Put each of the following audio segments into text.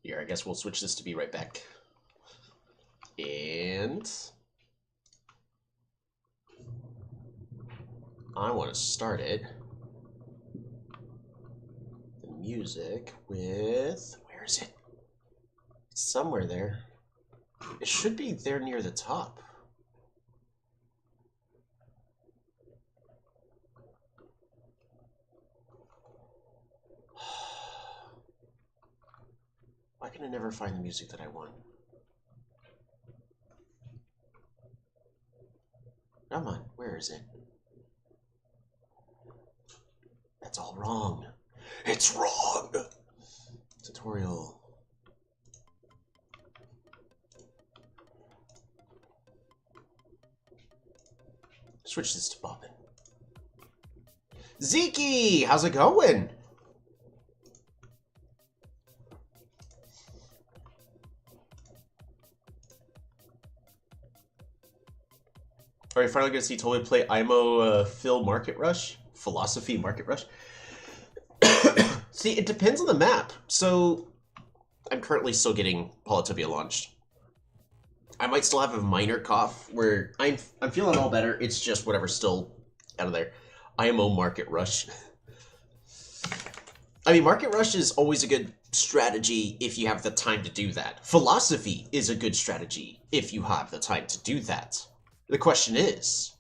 Here, I guess we'll switch this to be right back. And I want to start it, the music, with, where is it? It's somewhere there. It should be there near the top. Why can I never find the music that I want? Come on, where is it? That's all wrong. It's wrong! Tutorial. Switch this to Bobbin. Zeke! How's it going? Are you finally going to see Toby play IMO Philosophy Market Rush? See, it depends on the map. So, I'm currently still getting Polytopia launched. I might still have a minor cough where I'm feeling all better. It's just whatever's still out of there. IMO Market Rush. I mean, Market Rush is always a good strategy if you have the time to do that. Philosophy is a good strategy if you have the time to do that. The question is,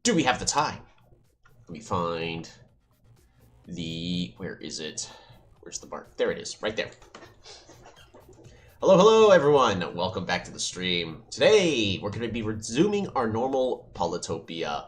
do we have the time? Let me find the, where is it? Where's the bar? There it is, right there. Hello, hello, everyone. Welcome back to the stream. Today, we're going to be resuming our normal Polytopia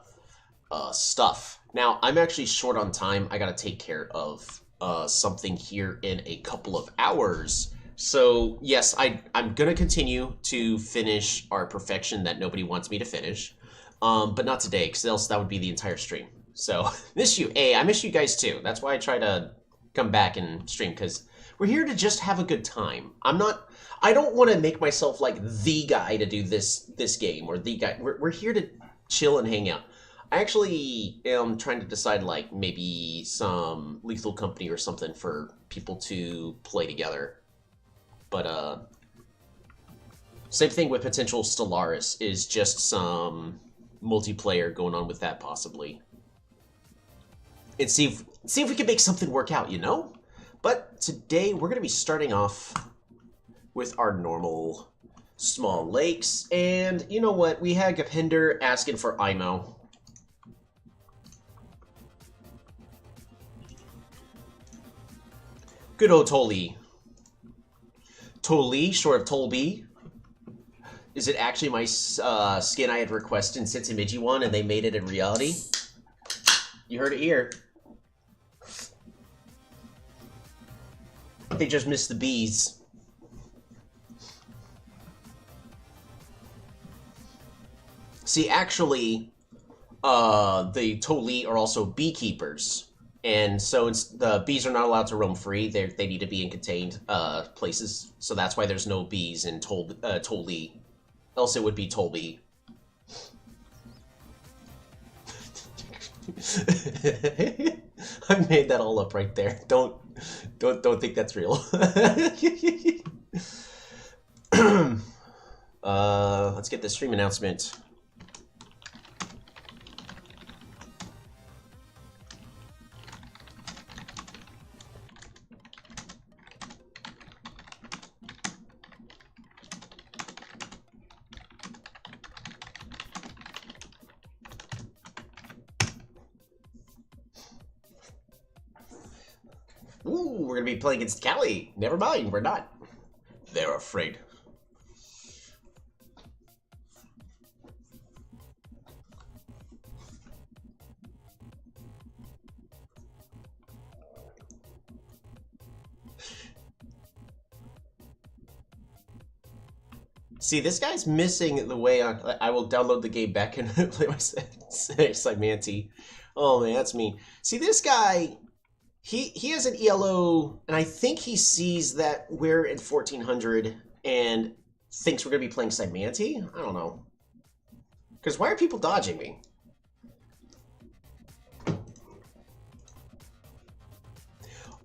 stuff. Now, I'm actually short on time. I got to take care of something here in a couple of hours. So, yes, I'm going to continue to finish our perfection that nobody wants me to finish. But not today, because else that would be the entire stream. So, miss you. Hey, I miss you guys too. That's why I try to come back and stream, because we're here to just have a good time. I don't want to make myself like the guy to do this game, or the guy. We're here to chill and hang out. I actually am trying to decide, like, maybe some Lethal Company or something for people to play together. But, same thing with potential Stellaris, is just some multiplayer going on with that, possibly. And see if we can make something work out, you know? But today, we're going to be starting off with our normal small lakes. And you know what? We had Gapinder asking for IMO. Good old Toli. Toli, short of Tolby. Is it actually my skin I had requested in Sensimichi one and they made it a reality? You heard it here. They just missed the bees. See, actually, the Toli are also beekeepers. And so the bees are not allowed to roam free. They need to be in contained places. So that's why there's no bees in Toli. Else it would be Tolby. I made that all up right there. Don't think that's real. Let's get the stream announcement. Ooh, we're gonna be playing against Cali. Never mind, we're not. They're afraid. See, this guy's missing the way I will download the game back and play my Simanti. Oh man, that's mean. See, this guy, he has an ELO, and I think he sees that we're in 1400 and thinks we're going to be playing Simanti? I don't know. Because why are people dodging me?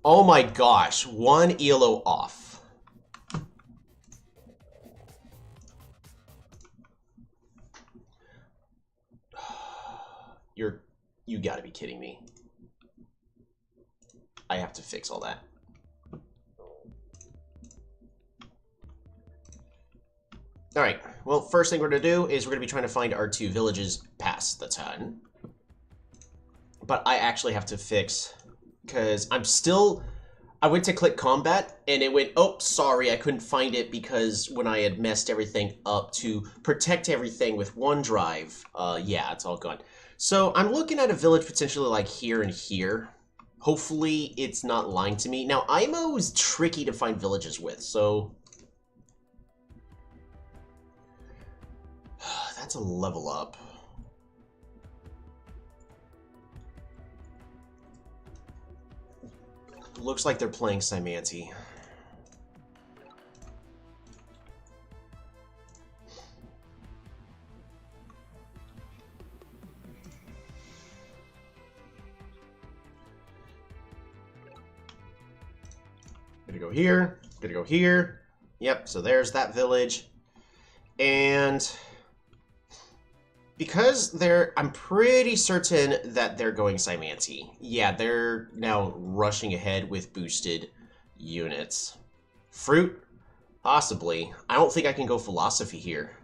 Oh my gosh, one ELO off. gotta be kidding me. I have to fix all that. Alright, well, first thing we're going to do is we're going to be trying to find our 2 villages past the ton. But I actually have to fix, because I'm still... I went to click combat, and it went, oh, sorry, I couldn't find it because when I had messed everything up to protect everything with OneDrive, yeah, it's all gone. So I'm looking at a village potentially like here and here. Hopefully it's not lying to me. Now, IMO is tricky to find villages with, so... That's a level up. Looks like they're playing Simanti. Gonna go here. Gonna go here. Yep, so there's that village. And... because I'm pretty certain that they're going Simanti. Yeah, they're now rushing ahead with boosted units. Fruit? Possibly. I don't think I can go philosophy here.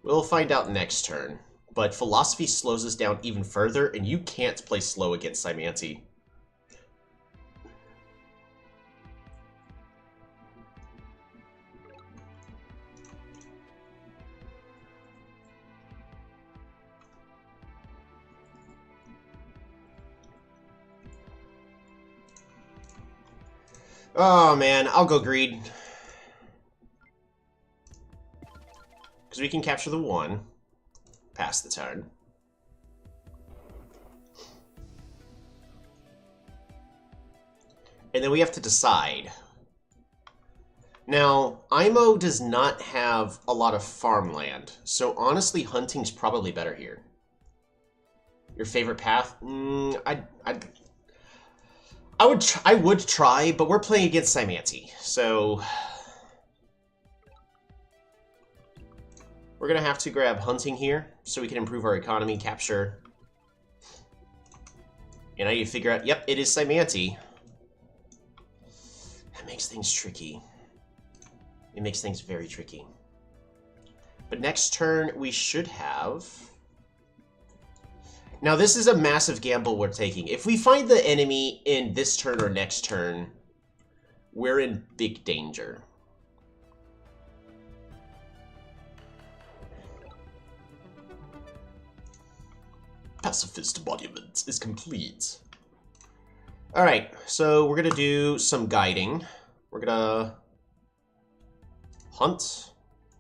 We'll find out next turn. But philosophy slows us down even further, and you can't play slow against Simanti. Oh, man. I'll go greed. Because we can capture the 1. Pass the turn. And then we have to decide. Now, IMO does not have a lot of farmland. So, honestly, hunting's probably better here. Your favorite path? I would try, but we're playing against Simanti, so we're gonna have to grab hunting here so we can improve our economy, capture. And I need to figure out, yep, it is Simanti. That makes things tricky. It makes things very tricky. But next turn, we should have... Now, this is a massive gamble we're taking. If we find the enemy in this turn or next turn, we're in big danger. Pacifist embodiment is complete. Alright, so we're going to do some guiding. We're going to hunt,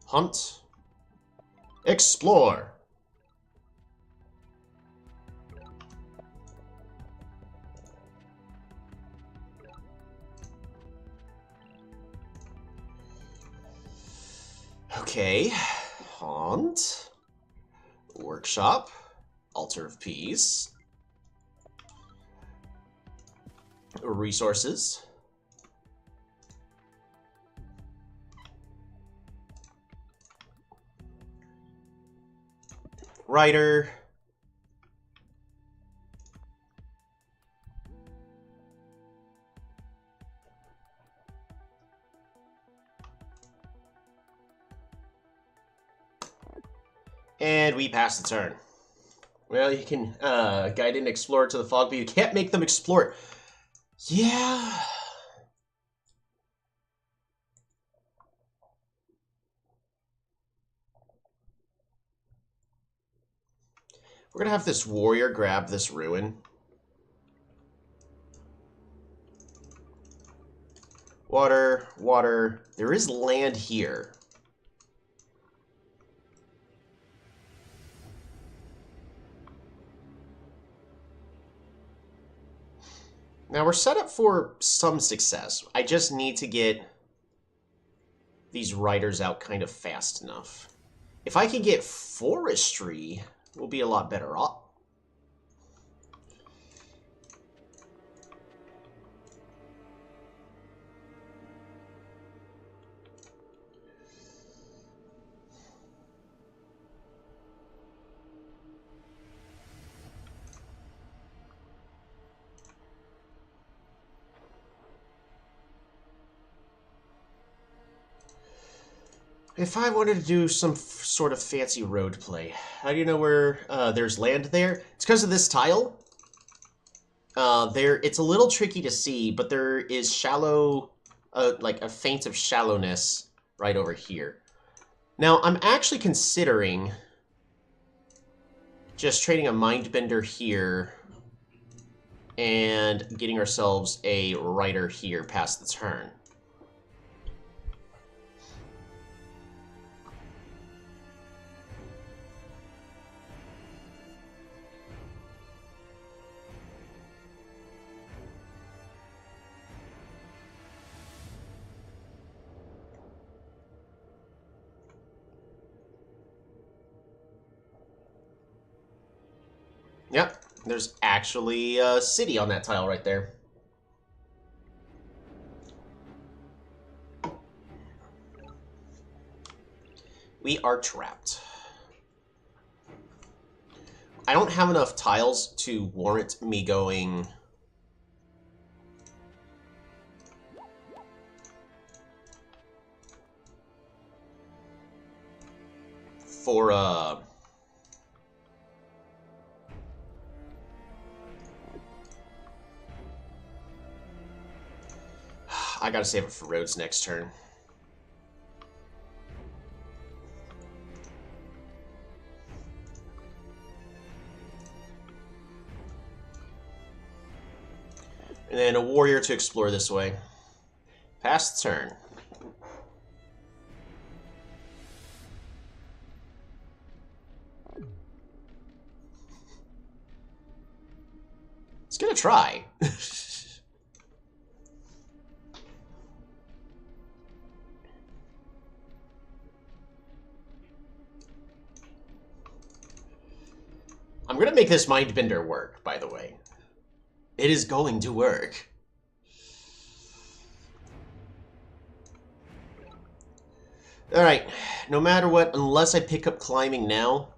hunt, explore. Okay, haunt, workshop, altar of peace, resources, writer, and we pass the turn. Well, you can guide an explorer to the fog, but you can't make them explore. Yeah. We're gonna have this warrior grab this ruin. Water, water. There is land here. Now, we're set up for some success. I just need to get these riders out kind of fast enough. If I can get forestry, we'll be a lot better off. If I wanted to do some sort of fancy road play, how do you know where there's land there? It's because of this tile. It's a little tricky to see, but there is shallow, like a feint of shallowness right over here. Now, I'm actually considering just trading a Mindbender here and getting ourselves a Rider here past the turn. Yep, there's actually a city on that tile right there. We are trapped. I don't have enough tiles to warrant me going for I gotta save it for roads next turn. And then a warrior to explore this way. Pass the turn. It's gonna try. I'm gonna make this Mindbender work, by the way. It is going to work. Alright, no matter what, unless I pick up climbing now,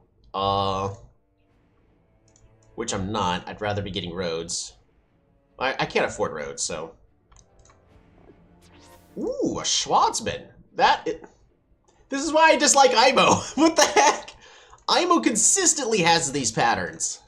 which I'm not, I'd rather be getting roads. I can't afford roads, so... Ooh, a Schwarzman. This is why I dislike IMO. What the heck? IMO consistently has these patterns.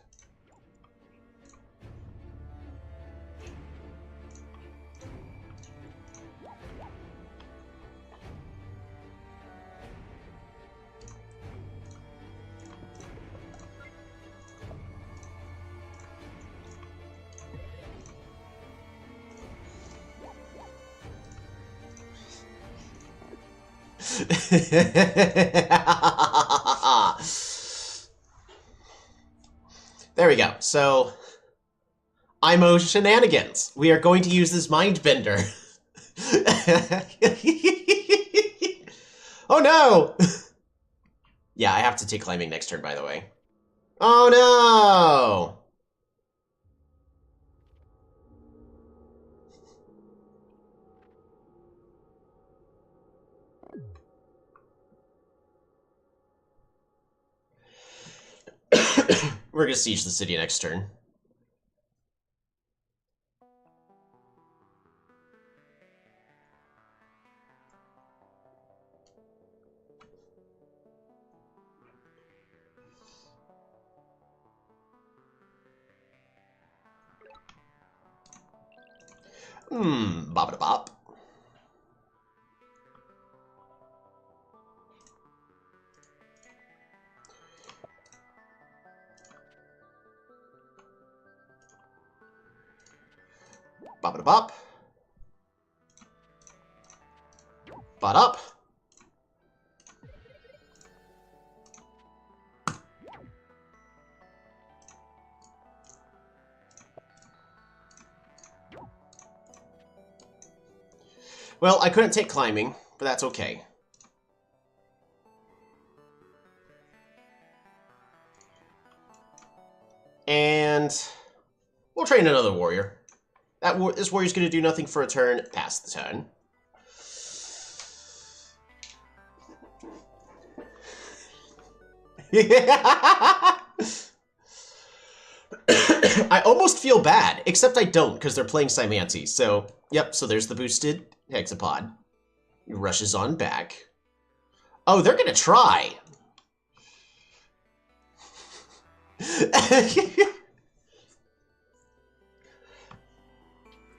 There we go. So, IMO shenanigans. We are going to use this Mindbender. Oh no! Yeah, I have to take climbing next turn, by the way. Oh no! We're gonna siege the city next turn. Bop-a-da-bop. Bop-a-da-bop. Bot up. Well, I couldn't take climbing, but that's okay. And we'll train another warrior. This warrior's going to do nothing for a turn, pass the turn. I almost feel bad, except I don't, because they're playing Cymancy. So, yep, so there's the boosted Hexapod. He rushes on back. Oh, they're gonna try.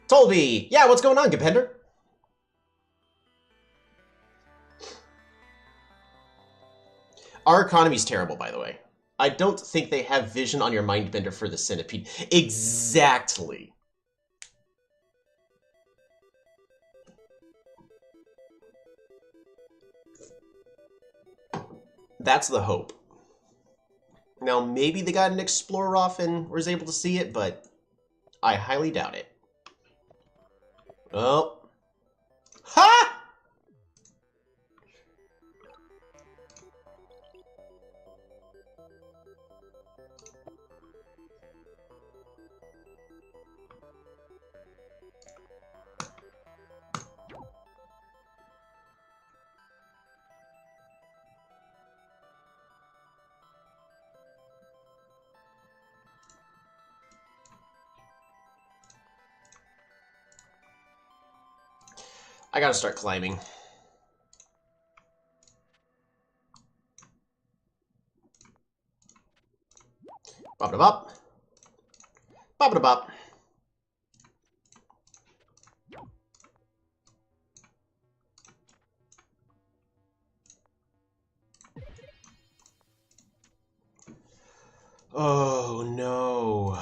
Tolby! Yeah, what's going on, Gapender? Our economy's terrible, by the way. I don't think they have vision on your Mindbender for the Centipede. Exactly. That's the hope. Now, maybe they got an Explorer off and was able to see it, but I highly doubt it. Oh. Ha! I gotta start climbing. Bop-da-bop. Bop-da-bop. Oh, no.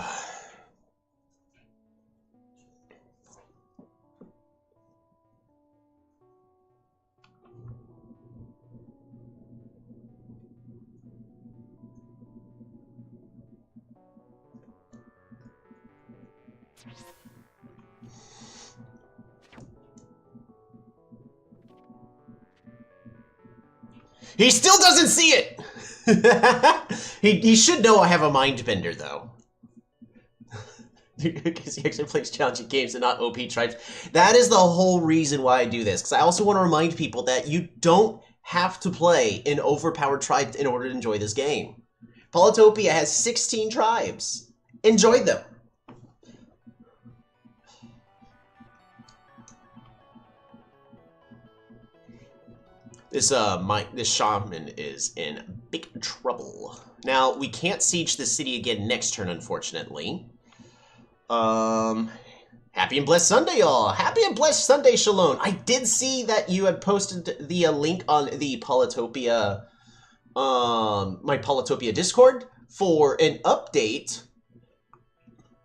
He still doesn't see it! he should know I have a Mindbender, though. Because he actually plays challenging games and not OP tribes. That is the whole reason why I do this. Because I also want to remind people that you don't have to play an overpowered tribe in order to enjoy this game. Polytopia has 16 tribes. Enjoy them. This shaman is in big trouble. Now, we can't siege the city again next turn, unfortunately. Happy and blessed Sunday, y'all! Happy and blessed Sunday, Shalom! I did see that you had posted the link on the Polytopia, my Polytopia Discord for an update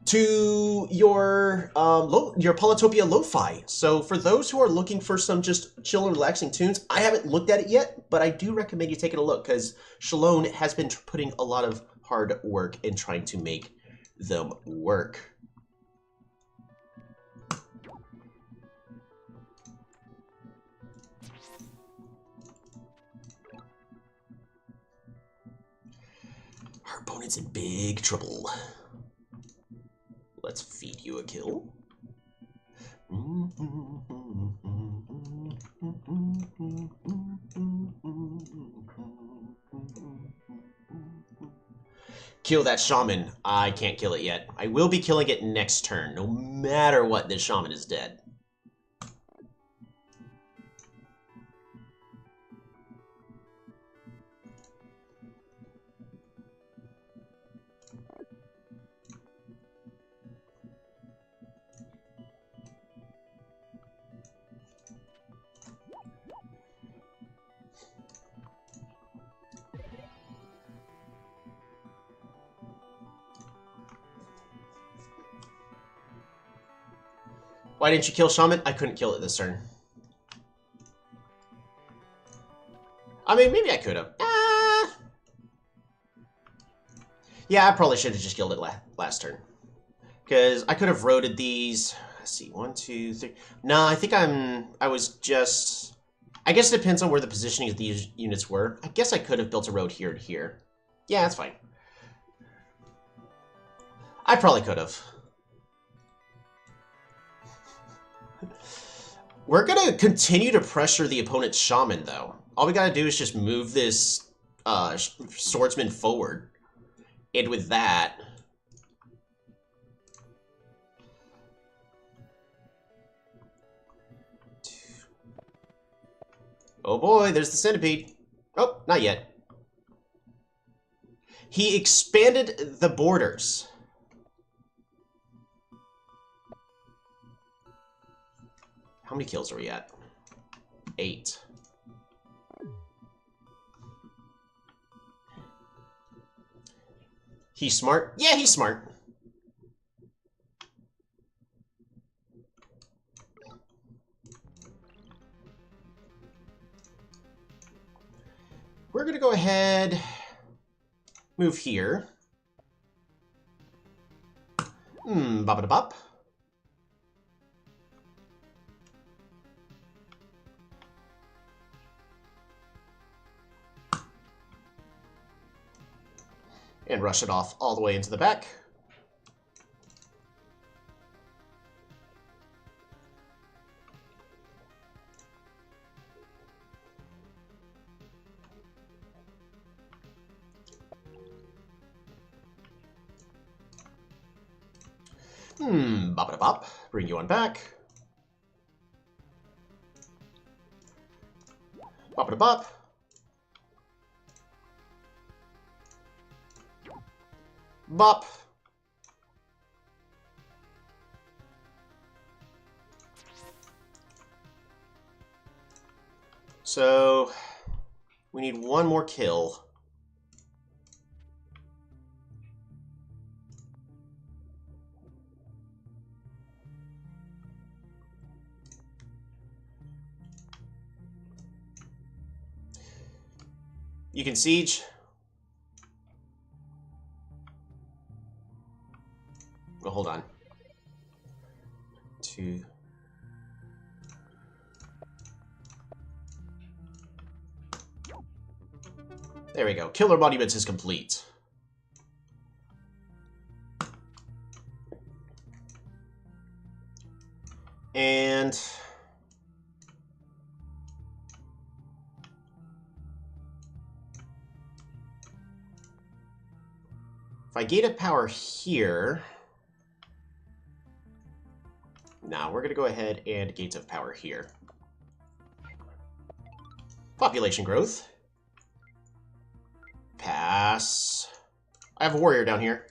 to your Polytopia Lo-Fi. So for those who are looking for some just chill and relaxing tunes, I haven't looked at it yet, but I do recommend you taking a look because Shalom has been putting a lot of hard work in trying to make them work. Our opponent's in big trouble. Let's feed you a kill. Kill that shaman. I can't kill it yet. I will be killing it next turn. No matter what, this shaman is dead. Why didn't you kill Shaman? I couldn't kill it this turn. I mean, maybe I could have. Yeah, I probably should have just killed it last turn. Because I could have roaded these. Let's see, 1, 2, 3. No, I think I was just... I guess it depends on where the positioning of these units were. I guess I could have built a road here to here. Yeah, that's fine. I probably could have. We're going to continue to pressure the opponent's shaman, though. All we got to do is just move this swordsman forward. And with that... Oh boy, there's the centipede. not yet. He expanded the borders. How many kills are we at? 8. He's smart? Yeah, he's smart. We're going to go ahead, move here. Bop-a-da-bop. And rush it off all the way into the back. Bop-a-da-bop. Bring you on back. Bop-a-da-bop. Bop. So, we need one more kill. You can siege. Well, hold on. 2. There we go. Killer Monuments is complete. And if I gate of power here, now we're going to go ahead and gates of power here. Population growth. Pass. I have a warrior down here.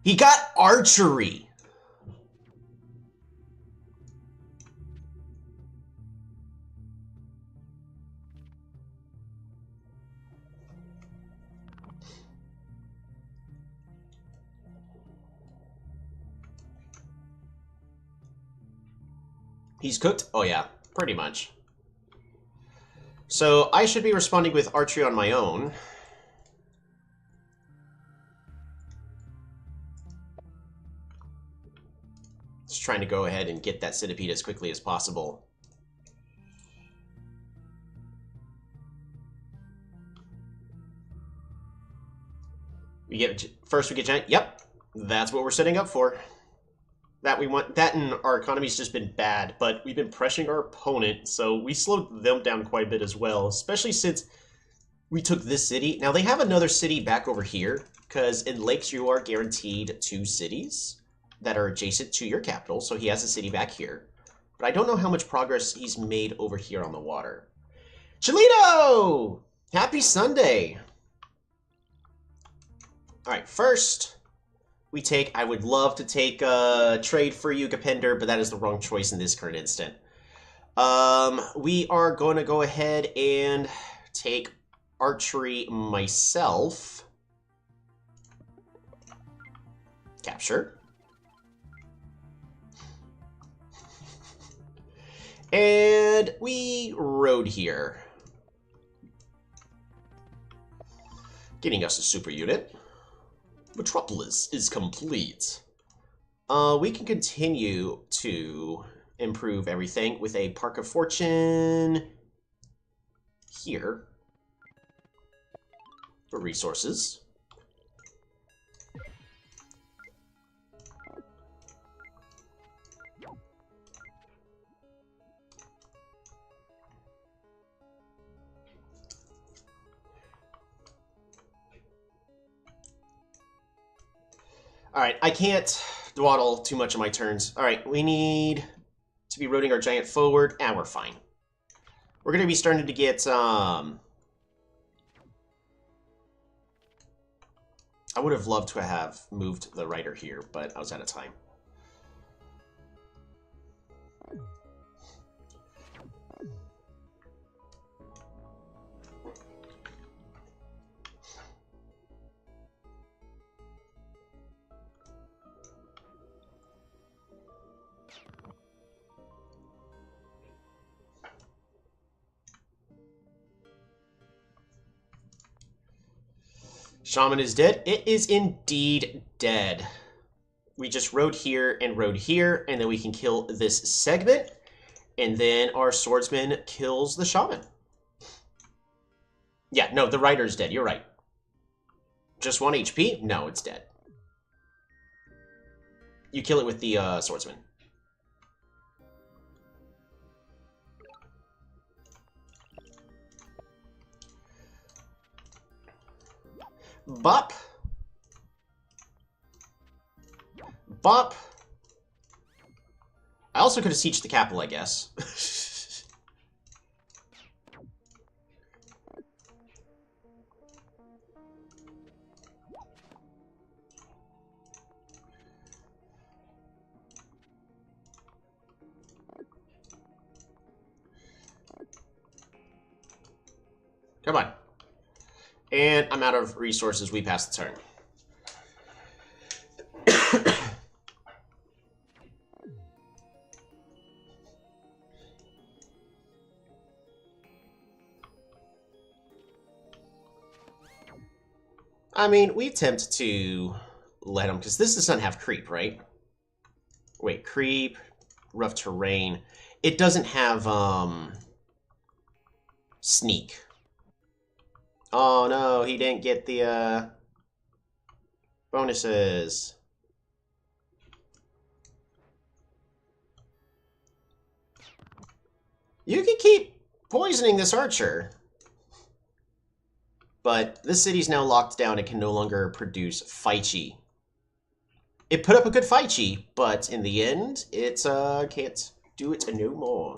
He got archery. He's cooked? Oh yeah, pretty much. So I should be responding with archery on my own. Just trying to go ahead and get that centipede as quickly as possible. First we get giant. Yep, that's what we're setting up for. That we want. That and our economy's just been bad, but we've been pressuring our opponent, so we slowed them down quite a bit as well, especially since we took this city. Now they have another city back over here, because in Lakes you are guaranteed 2 cities that are adjacent to your capital, so he has a city back here. But I don't know how much progress he's made over here on the water. Cholito! Happy Sunday! Alright, first we take, I would love to take trade for you, Gapender, but that is the wrong choice in this current instant. We are going to go ahead and take archery myself. Capture. And we rode here. Getting us a super unit. Metropolis is complete. We can continue to improve everything with a Park of Fortune here for resources. Alright, I can't dawdle too much on my turns. Alright, we need to be rotating our giant forward. We're fine. We're going to be starting to get, I would have loved to have moved the writer here, but I was out of time. Shaman is dead. It is indeed dead. We just rode here, and then we can kill this segment, and then our swordsman kills the shaman. Yeah, no, the rider's dead. You're right. Just 1 HP? No, it's dead. You kill it with the swordsman. Bop. Bop. I also could have sieged the capital, I guess. Come on. And I'm out of resources. We pass the turn. I mean, we attempt to let him, because this doesn't have creep, right? Wait, creep, rough terrain. It doesn't have, sneak. Oh no, he didn't get the, bonuses. You can keep poisoning this archer. But this city's now locked down and can no longer produce Faichi. It put up a good Faichi, but in the end, it can't do it no more.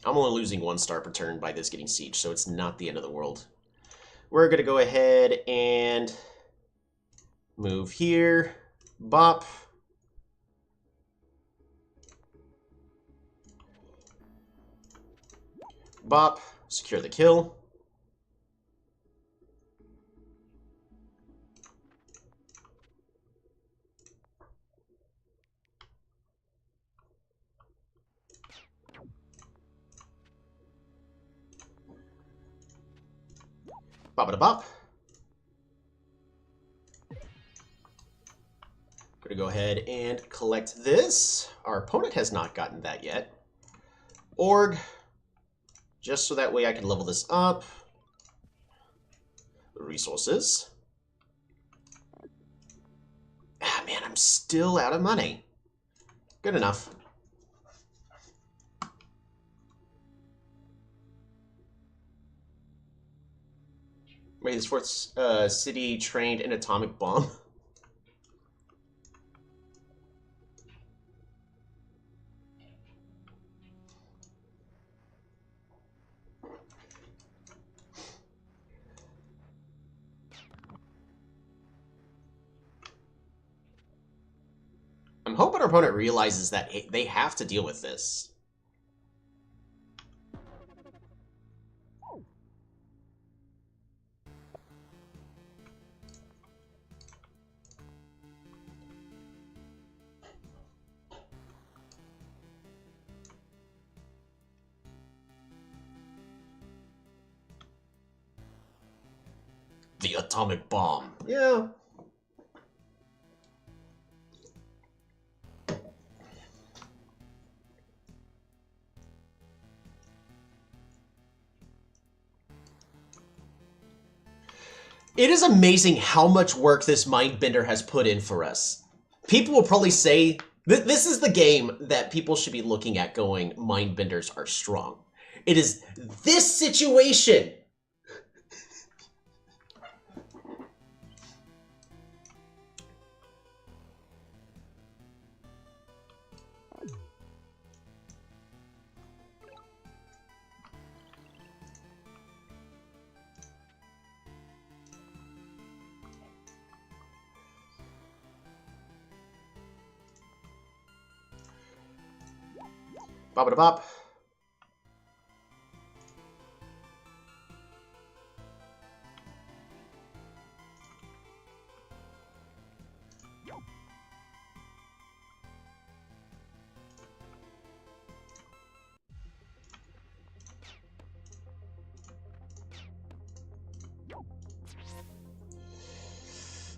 I'm only losing 1 star per turn by this getting siege, so it's not the end of the world. We're going to go ahead and move here. Bop. Bop. Secure the kill. Bop-a-da-bop. Gonna go ahead and collect this. Our opponent has not gotten that yet. Org. Just so that way I can level this up. Resources. Ah, man, I'm still out of money. Good enough. Wait, this fourth city trained an atomic bomb? I'm hoping our opponent realizes that they have to deal with this. The atomic bomb. Yeah. It is amazing how much work this Mindbender has put in for us. People will probably say, this is the game that people should be looking at going, Mindbenders are strong. It is this situation. Bop-a-da-bop.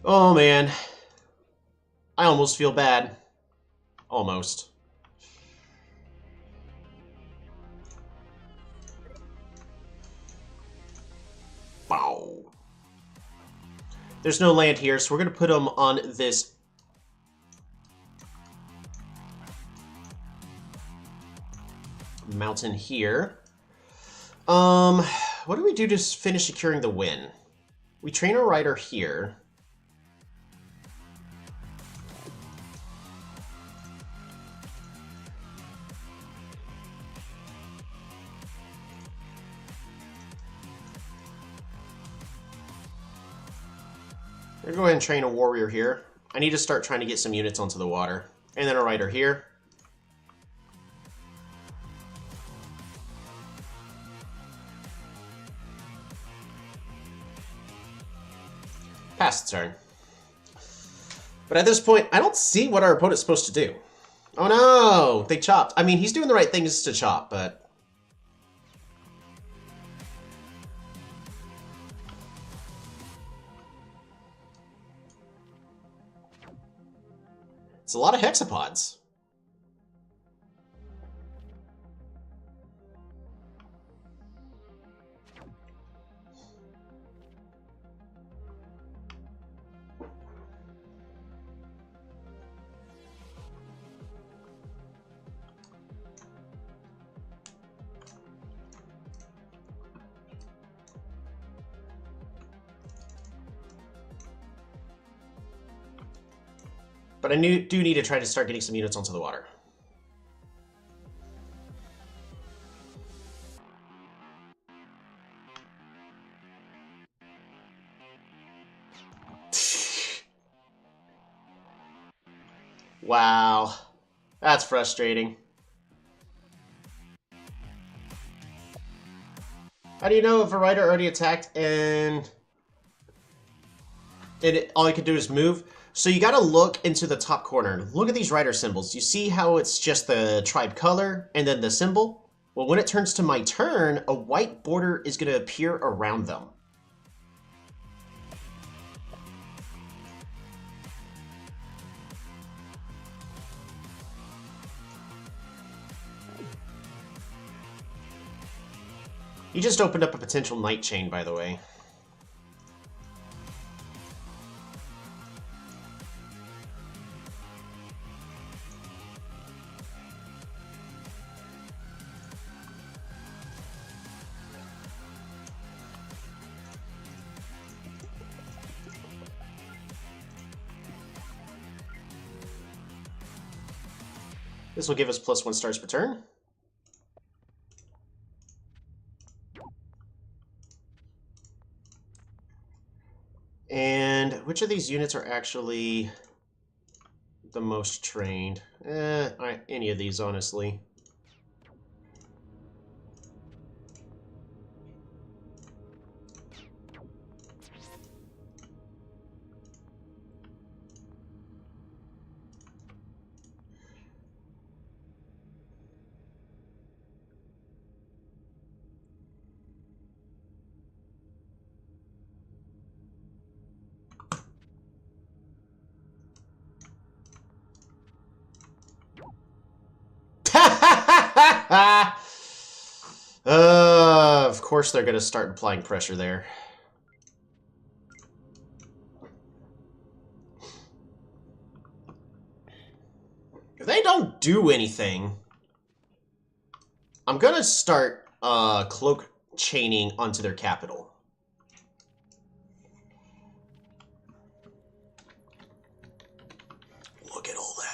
Oh man. I almost feel bad. Almost. Wow. There's no land here, so we're going to put them on this mountain here. What do we do to finish securing the win? We train a rider here. We're going to go ahead and train a warrior here. I need to start trying to get some units onto the water. And then a rider here. Pass the turn. But at this point, I don't see what our opponent's supposed to do. Oh no! They chopped. I mean, he's doing the right things to chop, but... It's a lot of hexapods. But I do need to try to start getting some units onto the water. Wow. That's frustrating. How do you know if a rider already attacked and all I could do is move? So you gotta look into the top corner. Look at these rider symbols. You see how it's just the tribe color and then the symbol? Well, when it turns to my turn, a white border is gonna appear around them. You just opened up a potential night chain, by the way. This will give us +1 stars per turn. And which of these units are actually the most trained? Any of these, honestly. Of course they're going to start applying pressure there. If they don't do anything, I'm going to start cloak chaining onto their capital. Look at all that.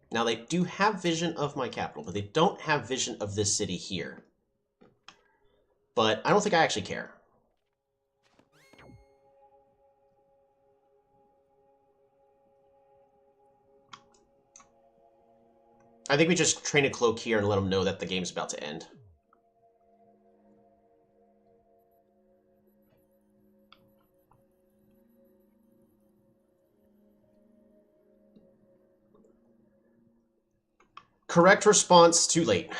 Now, they do have vision of my capital, but they don't have vision of this city here. But I don't think I actually care. I think we just train a cloak here and let them know that the game's about to end. Correct response, too late.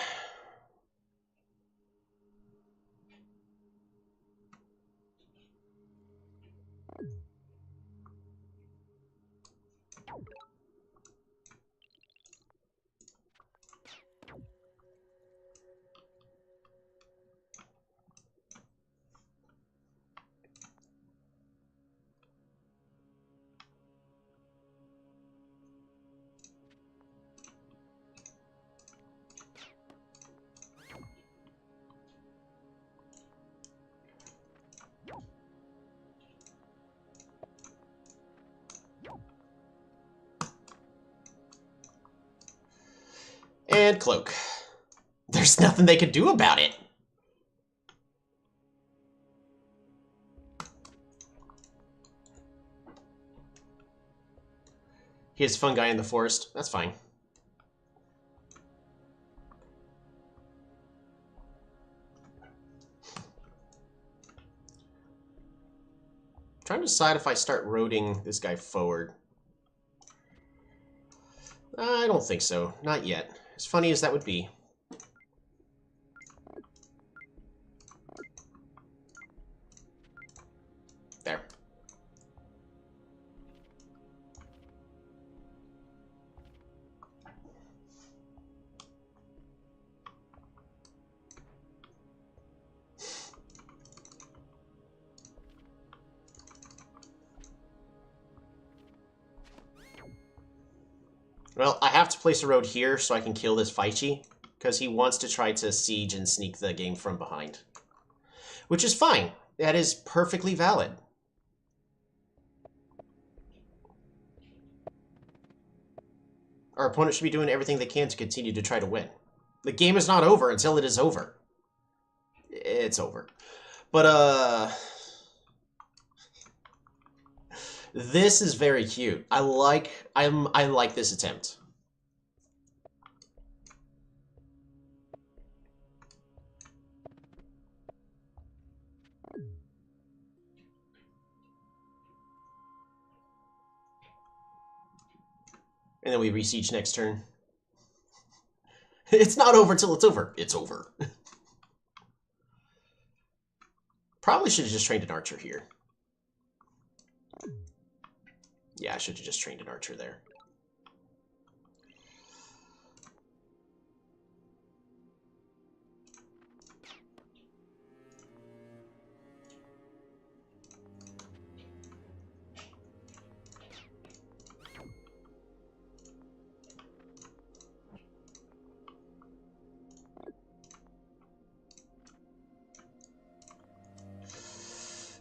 And cloak. There's nothing they could do about it. He has fungi in the forest. That's fine. I'm trying to decide if I start roading this guy forward. I don't think so. Not yet. As funny as that would be. There. Well, I have to place a road here so I can kill this Faichi, because he wants to try to siege and sneak the game from behind. Which is fine. That is perfectly valid. Our opponent should be doing everything they can to continue to try to win. The game is not over until it is over. It's over. But, this is very cute. I like this attempt. And then we re-siege next turn. It's not over until it's over. It's over. Probably should have just trained an archer here. Yeah, I should have just trained an archer there.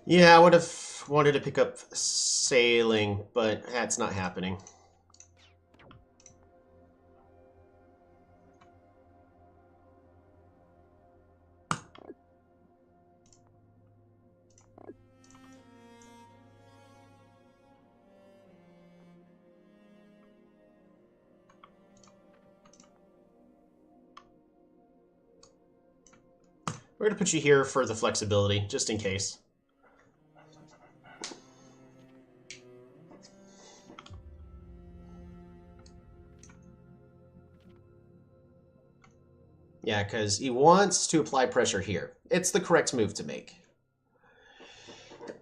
Yeah, I would have wanted to pick up sailing, but that's not happening. We're going to put you here for the flexibility, just in case. Yeah, because he wants to apply pressure here. It's the correct move to make.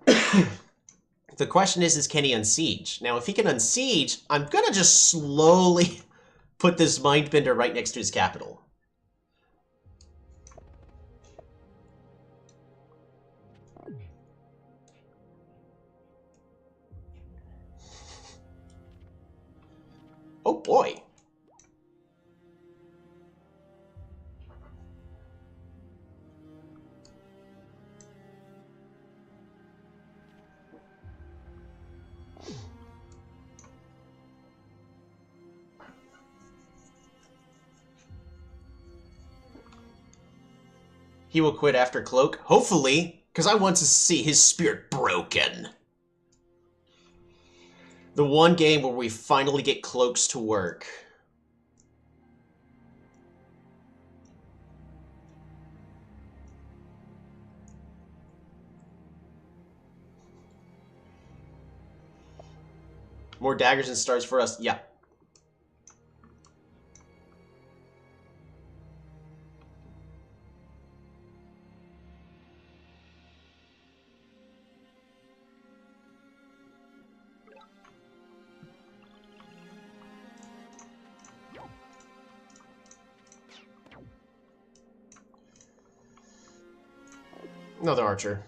The question is can he unsiege? Now, if he can unsiege, I'm going to just slowly put this Mindbender right next to his capital. Oh boy. He will quit after Cloak. Hopefully, because I want to see his spirit broken. The one game where we finally get Cloaks to work. More daggers and stars for us. Yeah. Another archer.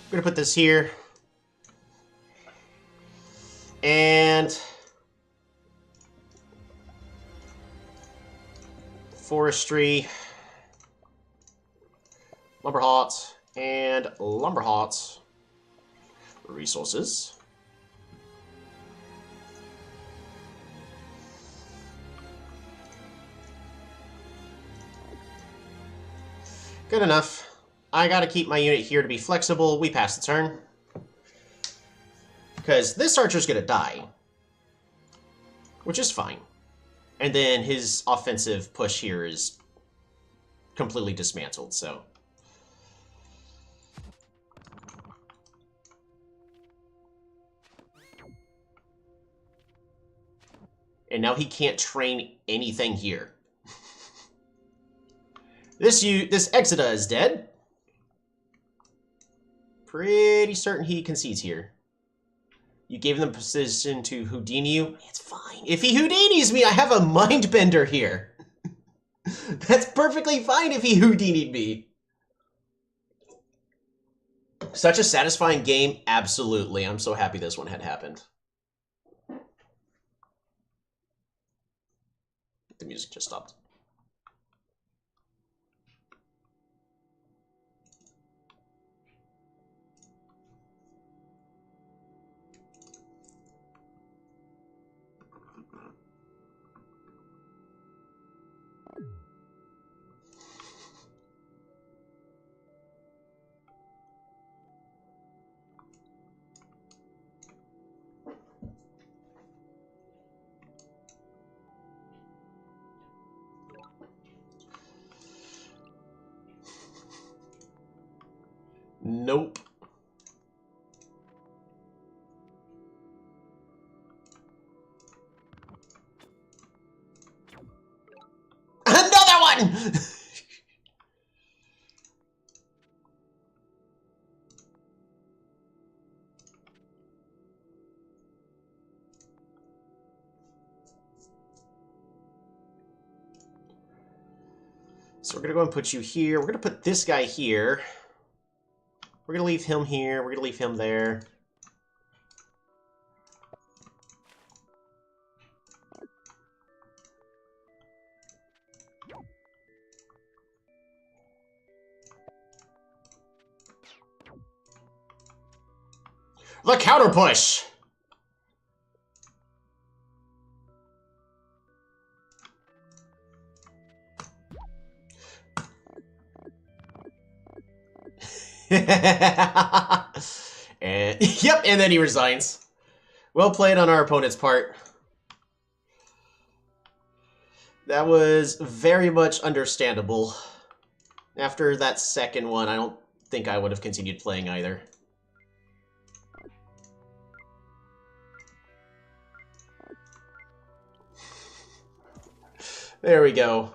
I'm gonna put this here. And forestry, lumber hot, and lumber hot resources. Good enough. I gotta keep my unit here to be flexible. We pass the turn. Because this archer's gonna die. Which is fine. And then his offensive push here is completely dismantled, so. And now he can't train anything here. This Exida is dead. Pretty certain he concedes here. You gave them position to Houdini you. It's fine. If he Houdinis me, I have a Mindbender here. That's perfectly fine if he Houdini'd me. Such a satisfying game. Absolutely. I'm so happy this one had happened. The music just stopped. Nope. Another one! So we're going to go and put you here. We're going to put this guy here. We're going to leave him here. We're going to leave him there. The counter push! And yep, and then he resigns. Well played on our opponent's part. That was very much understandable. After that second one, I don't think I would have continued playing either. There we go.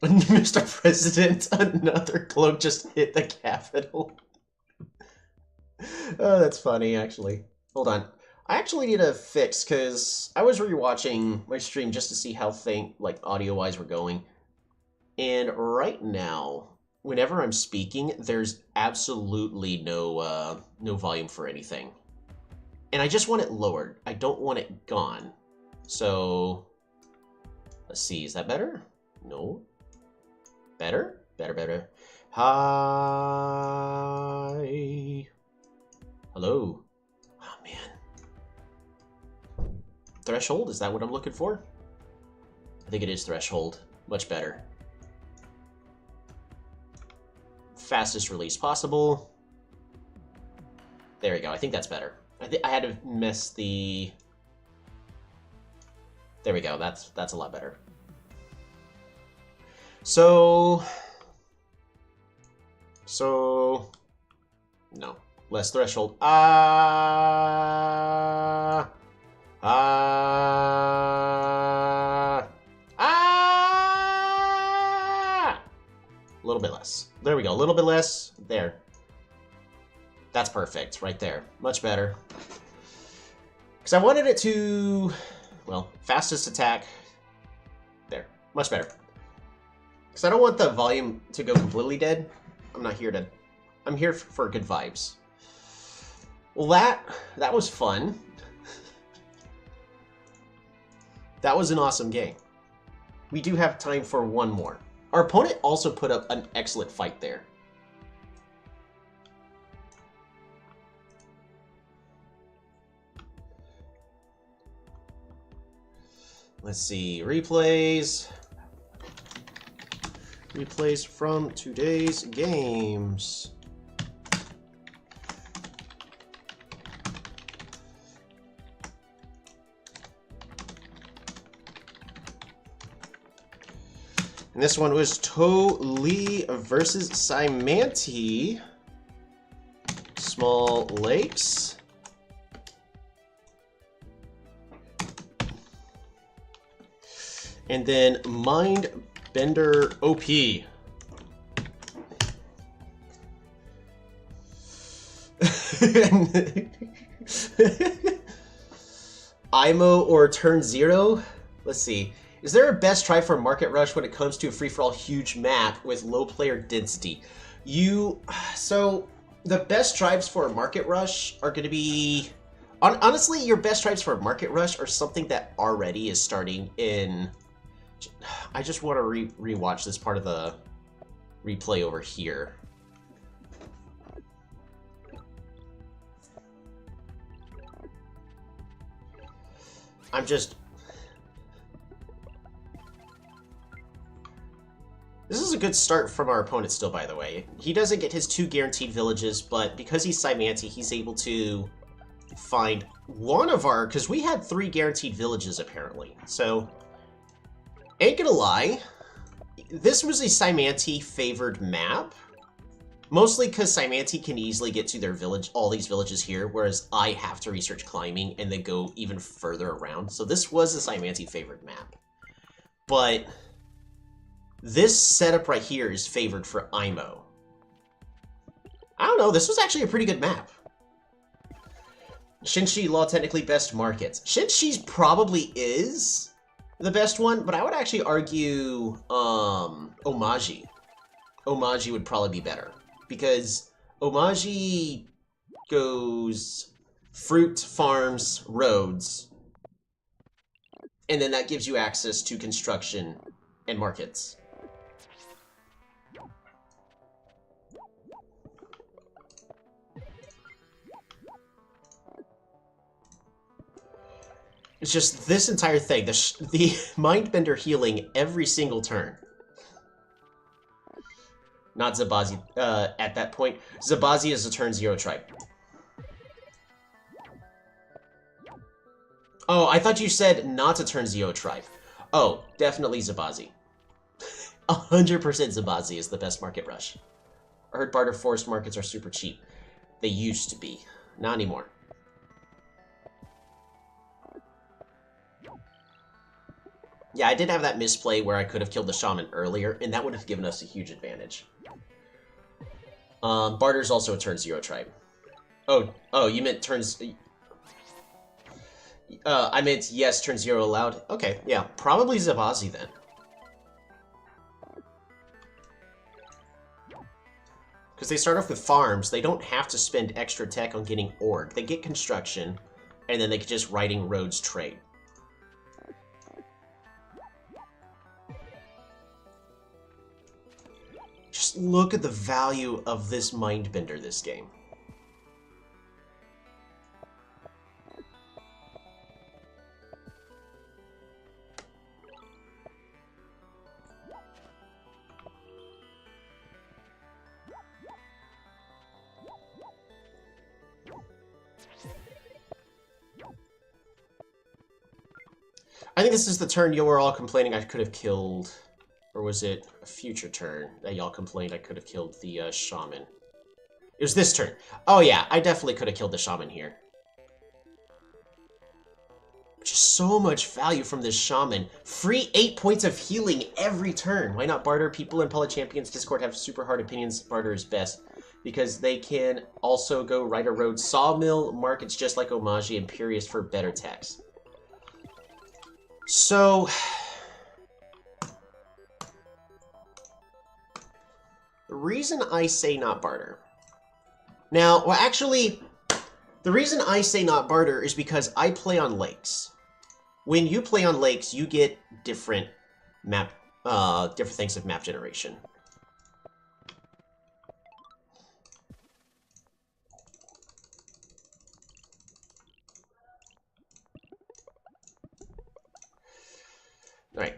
Mr. President, another cloak just hit the Capitol. Oh, that's funny, actually. Hold on. I actually need to fix, because I was rewatching my stream just to see how audio-wise we're going. And right now, whenever I'm speaking, there's absolutely no volume for anything. And I just want it lowered. I don't want it gone. So, let's see. Is that better? No. Better? Better. Hi. Hello. Oh, man. Threshold? Is that what I'm looking for? I think it is threshold. Much better. Fastest release possible. There we go. I think that's better. I had to miss the... There we go. That's a lot better. So... No. Less threshold. A little bit less. There we go. A little bit less. There. That's perfect. Right there. Much better. Because I wanted it to... Well, fastest attack. There. Much better. Because I don't want the volume to go completely dead. I'm not here to... I'm here for good vibes. Well, that was fun. That was an awesome game. We do have time for one more. Our opponent also put up an excellent fight there. Let's see. Replays. Replays from today's games. And this one was To Lee versus Symanti. Small Lakes. And then Mind Bender OP. IMO or Turn Zero? Let's see. Is there a best try for Market Rush when it comes to a free-for-all huge map with low player density? So, the best tribes for Market Rush are going to be... Honestly, your best tribes for Market Rush are something that already is starting in... I just want to rewatch this part of the replay over here. This is a good start from our opponent still, by the way. He doesn't get his 2 guaranteed villages, but because he's Symanti, he's able to find one of our... Because we had 3 guaranteed villages, apparently. So, ain't gonna lie, this was a Symanti-favored map. Mostly because Symanti can easily get to their village, all these villages here, whereas I have to research climbing and then go even further around. So this was a Symanti-favored map. But... this setup right here is favored for IMO. I don't know, this was actually a pretty good map. Shinshi Law technically best markets. Shinshi's probably is the best one, but I would actually argue Omaji. Omaji would probably be better. Because Omaji goes fruit, farms, roads, and then that gives you access to construction and markets. It's just this entire thing, the Mindbender healing every single turn. Not Zabazi at that point. Zabazi is a turn 0 tribe. Oh, I thought you said not a turn 0 tribe. Oh, definitely Zabazi. 100% Zabazi is the best market rush. I heard barter forest markets are super cheap. They used to be. Not anymore. Yeah, I did have that misplay where I could have killed the shaman earlier, and that would have given us a huge advantage. Barter's also a turn 0 tribe. Oh, you meant turns... I meant, yes, turn 0 allowed. Okay, yeah, probably Zabazi then. Because they start off with farms, they don't have to spend extra tech on getting org. They get construction, and then they can just writing roads trade. Just look at the value of this Mindbender this game. I think this is the turn you were all complaining I could have killed... Or was it a future turn that y'all complained I could have killed the shaman? It was this turn. Oh yeah, I definitely could have killed the shaman here. Just so much value from this shaman. Free 8 points of healing every turn. Why not barter? People in Polychampions Discord have super hard opinions. Barter is best. Because they can also go right a road. Sawmill markets just like Omaji, Imperious for better tax. So... the reason I say not barter... Now, well, actually, the reason I say not barter is because I play on lakes. When you play on lakes, you get different things of map generation. All right.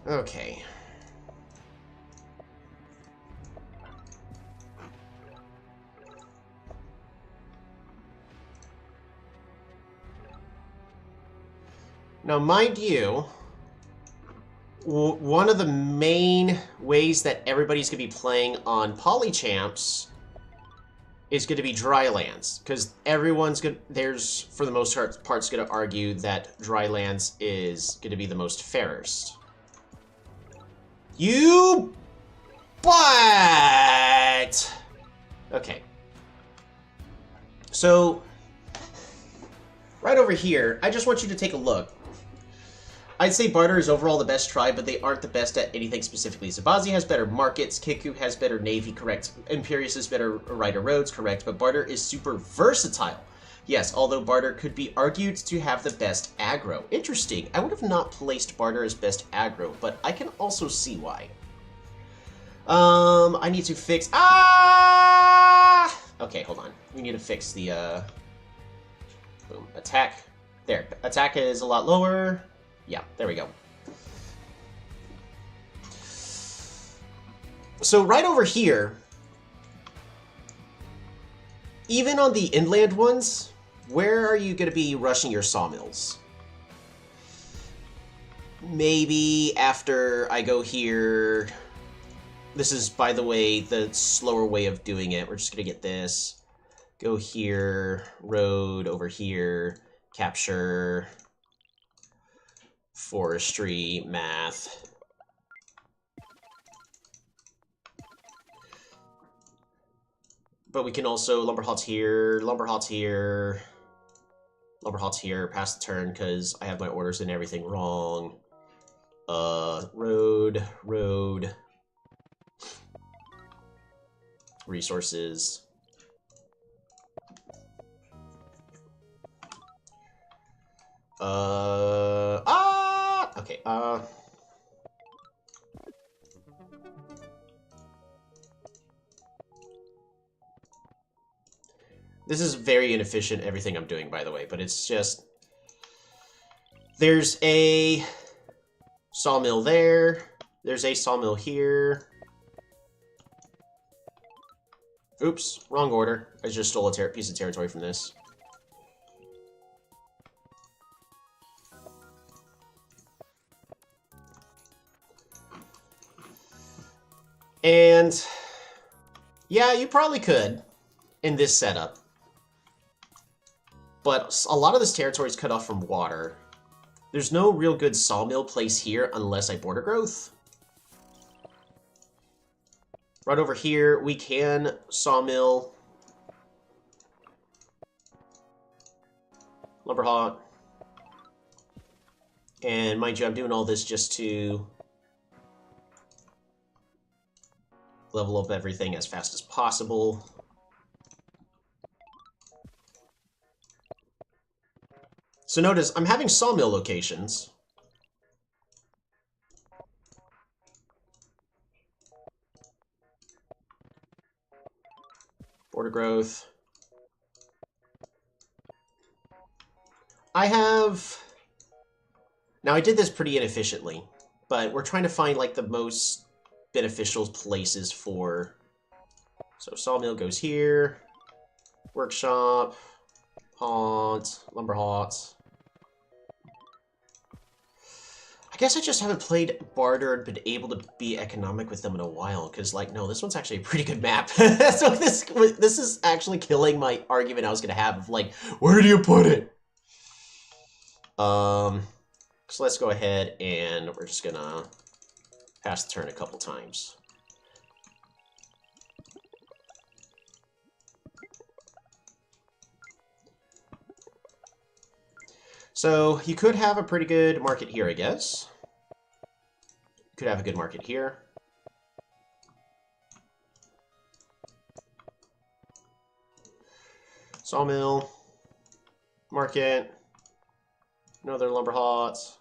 Okay. Now, mind you, one of the main ways that everybody's going to be playing on Polychamps is going to be dry lands, because everyone's going there's, for the most part, going to argue that dry lands is going to be the most fairest. You... but... Okay. So, right over here, I just want you to take a look. I'd say Barter is overall the best tribe, but they aren't the best at anything specifically. Zabazi has better markets, Kiku has better navy, correct. Imperious is better rider roads, correct. But Barter is super versatile. Yes, although Barter could be argued to have the best aggro. Interesting. I would have not placed Barter as best aggro, but I can also see why. I need to fix... Ah! Okay, hold on. We need to fix the, boom. Attack. There. Attack is a lot lower. Yeah, there we go. So right over here, even on the inland ones, where are you going to be rushing your sawmills? Maybe after I go here... This is, by the way, the slower way of doing it. We're just going to get this. Go here, road over here, capture... forestry, math. But we can also lumber huts here, Lumberhot's here, pass the turn, because I have my orders and everything wrong. Road. Resources. Okay, this is very inefficient, everything I'm doing, by the way, but it's just... There's a sawmill there. There's a sawmill here. Oops, wrong order. I just stole a piece of territory from this. And... yeah, you probably could in this setup. But a lot of this territory is cut off from water. There's no real good sawmill place here unless I border growth. Right over here, we can sawmill. Lumberhot. And mind you, I'm doing all this just to level up everything as fast as possible. So notice, I'm having sawmill locations. Border growth. I have... Now, I did this pretty inefficiently, but we're trying to find, like, the most beneficial places for... So, sawmill goes here. Workshop. Haunt. Lumberhot. I guess I just haven't played Barter and been able to be economic with them in a while, because, like, no, this one's actually a pretty good map. So this is actually killing my argument I was going to have of, like, where do you put it? So let's go ahead and we're just going to pass the turn a couple times. So you could have a pretty good market here, I guess. You could have a good market here. Sawmill. Market. Another Lumberhots.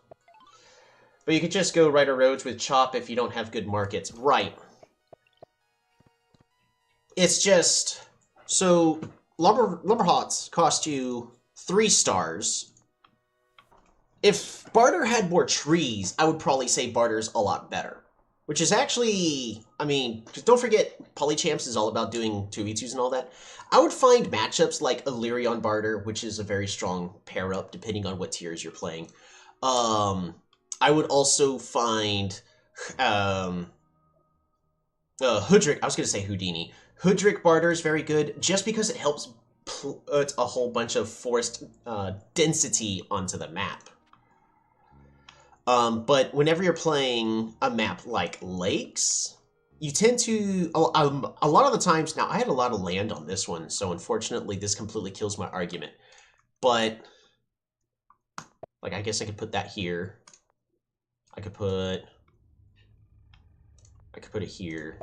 But you could just go Rider Roads with Chop if you don't have good markets. Right. It's just... So, Lumberhots cost you 3 stars. If Barter had more trees, I would probably say Barter's a lot better. Which is actually, I mean, don't forget, Polychamps is all about doing 2v2s and all that. I would find matchups like Illyrion Barter, which is a very strong pair-up, depending on what tiers you're playing. I would also find Hoodrick, I was going to say Houdini. Hoodrick Barter is very good, just because it helps put a whole bunch of forest density onto the map. But whenever you're playing a map like Lakes, you tend to... a lot of the times... Now, I had a lot of land on this one, so unfortunately this completely kills my argument. But, like, I guess I could put that here. I could put it here.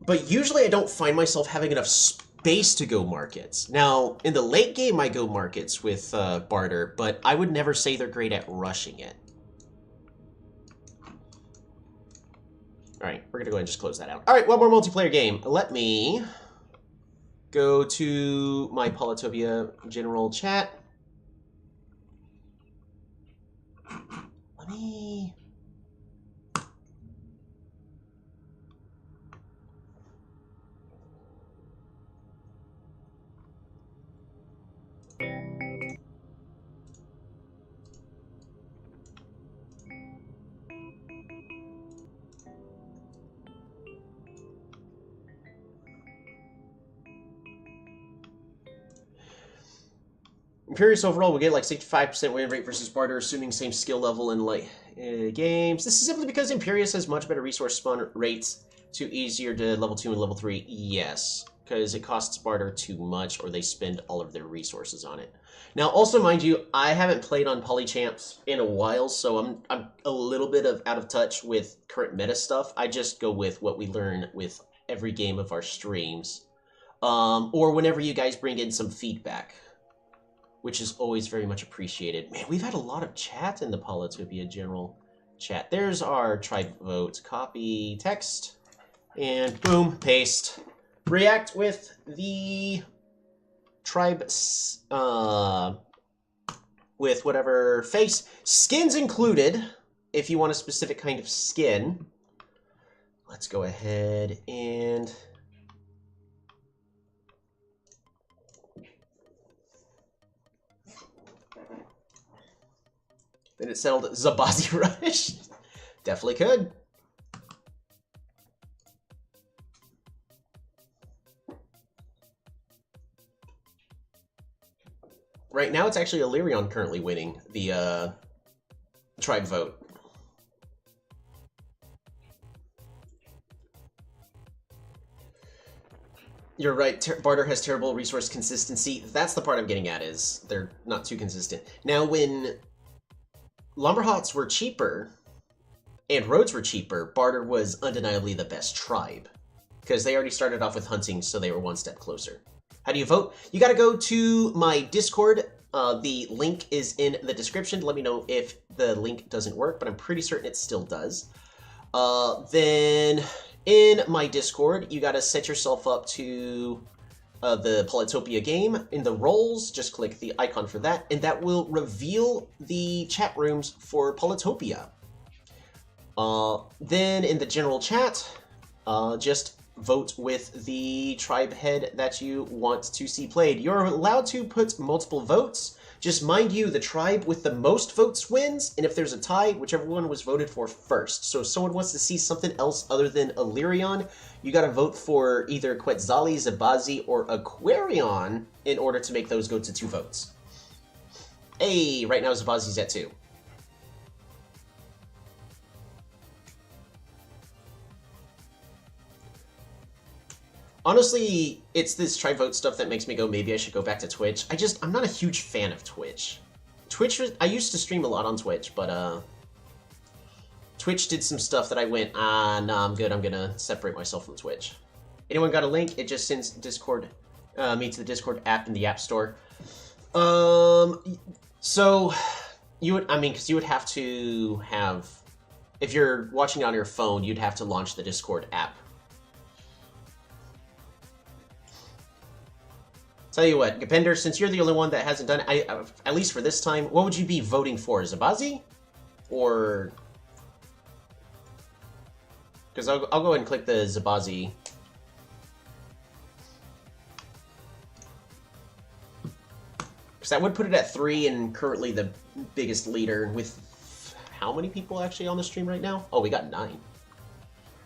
But usually I don't find myself having enough space to go markets. Now, in the late game, I go markets with Barter, but I would never say they're great at rushing it. Alright, we're going to go ahead and just close that out. Alright, one more multiplayer game. Let me go to my Polytopia general chat. Let me... Imperius overall will get like 65% win rate versus Barter, assuming same skill level and like games. This is simply because Imperius has much better resource spawn rates, too easier to level 2 and level 3. Yes, because it costs barter too much, or they spend all of their resources on it. Now, also, mind you, I haven't played on Polychamps in a while, so I'm a little bit out of touch with current meta stuff. I just go with what we learn with every game of our streams, or whenever you guys bring in some feedback, which is always very much appreciated. Man, we've had a lot of chat in the Polytopia general chat. There's our tribe vote. Copy text, and boom, paste. React with the tribe, with whatever face. Skins included, if you want a specific kind of skin. Let's go ahead and... Then it settled Zabazi Rush. Definitely could. Right now, it's actually Illyrion currently winning the tribe vote. You're right, barter has terrible resource consistency. That's the part I'm getting at, is they're not too consistent. Now, when Lumberhots were cheaper and roads were cheaper, barter was undeniably the best tribe, because they already started off with hunting, so they were one step closer. How do you vote? You gotta go to my Discord. The link is in the description. Let me know if the link doesn't work, but I'm pretty certain it still does. Then in my Discord, you gotta set yourself up to the Polytopia game. In the roles, just click the icon for that, and that will reveal the chat rooms for Polytopia. Then in the general chat, just vote with the tribe head that you want to see played. You're allowed to put multiple votes. Just mind you, the tribe with the most votes wins, and if there's a tie, whichever one was voted for first. So if someone wants to see something else other than Illyrion, you gotta vote for either Quetzali, Zabazi, or Aquarion in order to make those go to 2 votes. Hey, right now Zabazi's at 2. Honestly, it's this tribe vote stuff that makes me go, maybe I should go back to Twitch. I'm not a huge fan of Twitch. I used to stream a lot on Twitch, but, Twitch did some stuff that I went, nah, I'm good, I'm gonna separate myself from Twitch. Anyone got a link? It just sends Discord, me to the Discord app in the App Store. So, because you would have to have, if you're watching on your phone, you'd have to launch the Discord app. Tell you what, Gapender, since you're the only one that hasn't done it, at least for this time, what would you be voting for? Zabazi? Or... Because I'll go ahead and click the Zabazi. Because that would put it at 3 and currently the biggest leader with how many people actually on the stream right now? Oh, we got 9.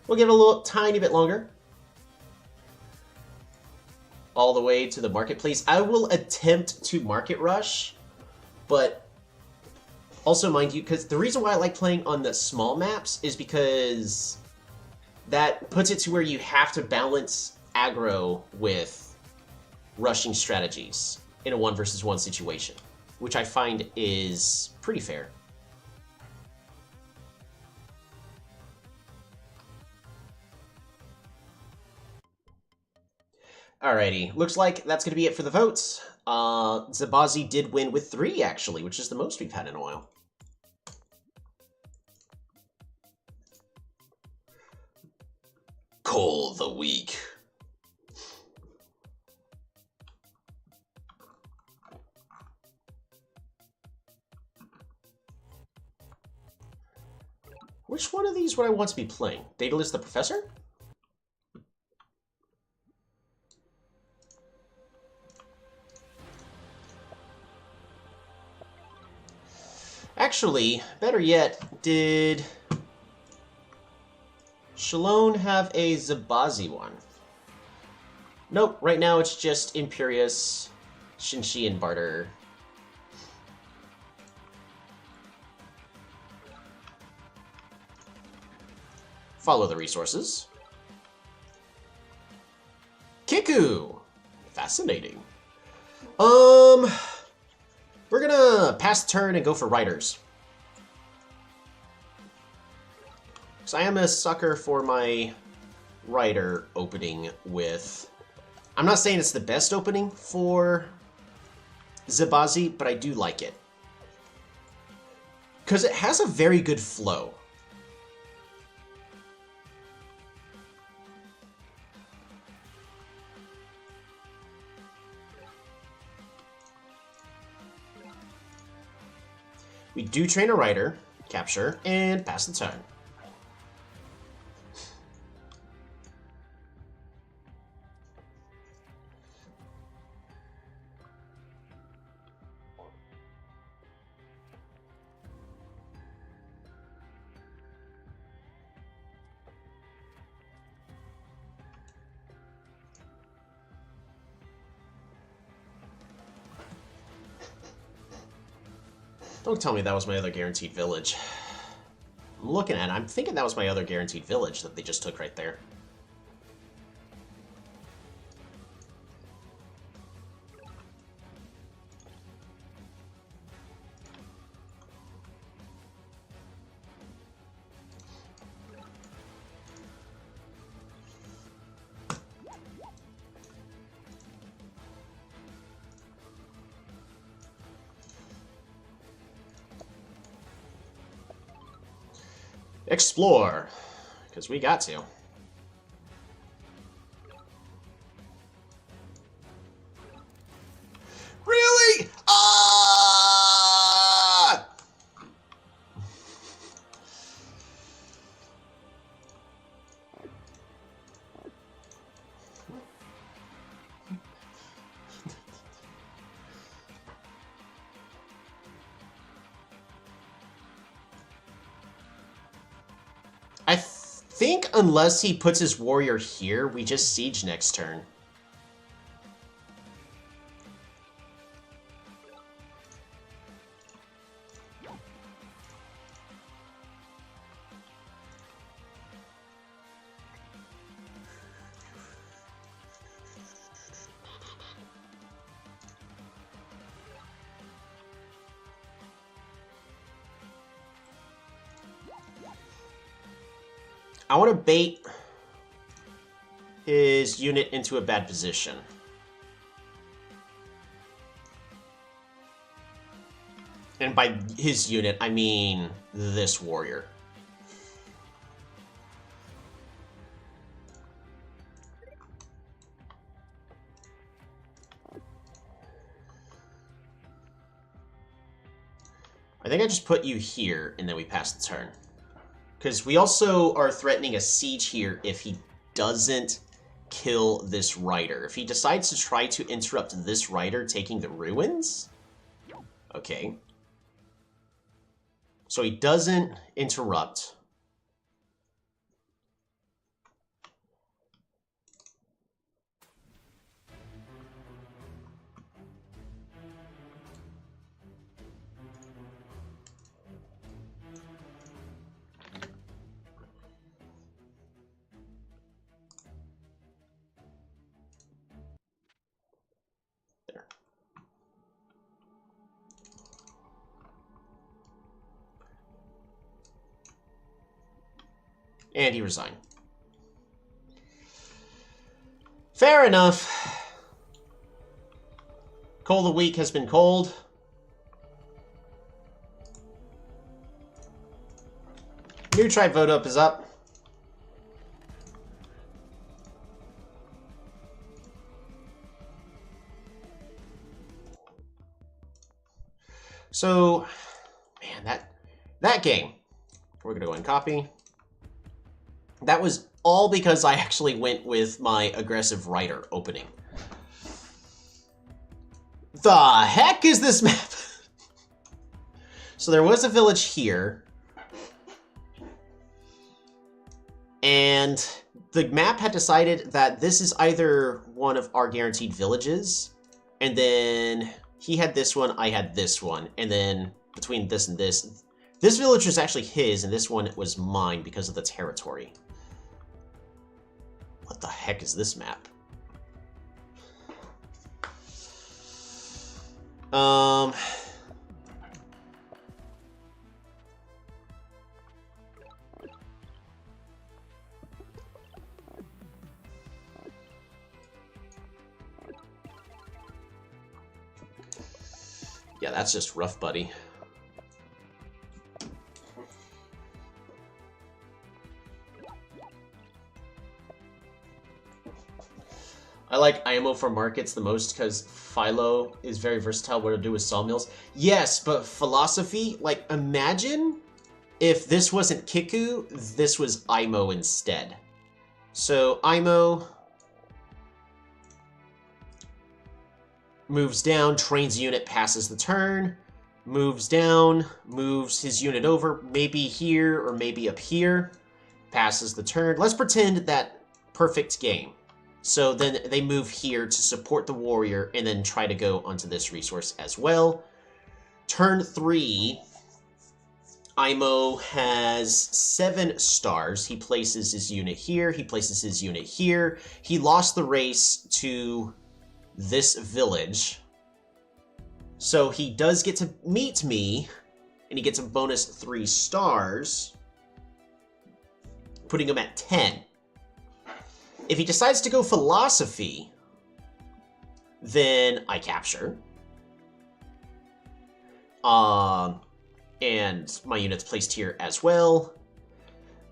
We'll give it a little tiny bit longer. All the way to the marketplace. I will attempt to market rush, but also mind you, because the reason why I like playing on the small maps is because that puts it to where you have to balance aggro with rushing strategies in a 1 versus 1 situation, which I find is pretty fair. Alrighty, looks like that's going to be it for the votes. Zabazi did win with 3, actually, which is the most we've had in a while. Call the week. Which one of these would I want to be playing? Daedalus the Professor? Actually, better yet, did Shalone have a Zabazi one? Nope, right now it's just Imperius, Shinshi, and Barter. Follow the resources. Kiku! Fascinating. We're gonna pass the turn and go for riders. Because I am a sucker for my rider opening with... I'm not saying it's the best opening for Zabazi, but I do like it. Because it has a very good flow. We do train a rider, capture, and pass the turn. Don't tell me that was my other guaranteed village. I'm looking at it. I'm thinking that was my other guaranteed village that they just took right there. Explore, because we got to. Really? Ah! I think unless he puts his warrior here, we just siege next turn. I want to bait his unit into a bad position. And by his unit, I mean this warrior. I think I just put you here, and then we pass the turn. Because we also are threatening a siege here if he doesn't kill this rider. If he decides to try to interrupt this rider taking the ruins... Okay. So he doesn't interrupt. And he resigned. Fair enough. Coal of the week has been cold. New tribe vote up is up. So, man, that game. We're gonna go and copy. That was all because I actually went with my aggressive rider opening. The heck is this map? So there was a village here. And the map had decided that this is either one of our guaranteed villages. And then he had this one, I had this one. And then between this and this village was actually his and this one was mine because of the territory. What the heck is this map? Yeah, that's just rough, buddy. I like IMO for markets the most because Philo is very versatile what to do with sawmills. Yes, but philosophy, like, imagine if this wasn't Kiku, this was IMO instead. So IMO moves down, trains a unit, passes the turn, moves down, moves his unit over, maybe here or maybe up here, passes the turn. Let's pretend that perfect game. So then they move here to support the warrior and then try to go onto this resource as well. Turn 3, IMO has 7 stars. He places his unit here. He places his unit here. He lost the race to this village. So he does get to meet me, and he gets a bonus 3 stars, putting him at 10. If he decides to go philosophy, then I capture. And my unit's placed here as well.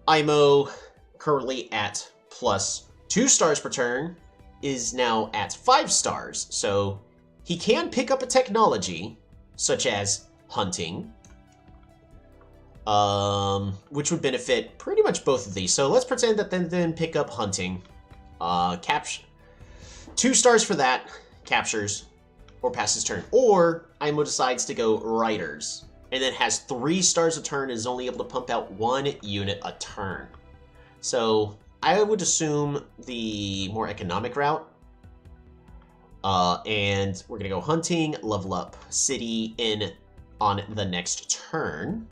IMO, currently at plus 2 stars per turn, is now at 5 stars. So he can pick up a technology, such as hunting, which would benefit pretty much both of these. So let's pretend that then pick up hunting. Capture 2 stars for that, captures, or passes turn. Or IMO decides to go riders, and then has 3 stars a turn and is only able to pump out 1 unit a turn. So I would assume the more economic route. And we're gonna go hunting, level up city in on the next turn.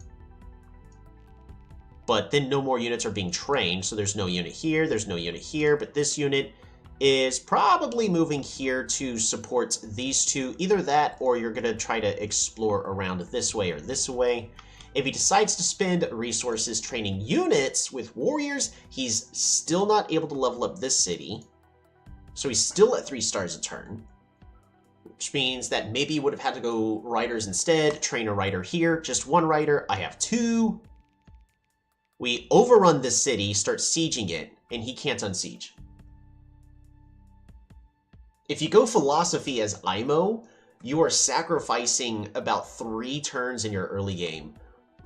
But then no more units are being trained, so there's no unit here, there's no unit here, but this unit is probably moving here to support these two. Either that, or you're going to try to explore around this way or this way. If he decides to spend resources training units with warriors, he's still not able to level up this city. So he's still at 3 stars a turn, which means that maybe he would have had to go riders instead, train a rider here, just 1 rider, I have 2. We overrun this city, start sieging it, and he can't unsiege. If you go philosophy as IMO, you are sacrificing about 3 turns in your early game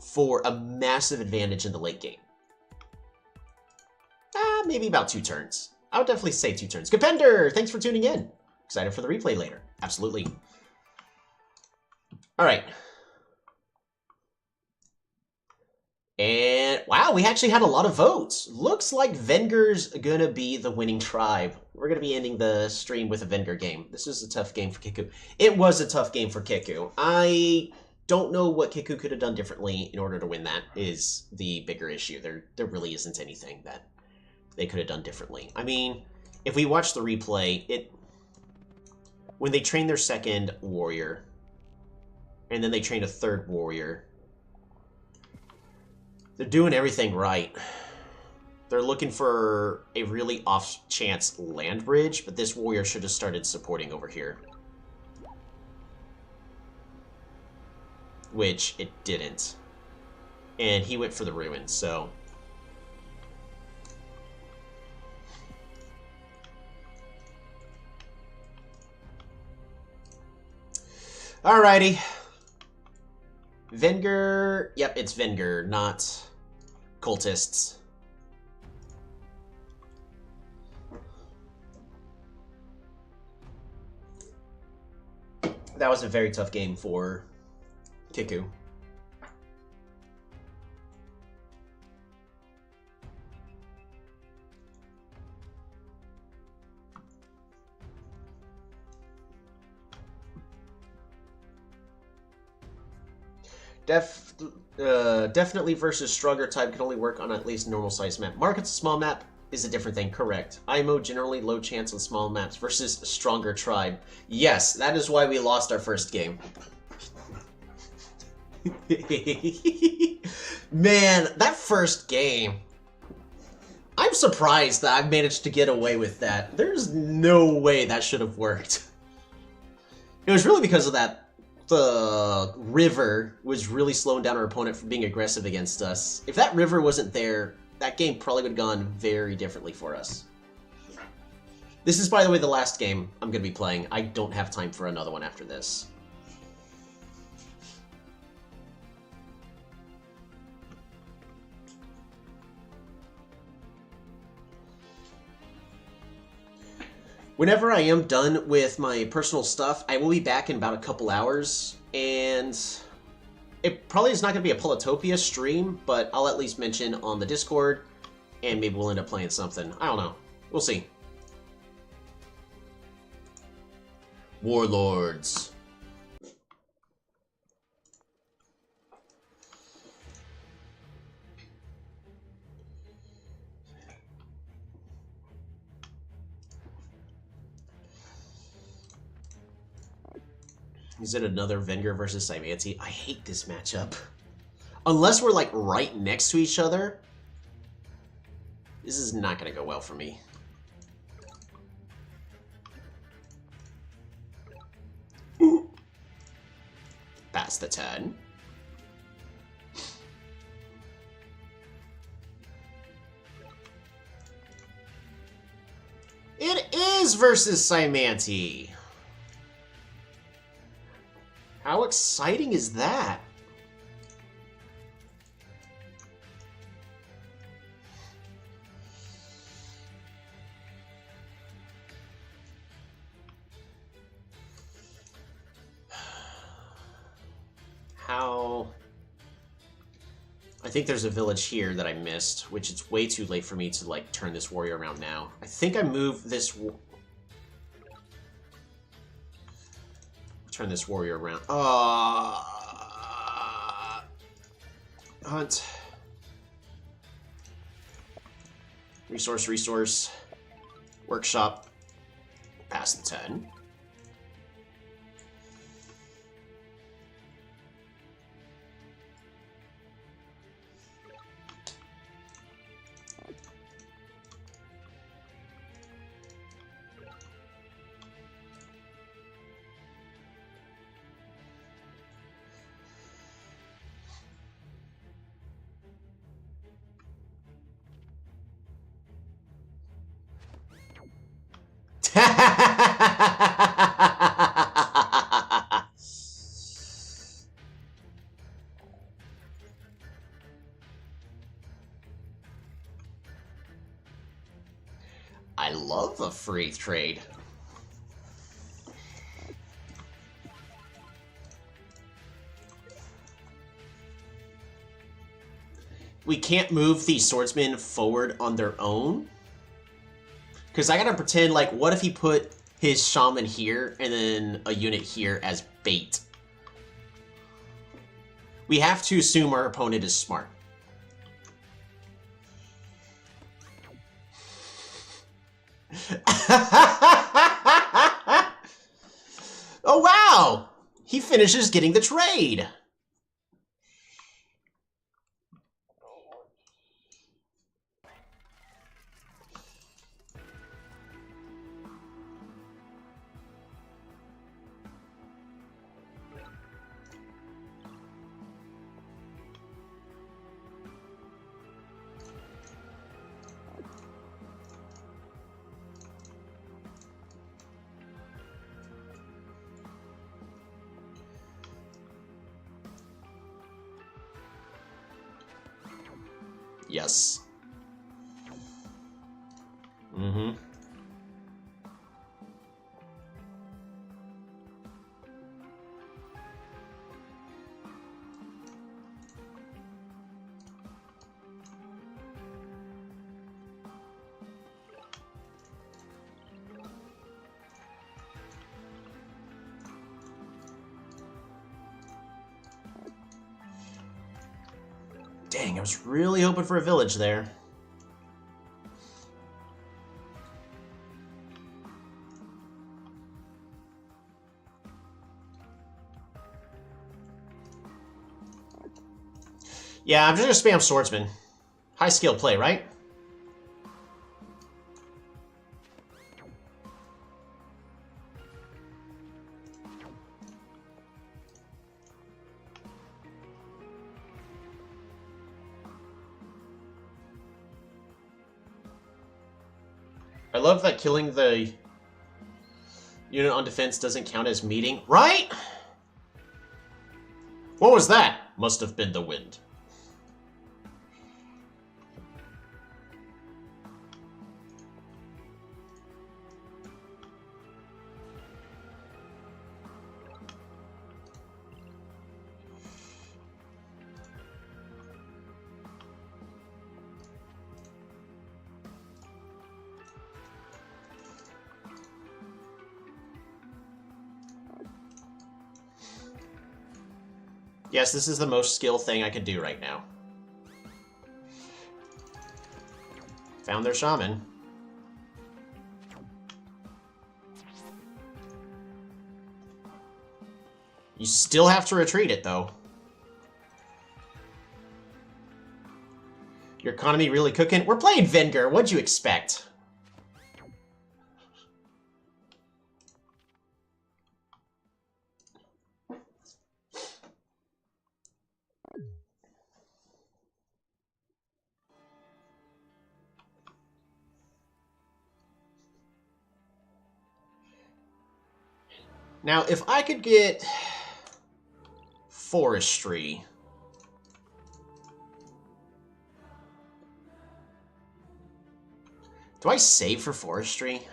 for a massive advantage in the late game. Maybe about 2 turns. I would definitely say 2 turns. Gapender, thanks for tuning in. Excited for the replay later. Absolutely. All right. And wow, we actually had a lot of votes. Looks like Venger's gonna be the winning tribe. We're gonna be ending the stream with a Venger game. This is a tough game for Kiku. It was a tough game for Kiku. I don't know what Kiku could have done differently in order to win. That is the bigger issue. There really isn't anything that they could have done differently. I mean, if we watch the replay, when they train their second warrior, and then they train a third warrior, they're doing everything right. They're looking for a really off-chance land bridge, but this warrior should have started supporting over here. Which it didn't. And he went for the ruins, so... Alrighty. Venger... Yep, it's Venger, not cultists. That was a very tough game for Kiku. Definitely versus stronger type can only work on at least normal size map. Market's a small map. is a different thing, correct. IMO generally low chance on small maps versus stronger tribe. Yes, that is why we lost our first game. Man, that first game. I'm surprised that I managed to get away with that. There's no way that should have worked. It was really because of that. The river was really slowing down our opponent from being aggressive against us. If that river wasn't there, that game probably would have gone very differently for us. This is, by the way, the last game I'm going to be playing. I don't have time for another one after this. Whenever I am done with my personal stuff, I will be back in about a couple hours, and it probably is not going to be a Polytopia stream, but I'll at least mention on the Discord, and maybe we'll end up playing something. I don't know. We'll see. Warlords. Is it another Venger versus Cymanti? I hate this matchup. Unless we're, like, right next to each other, this is not going to go well for me. Ooh. Pass the turn. It is versus Cymanti. How exciting is that? How... I think there's a village here that I missed, which it's way too late for me to, like, turn this warrior around now. I think I moved this... Turn this warrior around. Hunt. Resource. Workshop. Pass the 10. I love a free trade. We can't move the swordsmen forward on their own. Because I gotta pretend, like, what if he put his shaman here and then a unit here as bait? We have to assume our opponent is smart. Oh, wow! He finishes getting the trade. Yes. Mm-hmm. Dang, I was really hoping for a village there. Yeah, I'm just gonna spam swordsman. High skill play, right? I love that killing the unit on defense doesn't count as meeting. Right? What was that? Must have been the wind. Yes, this is the most skill thing I can do right now. Found their shaman. You still have to retreat it, though. Your economy really cooking? We're playing Venger. What'd you expect? Now, if I could get forestry. Do I save for forestry?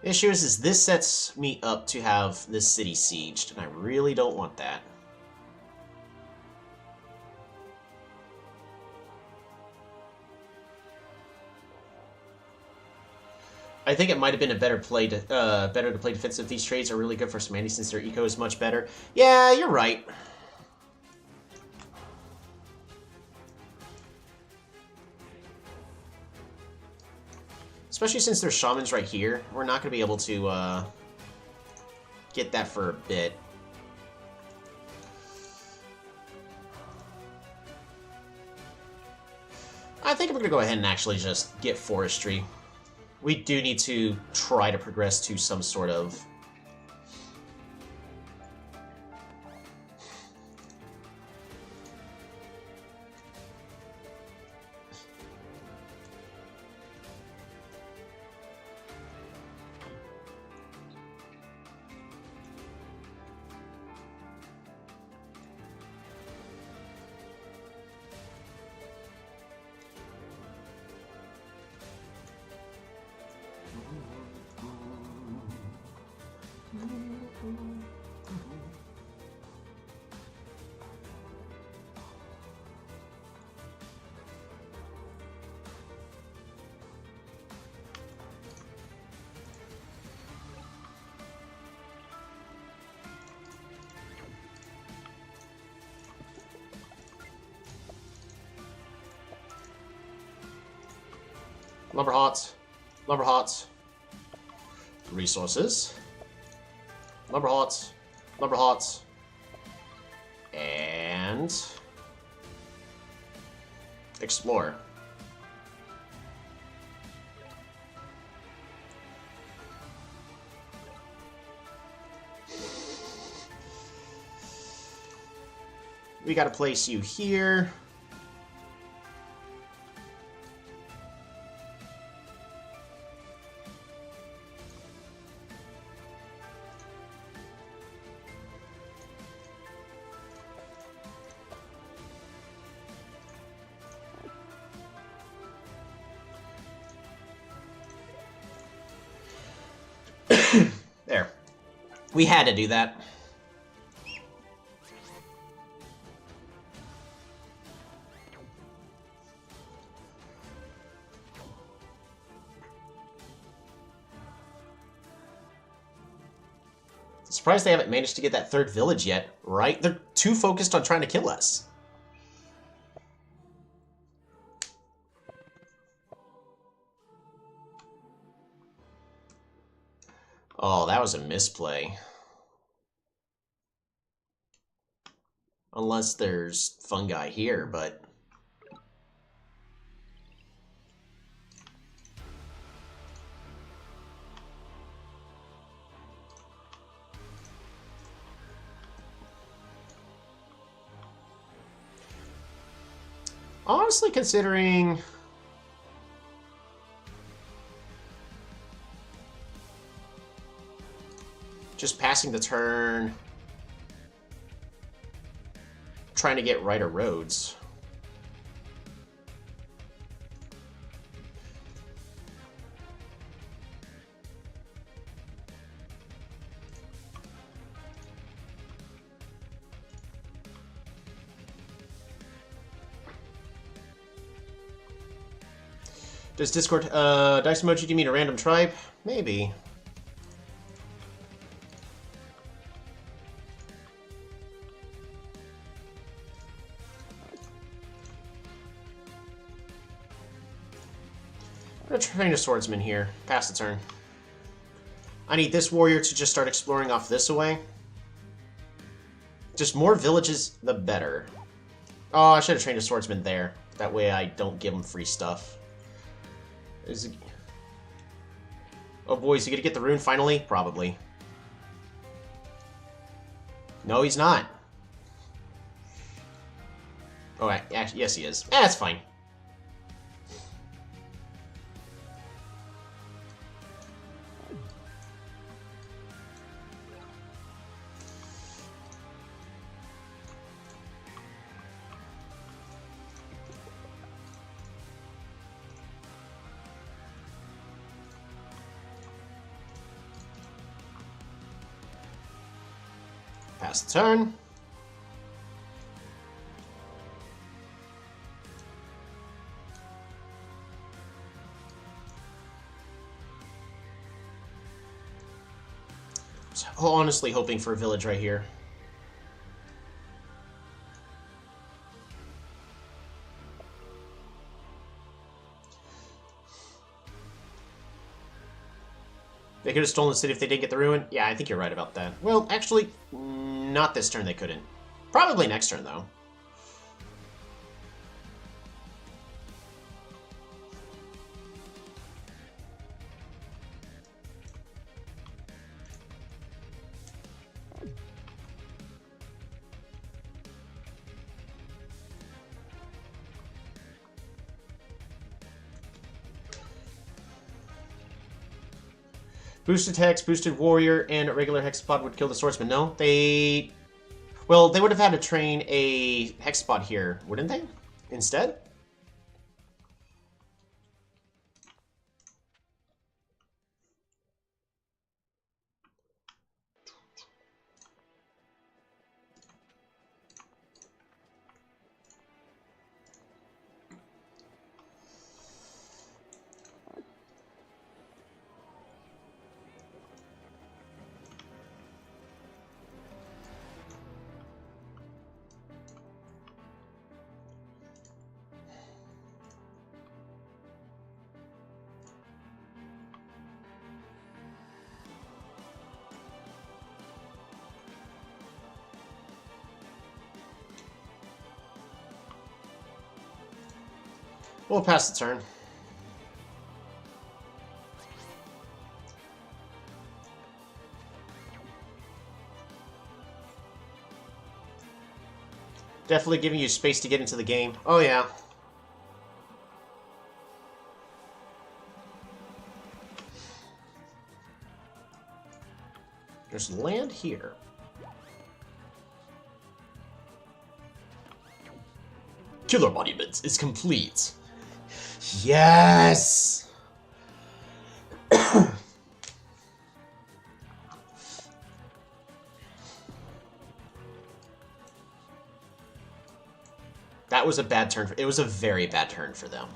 The issue is this sets me up to have this city sieged, and I really don't want that. I think it might have been a better to play defensive. These trades are really good for Samani since their eco is much better. Yeah, you're right. Especially since there's shamans right here. We're not going to be able to get that for a bit. I think I'm going to go ahead and actually just get forestry. We do need to try to progress to some sort of... Lumber hots. Lumber hots. Resources. Lumber hots. Lumber hots. And... explore. We gotta place you here. There. We had to do that. Surprised they haven't managed to get that third village yet, right? They're too focused on trying to kill us. Oh, that was a misplay. Unless there's fungi here, but... Honestly, considering... just passing the turn... trying to get right of roads. Does Discord, Dice Emoji, do you mean a random tribe? Maybe. I'm gonna train a swordsman here. Pass the turn. I need this warrior to just start exploring off this away. Just more villages, the better. Oh, I should have trained a swordsman there. That way I don't give him free stuff. Is it... Oh boy, is he gonna get the rune finally? Probably. No, he's not. Oh, actually, yes he is. That's fine. Pass the turn. Honestly hoping for a village right here. They could have stolen the city if they didn't get the ruin? Yeah, I think you're right about that. Well, actually, not this turn they couldn't. Probably next turn, though. Boosted Hex, Boosted Warrior, and a regular Hexapod would kill the Swordsman. No, they... Well, they would have had to train a Hexapod here, wouldn't they? Instead? We'll pass the turn. Definitely giving you space to get into the game. Oh, yeah. There's land here. Killer Monument is complete. Yes! That was a bad turn. It was a very bad turn for them.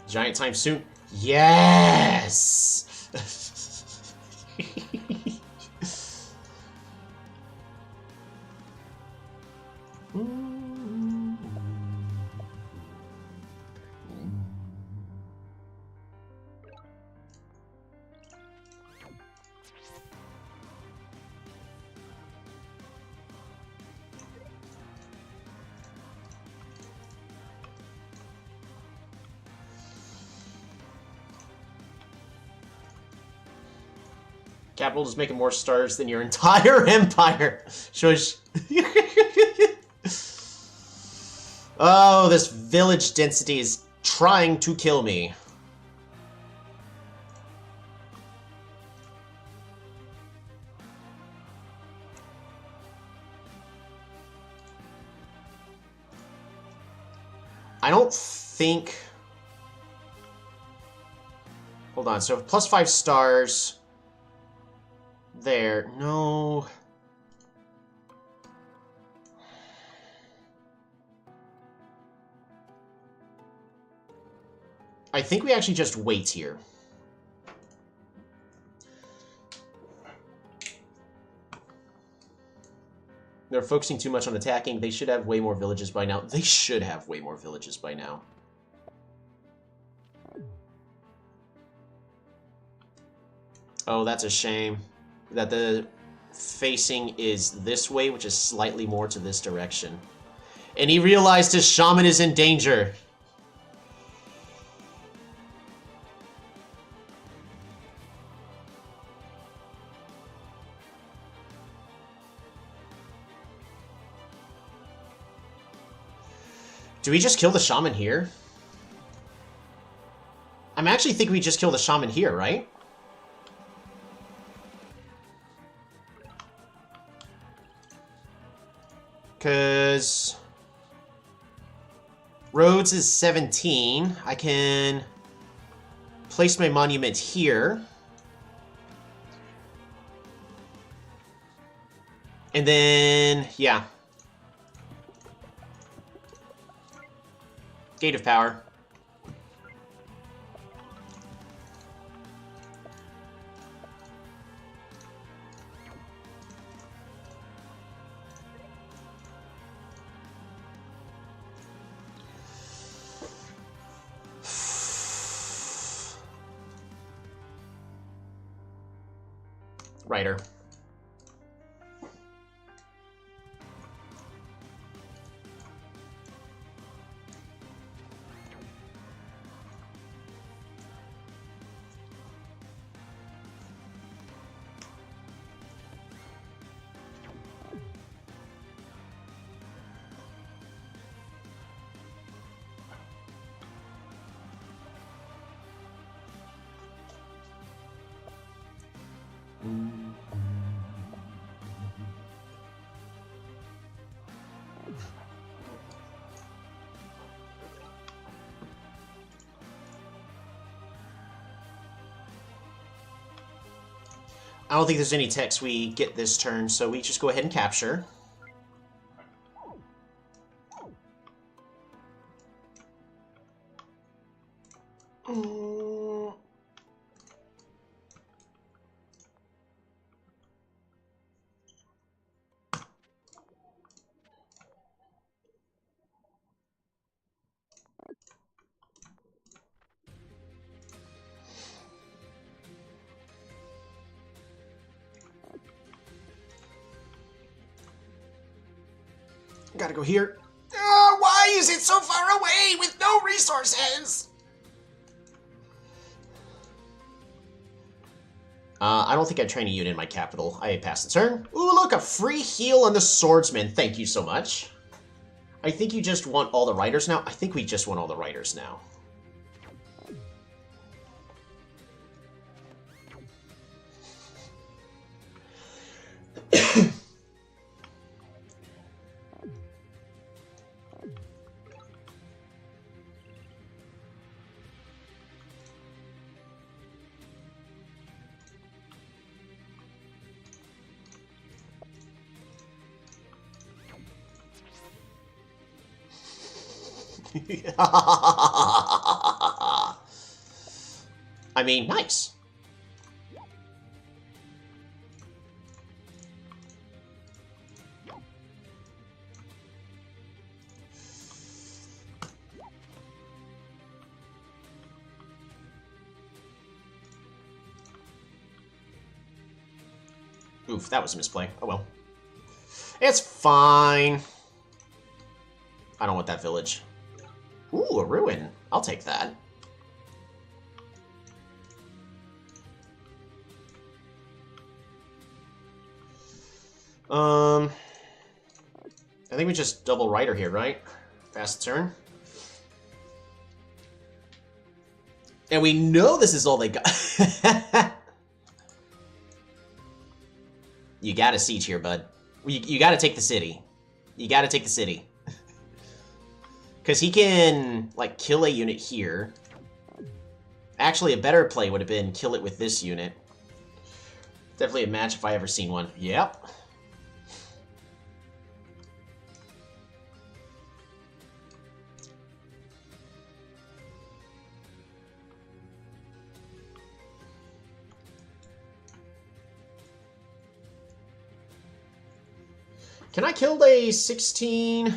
Giant time soon. Yes! Capital is making more stars than your entire empire. Shush. Oh, this village density is trying to kill me. I don't think... Hold on, so plus 5 stars... There, no... I think we actually just wait here. They're focusing too much on attacking. They should have way more villages by now. They should have way more villages by now. Oh, that's a shame. That the facing is this way, which is slightly more to this direction. And he realized his shaman is in danger. Do we just kill the shaman here? I'm actually thinking we just kill the shaman here, right? Because Rhodes is 17. I can place my monument here. And then, yeah. Gate of Power. Writer. I don't think there's any text we get this turn, so we just go ahead and capture. Gotta go here. Why is it so far away with no resources? I don't think I train a unit in my capital. I passed the turn. Ooh, look, a free heal on the swordsman. Thank you so much. I think you just want all the riders now. I think we just want all the riders now. I mean, nice. Oof, that was a misplay. Oh well. It's fine. I don't want that village. Ooh, a ruin. I'll take that. I think we just double Rider here, right? Fast turn. And we know this is all they got. You gotta siege here, bud. You gotta take the city. You gotta take the city. Because he can, like, kill a unit here. Actually, a better play would have been kill it with this unit. Definitely a match if I ever seen one. Yep. Can I kill a 16?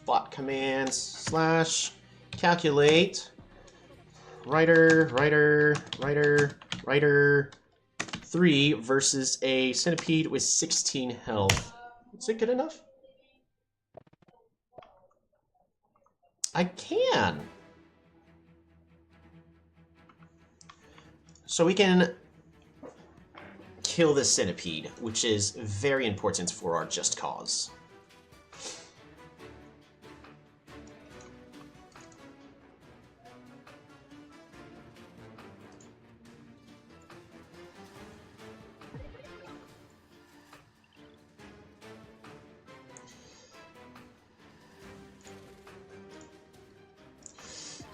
Bot commands / calculate. Rider 3 versus a centipede with 16 health. Is it good enough? I can. So we can kill the centipede, which is very important for our just cause.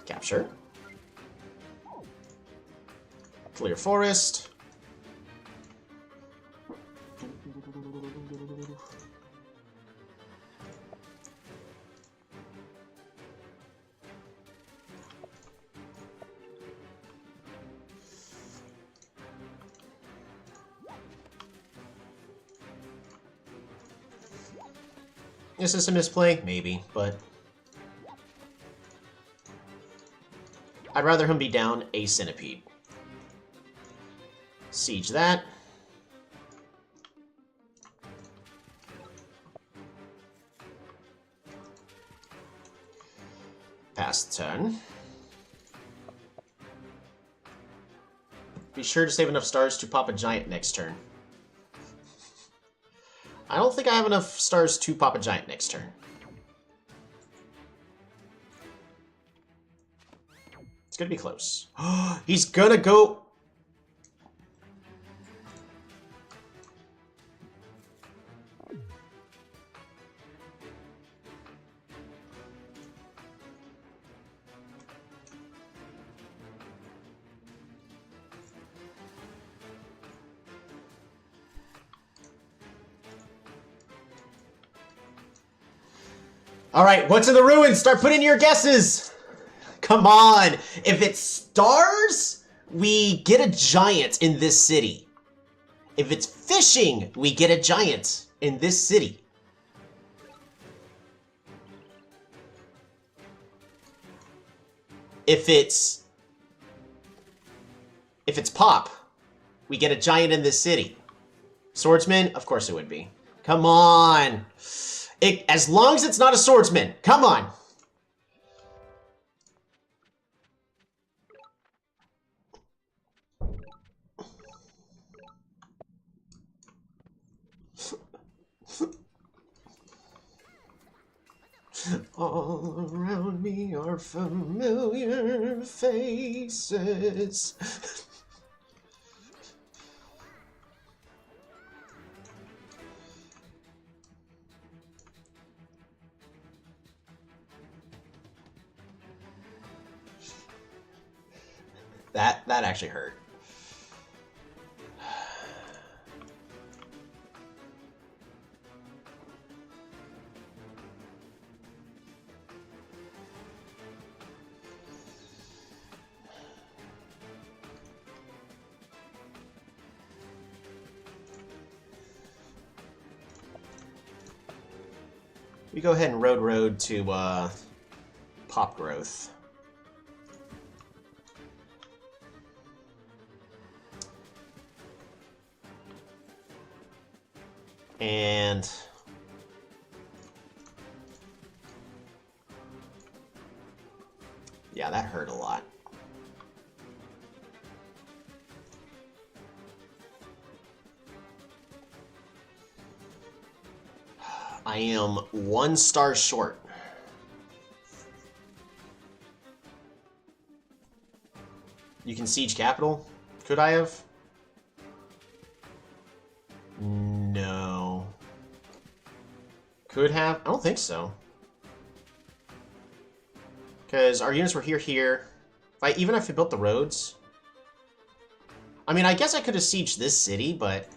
Capture. Clear forest. Is this a misplay? Maybe, but I'd rather him be down a centipede. Siege that. Pass the turn. Be sure to save enough stars to pop a giant next turn. I don't think I have enough stars to pop a giant next turn. It's gonna be close. He's gonna go... Alright, what's in the ruins? Start putting your guesses! Come on! If it's stars, we get a giant in this city. If it's fishing, we get a giant in this city. If it's pop, we get a giant in this city. Swordsman? Of course it would be. Come on! As long as it's not a swordsman. Come on! All around me are familiar faces. That actually hurt. We go ahead and road to pop growth. And yeah, that hurt a lot. I am 1 star short. You can siege capital? Could I have? No. Could have? I don't think so. Because our units were here. Even if I built the roads. I mean, I guess I could have sieged this city, but...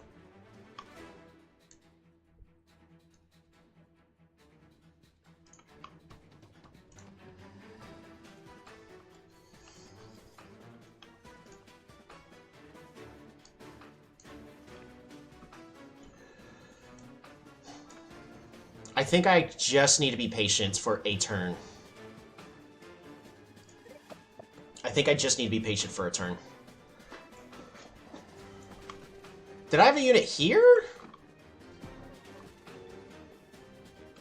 I think I just need to be patient for a turn. I think I just need to be patient for a turn. Did I have a unit here?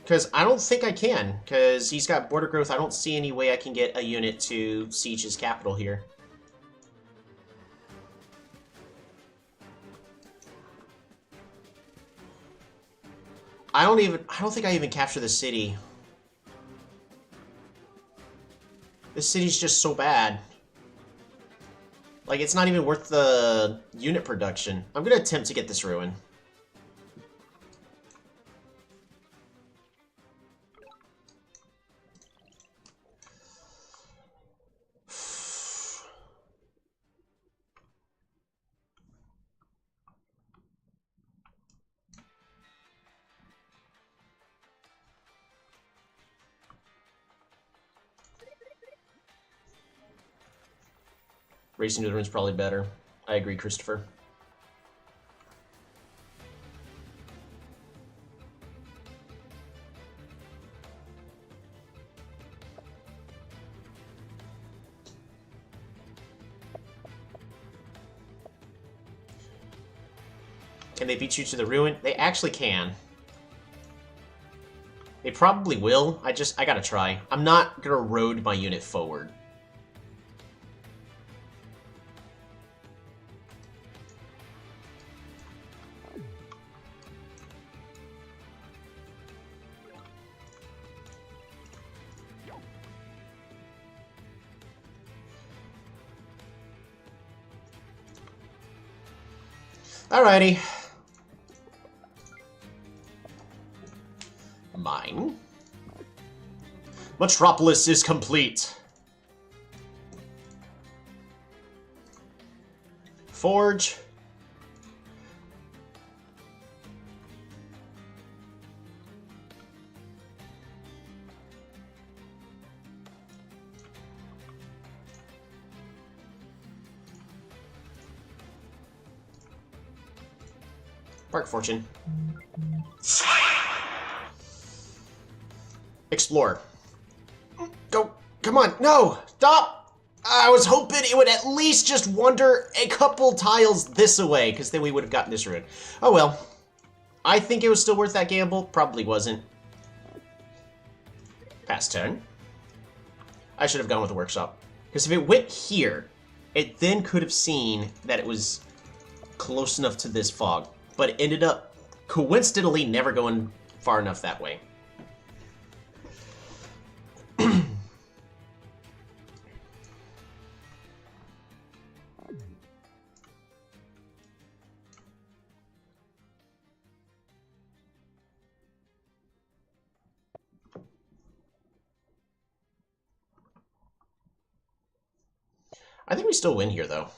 Because I don't think I can, because he's got border growth. I don't see any way I can get a unit to siege his capital here. I don't think I even capture the city. This city's just so bad. Like, it's not even worth the unit production. I'm gonna attempt to get this ruin. Racing to the ruin's probably better. I agree, Christopher. Can they beat you to the ruin? They actually can. They probably will. I gotta try. I'm not gonna road my unit forward. Alrighty. Mine. Metropolis is complete. Forge. Park Fortune. Explore. Go. Come on. No. Stop. I was hoping it would at least just wander a couple tiles this way, because then we would have gotten this ruin. Oh well. I think it was still worth that gamble. Probably wasn't. Pass turn. I should have gone with the workshop. Because if it went here, it then could have seen that it was close enough to this fog. But it ended up, coincidentally, never going far enough that way. I think we still win here, though.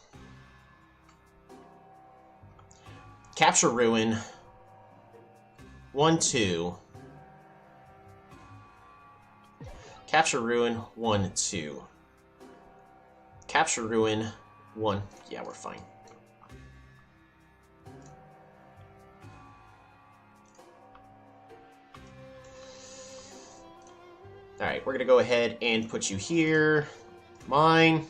Capture ruin. 1, 2. Capture ruin. 1, 2. Capture ruin. 1. Yeah, we're fine. Alright, we're gonna go ahead and put you here. Mine.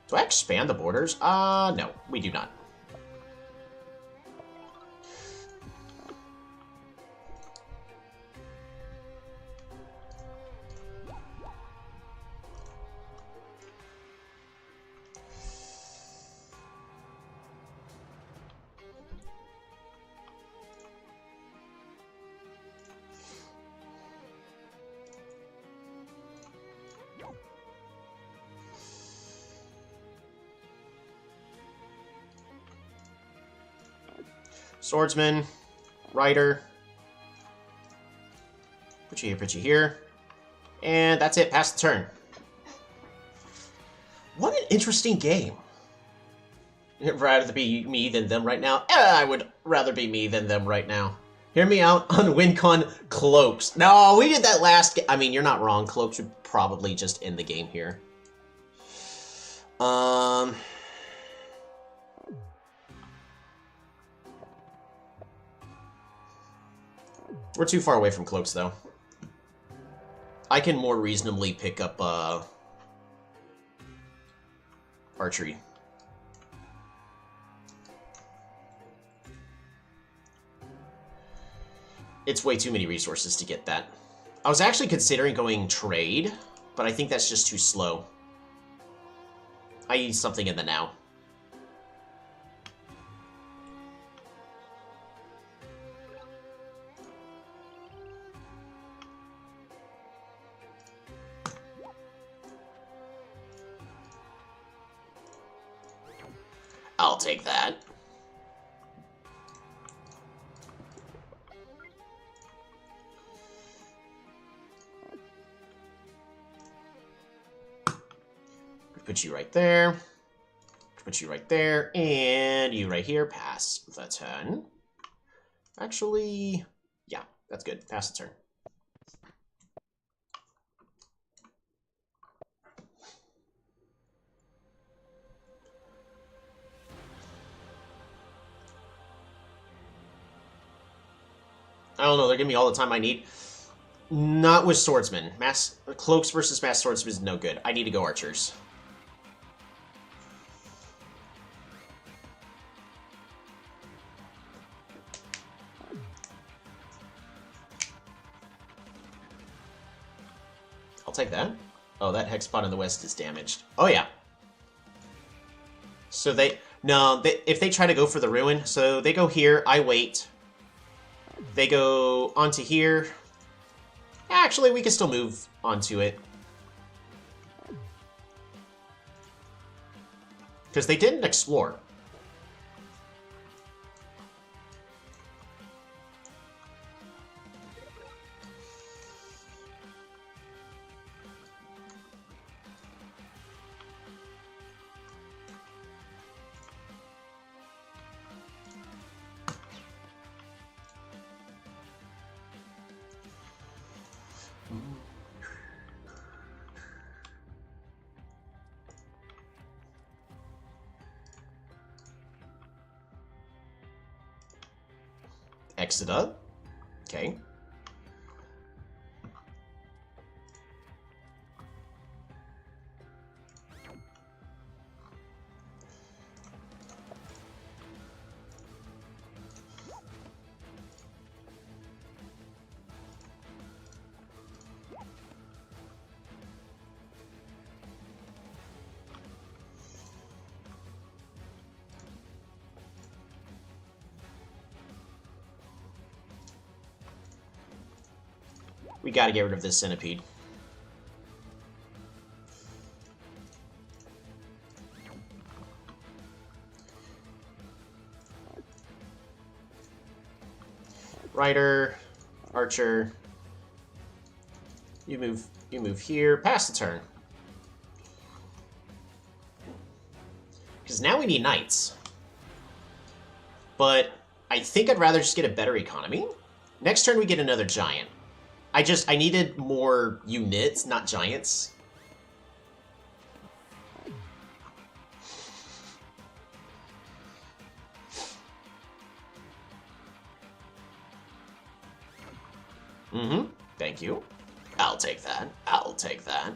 Do I expand the borders? No, we do not. Swordsman, Rider. Put you here, put you here. And that's it, pass the turn. What an interesting game. I'd rather be me than them right now. I would rather be me than them right now. Hear me out on WinCon Cloaks. No, we did that last game. I mean, you're not wrong. Cloaks would probably just end the game here. We're too far away from Cloaks, though. I can more reasonably pick up, archery. It's way too many resources to get that. I was actually considering going trade, but I think that's just too slow. I need something in the now. I'll take that. Put you right there. Put you right there. And you right here. Pass the turn. Actually, yeah, that's good. Pass the turn. I don't know, they're giving me all the time I need. Not with swordsmen. Cloaks versus mass swordsmen is no good. I need to go archers. I'll take that. Oh, that hex spot in the west is damaged. Oh, yeah. So if they try to go for the ruin, so they go here, I wait. They go onto here. Actually, we can still move onto it. Because they didn't explore. Exeter. Okay. We gotta get rid of this centipede. Rider, archer. You move here. Pass the turn. Because now we need knights. But I think I'd rather just get a better economy. Next turn we get another giant. I needed more units, not giants. Mm-hmm. Thank you. I'll take that. I'll take that.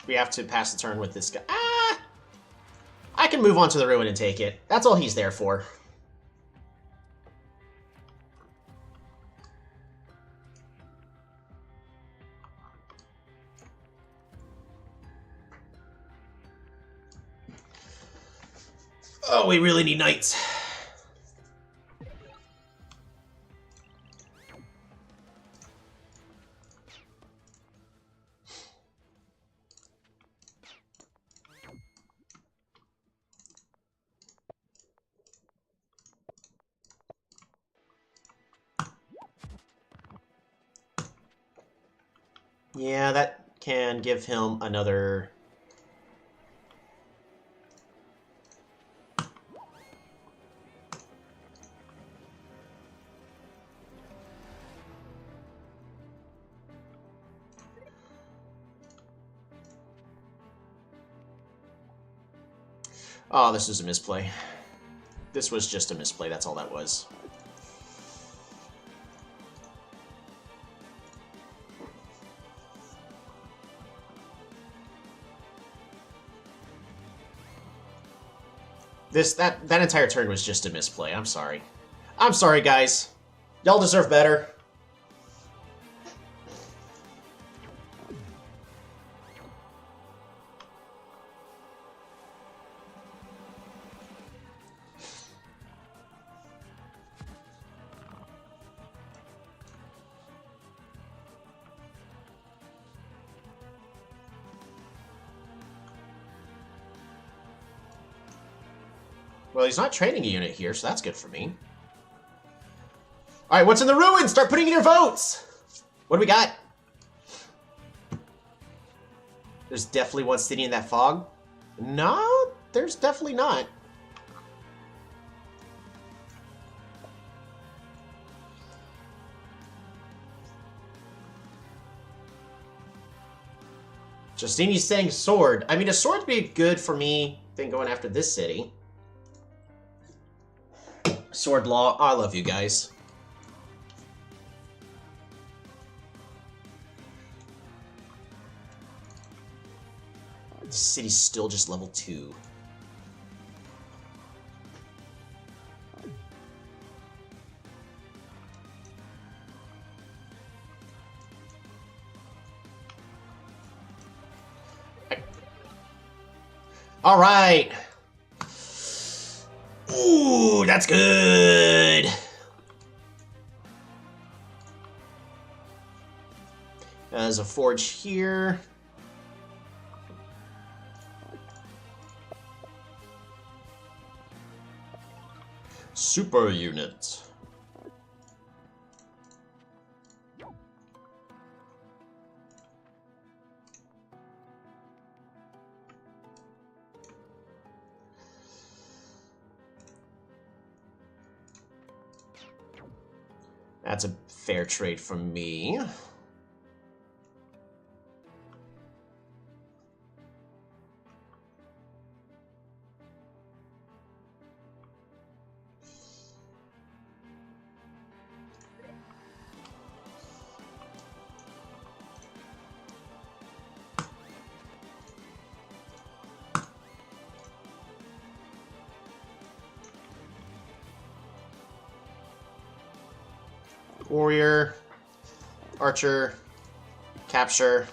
We have to pass the turn with this guy. Ah! I can move on to the ruin and take it. That's all he's there for. Oh, we really need knights. Yeah, that can give him another... Oh, this is a misplay. This was just a misplay, that's all that was. That entire turn was just a misplay. I'm sorry. I'm sorry, guys. Y'all deserve better. Well, he's not training a unit here, so that's good for me. Alright, what's in the ruins? Start putting in your votes! What do we got? There's definitely one city in that fog. No, there's definitely not. Justini's saying sword. I mean, a sword would be good for me than going after this city. Sword law. I love you guys. This city's still just level 2. All right. Ooh, that's good. There's a forge here. Super unit. That's a fair trade from me. Warrior, archer, capture.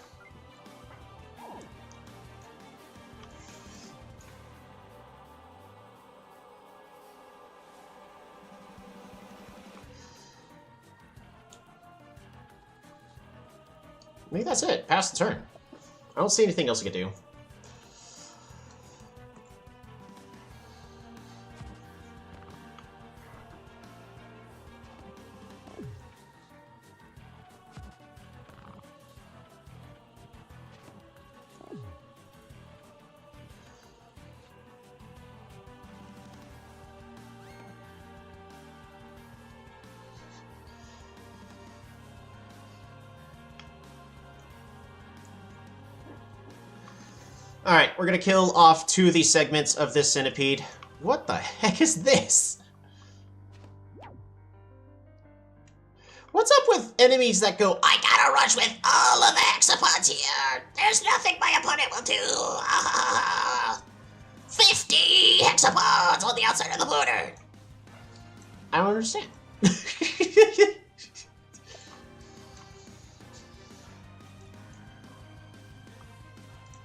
Maybe that's it. Pass the turn. I don't see anything else I could do. Alright, we're gonna kill off 2 of these segments of this centipede. What the heck is this? What's up with enemies that go, I gotta rush with all of the hexapods here. There's nothing my opponent will do. 50 hexapods on the outside of the border. I don't understand.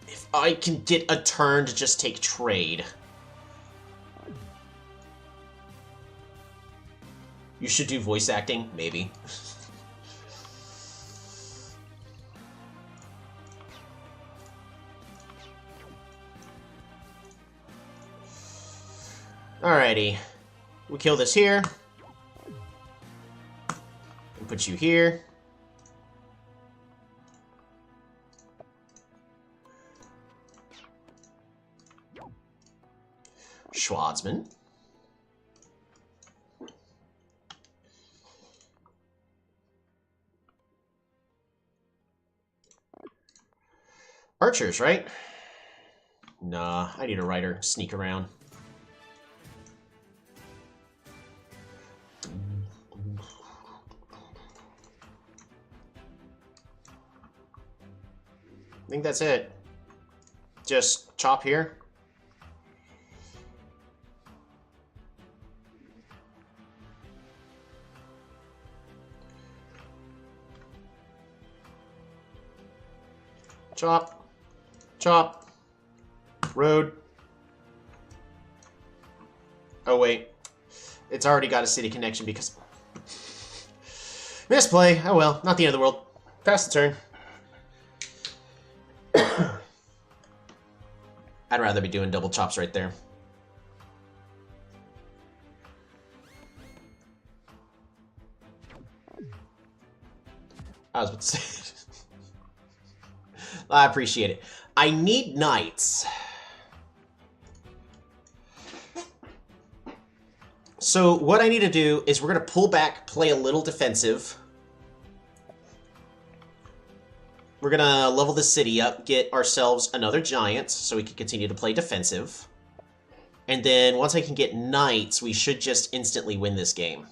If I can get a turn to just take trade. You should do voice acting, maybe. Alrighty. We'll kill this here. And put you here. Schwarzman. Archers, right? Nah, I need a rider. Sneak around. I think that's it. Just chop here. Chop. Chop. Road. Oh, wait. It's already got a city connection because... Misplay. Oh, well. Not the end of the world. Pass the turn. I'd rather be doing double chops right there. I was about to say... I appreciate it. I need knights. So what I need to do is we're going to pull back, play a little defensive. We're going to level the city up, get ourselves another giant so we can continue to play defensive. And then once I can get knights, we should just instantly win this game.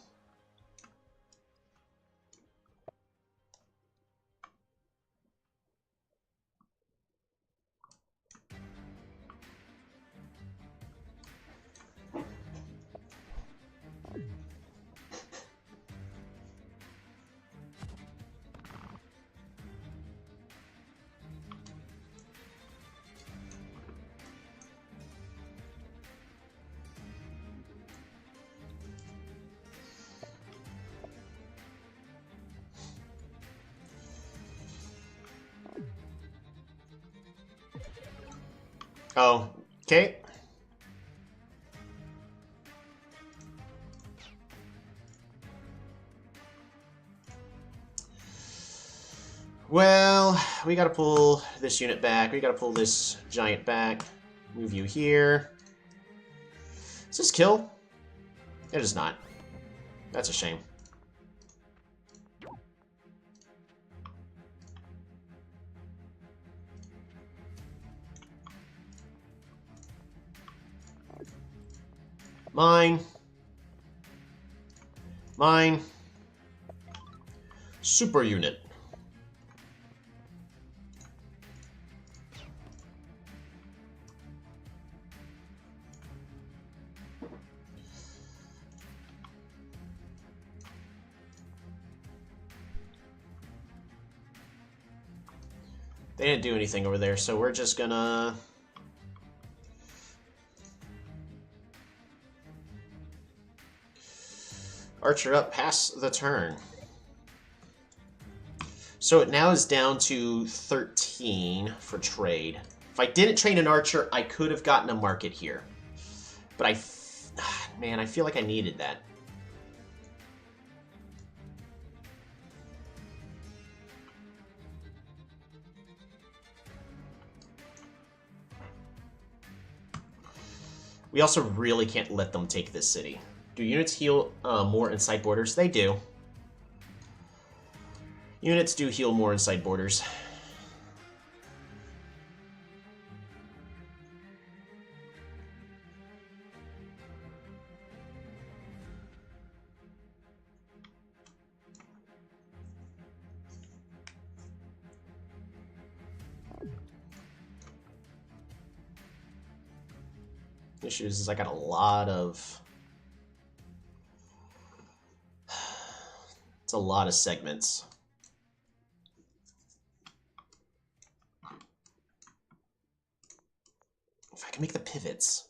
Oh, okay. Well, we gotta pull this unit back. We gotta pull this giant back. Move you here. Does this kill? It is not. That's a shame. Mine. Mine. Super unit. They didn't do anything over there, so we're just gonna... Archer up, pass the turn. So it now is down to 13 for trade. If I didn't train an archer, I could have gotten a market here. But man, I feel like I needed that. We also really can't let them take this city. Do units heal more inside borders? They do. Units do heal more inside borders. The issue is I got a lot of... It's a lot of segments. If I can make the pivots.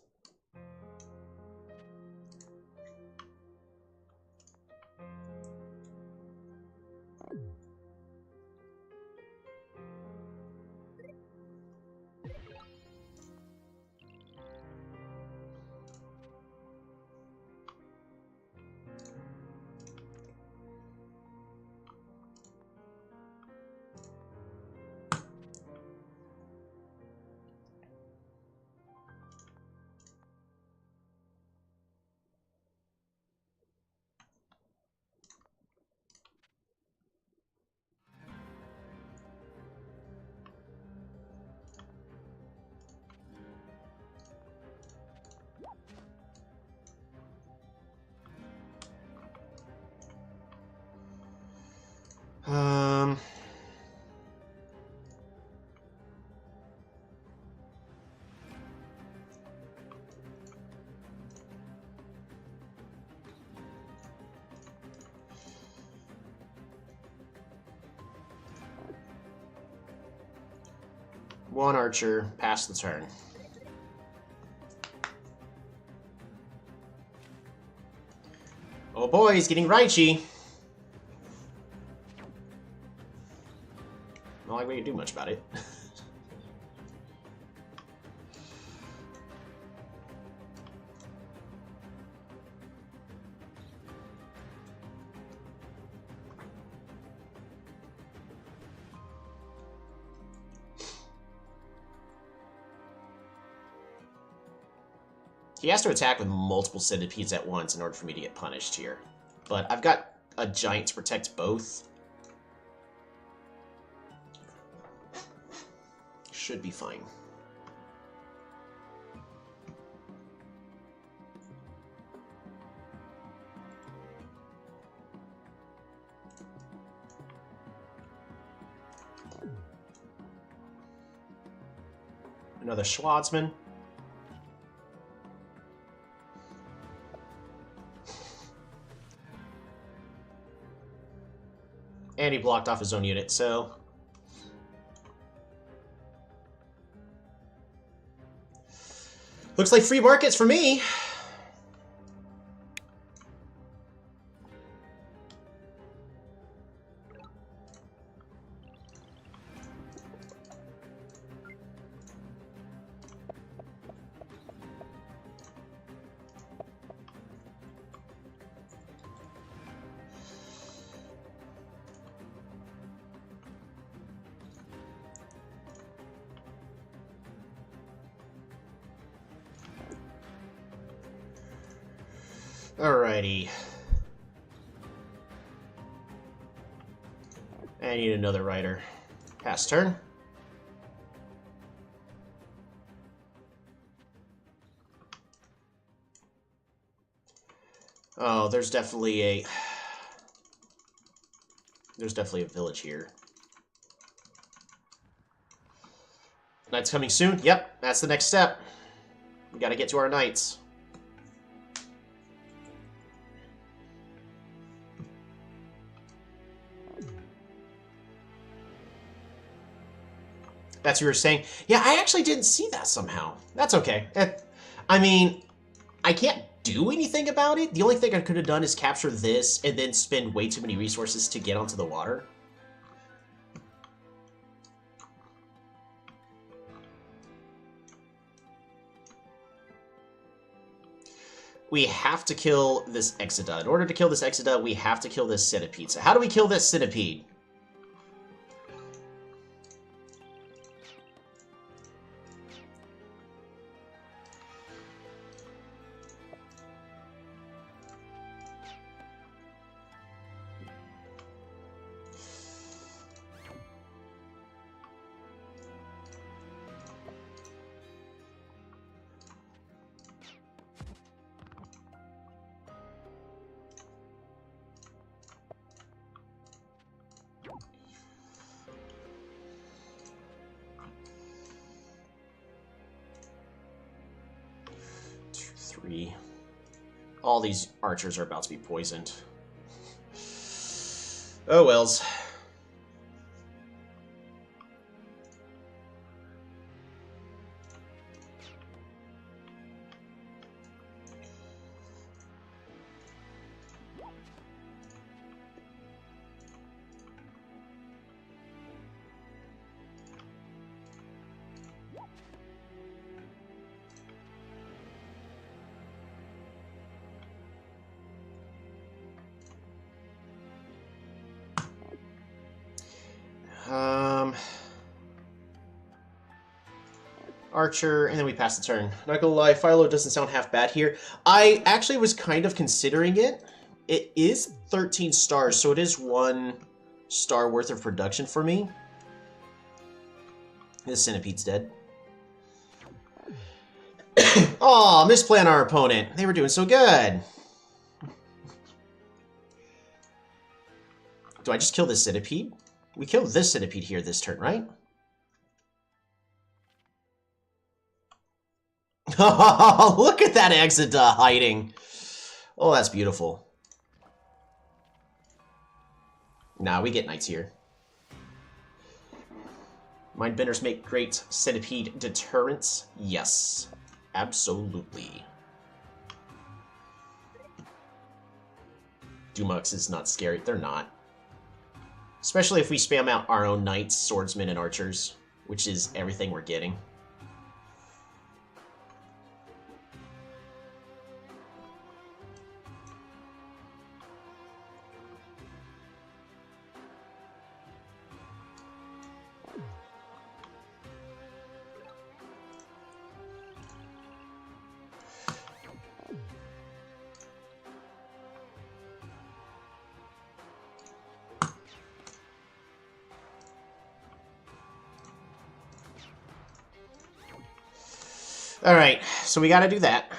One archer, pass the turn. Oh boy, he's getting Raichi. Not like we can do much about it. He has to attack with multiple centipedes at once in order for me to get punished here. But I've got a giant to protect both. Should be fine. Another Schwartzman. And he blocked off his own unit, so... Looks like free markets for me! Alrighty. I need another rider. Pass turn. Oh, there's definitely a village here. Knight's coming soon? Yep, that's the next step. We gotta get to our knights. That's what you were saying? Yeah, I actually didn't see that somehow. That's okay. I mean, I can't do anything about it. The only thing I could have done is capture this and then spend way too many resources to get onto the water. We have to kill this Exida. In order to kill this Exida, we have to kill this centipede. So how do we kill this centipede? 3. All these archers are about to be poisoned. Oh wells. Archer, and then we pass the turn. Not gonna lie, Philo doesn't sound half bad here. I actually was kind of considering it. It is 13 stars, so it is 1 star worth of production for me. This centipede's dead. Aw, misplay on our opponent. They were doing so good. Do I just kill this centipede? We killed this centipede here this turn, right? Look at that exit hiding. Oh, that's beautiful. Nah, we get knights here. Mindbenders make great centipede deterrents. Yes, absolutely. Dumux is not scary. They're not. Especially if we spam out our own knights, swordsmen, and archers, which is everything we're getting. Alright, so we gotta do that.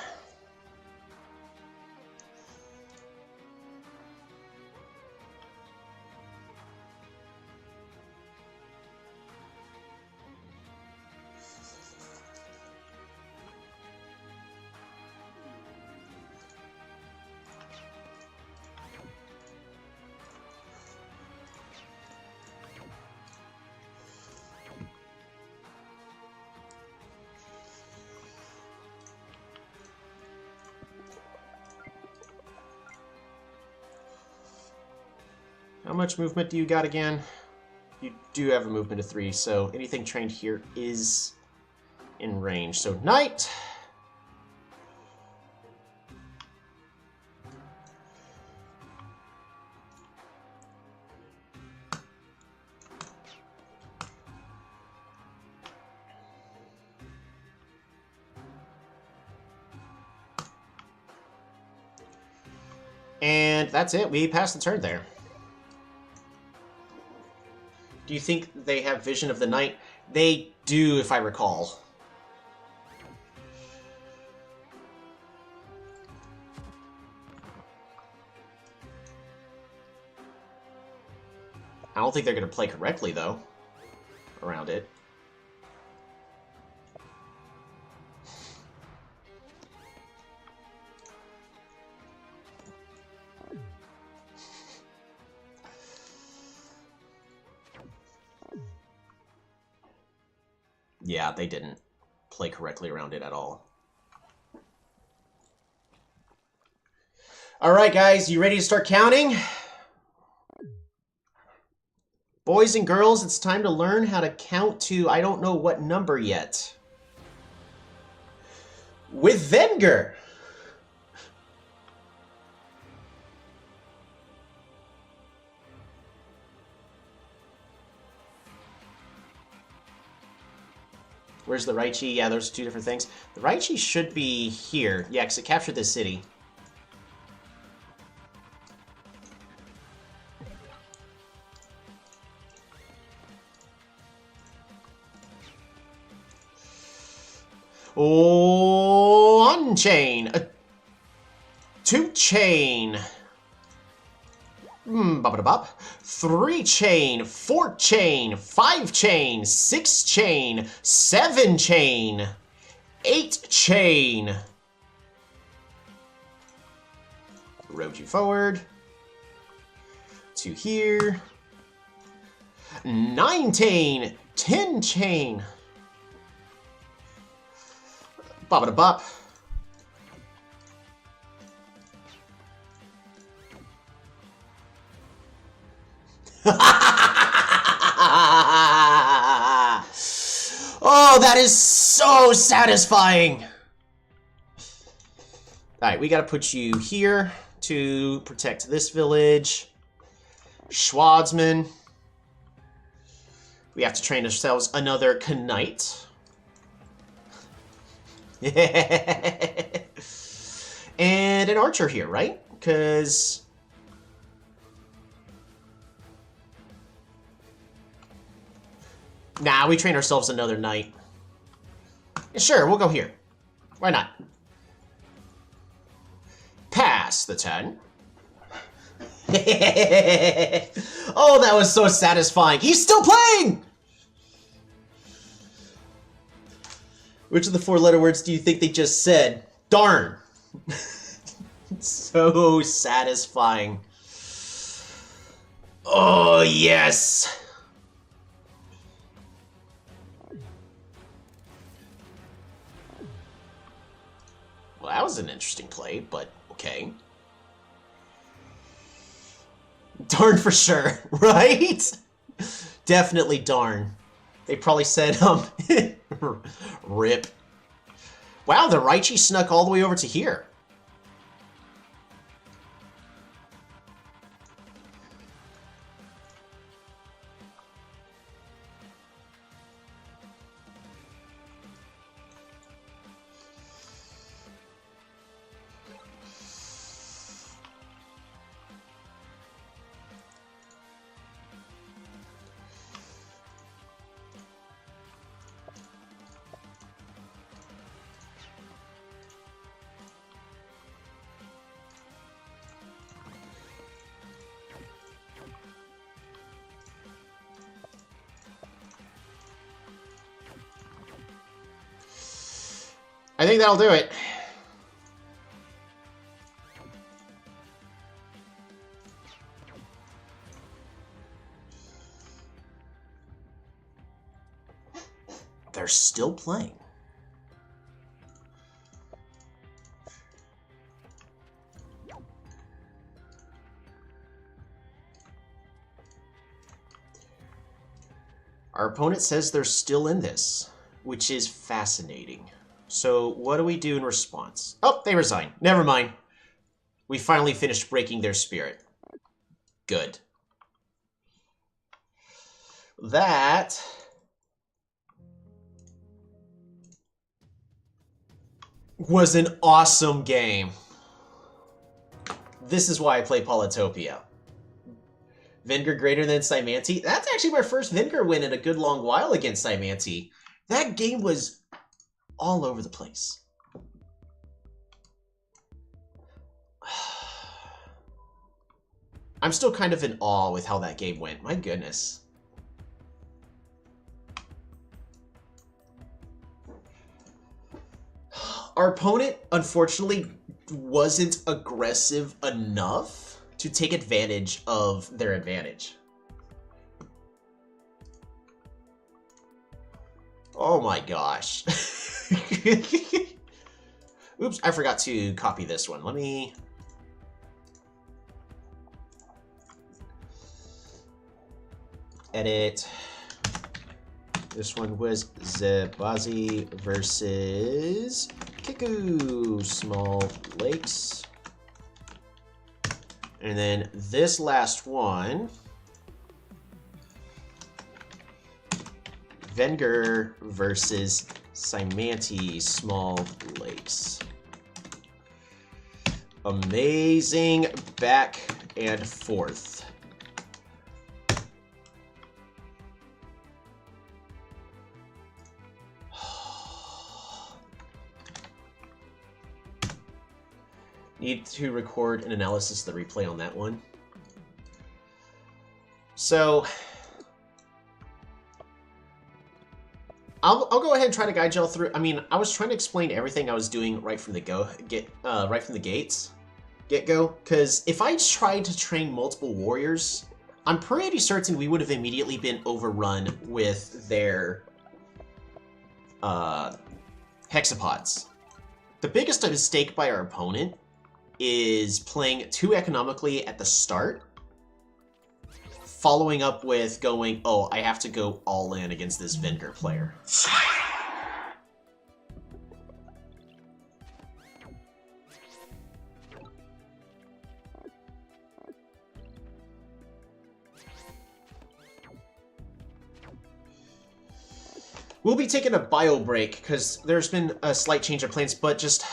How much movement do you got again? You do have a movement of 3, so anything trained here is in range. So knight. And that's it. We passed the turn there. Do you think they have vision of the night? They do, if I recall. I don't think they're going to play correctly, though, around it. Yeah, they didn't play correctly around it at all. All right, guys, you ready to start counting? Boys and girls, it's time to learn how to count to I don't know what number yet. With Venger. Where's the Raichi? Yeah, those are 2 different things. The Raichi should be here. Yeah, because it captured this city. Oh, 1 chain. 2 chain. Bop-a-da-bop. 3 chain, 4 chain, 5 chain, 6 chain, 7 chain, 8 chain, Road you forward. To here. 9 chain. 10 chain. Bop-a-da-bop. Oh, that is so satisfying. Alright, we gotta put you here to protect this village. Schwadsman. We have to train ourselves another Knight. And an archer here, right? Because... Nah, we train ourselves another knight. Sure, we'll go here. Why not? Pass the 10. Oh, that was so satisfying. He's still playing! Which of the 4-letter words do you think they just said? Darn. So satisfying. Oh, yes. Well, that was an interesting play, but okay. Darn for sure, right? Definitely darn. They probably said, rip. Wow, the Raichi snuck all the way over to here. I think that'll do it. They're still playing. Our opponent says they're still in this, which is fascinating. So what do we do in response? Oh, they resign. Never mind. We finally finished breaking their spirit. Good. That was an awesome game. This is why I play Polytopia. Venger greater than Saimanti. That's actually my first Venger win in a good long while against Saimanti. That game was all over the place. I'm still kind of in awe with how that game went. My goodness. Our opponent, unfortunately, wasn't aggressive enough to take advantage of their advantage. Oh my gosh. Oops, I forgot to copy this one. Let me... edit. This one was Zebazi versus Kiku, Small Lakes. And then this last one, Venger versus Saimanti, Small Lakes. Amazing back and forth. Need to record an analysis of the replay on that one. So I'll go ahead and try to guide y'all through. I mean, I was trying to explain everything I was doing right from the gates. get-go, because if I tried to train multiple warriors, I'm pretty certain we would have immediately been overrun with their hexapods. The biggest mistake by our opponent is playing too economically at the start, following up with going, oh, I have to go all in against this Venger player. We'll be taking a bio break because there's been a slight change of plans, but just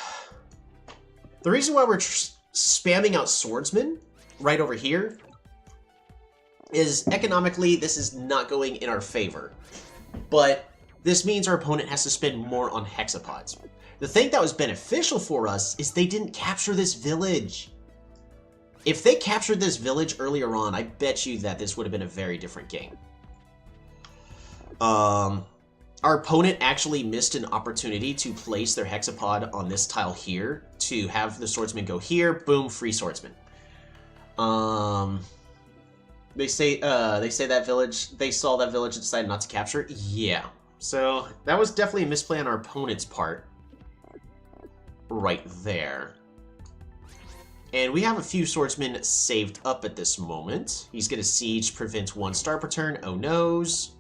the reason why we're spamming out swordsmen right over here is economically this is not going in our favor, but this means our opponent has to spend more on hexapods. The thing that was beneficial for us is they didn't capture this village. If they captured this village earlier on, I bet you that this would have been a very different game. Our opponent actually missed an opportunity to place their hexapod on this tile here to have the swordsman go here. Boom, free swordsman. They say that village, they saw that village and decided not to capture it. Yeah. So that was definitely a misplay on our opponent's part. Right there. And we have a few swordsmen saved up at this moment. He's going to siege, prevent 1 star per turn. Oh noes.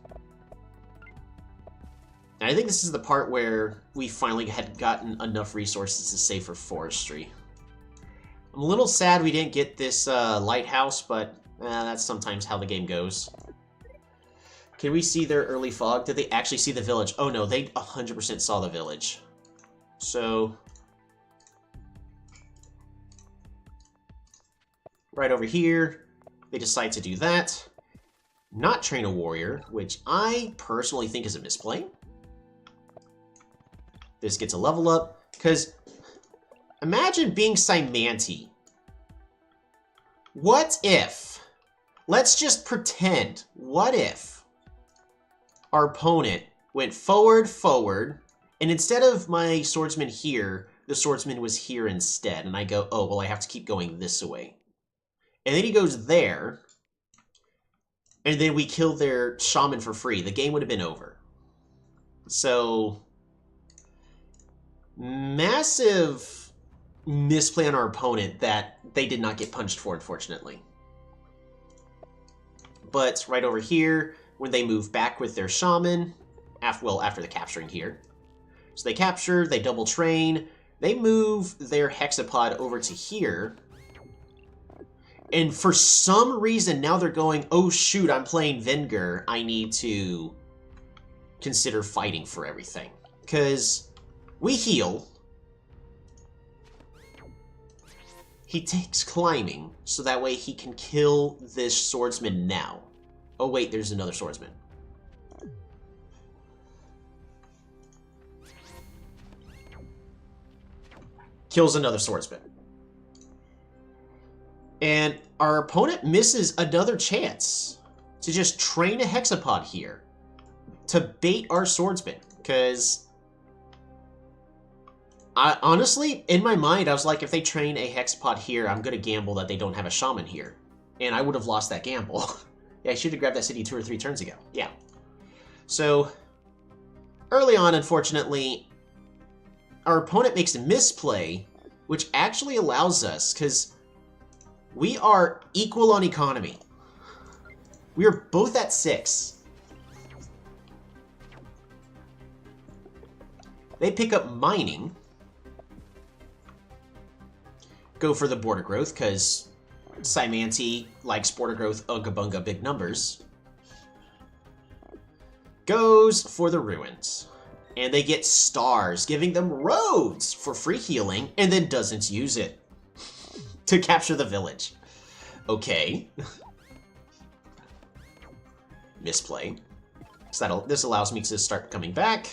And I think this is the part where we finally had gotten enough resources to save for forestry. I'm a little sad we didn't get this lighthouse, but that's sometimes how the game goes. Can we see their early fog? Did they actually see the village? Oh no, they 100% saw the village. So right over here, they decide to do that. Not train a warrior, which I personally think is a misplay. This gets a level up, because imagine being Symanti. What if, let's just pretend, what if our opponent went forward, and instead of my swordsman here, the swordsman was here instead, and I go, oh, well, I have to keep going this way. And then he goes there, and then we kill their shaman for free. The game would have been over. So massive misplay on our opponent that they did not get punched for, unfortunately. But right over here, when they move back with their shaman, after the capturing here. So they capture, they double train, they move their hexapod over to here. And for some reason, now they're going, oh shoot, I'm playing Venger, I need to consider fighting for everything. Because we heal. He takes climbing, so that way he can kill this swordsman now. Oh wait, there's another swordsman. Kills another swordsman. And our opponent misses another chance to just train a hexapod here to bait our swordsman, because honestly, in my mind, I was like, if they train a hexapod here, I'm going to gamble that they don't have a shaman here. And I would have lost that gamble. Yeah, I should have grabbed that city 2 or 3 turns ago. Yeah. So, early on, unfortunately, our opponent makes a misplay, which actually allows us, because we are equal on economy. We are both at 6. They pick up mining. Go for the border growth, because Symanti likes border growth, Ugga Bunga, big numbers. Goes for the ruins. And they get stars, giving them roads for free healing, and then doesn't use it to capture the village. Okay. Misplay. So this allows me to start coming back.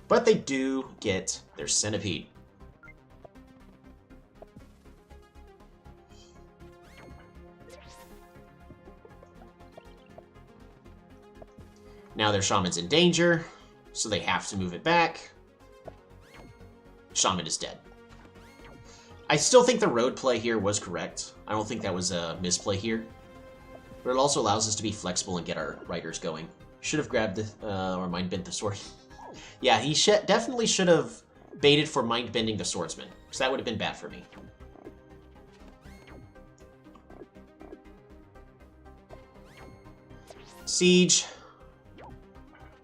But they do get their centipede. Now their shaman's in danger, so they have to move it back. Shaman is dead. I still think the road play here was correct. I don't think that was a misplay here. But it also allows us to be flexible and get our riders going. Should have grabbed or mind bent the sword. Yeah, he definitely should have baited for mind bending the swordsman, because that would have been bad for me. Siege.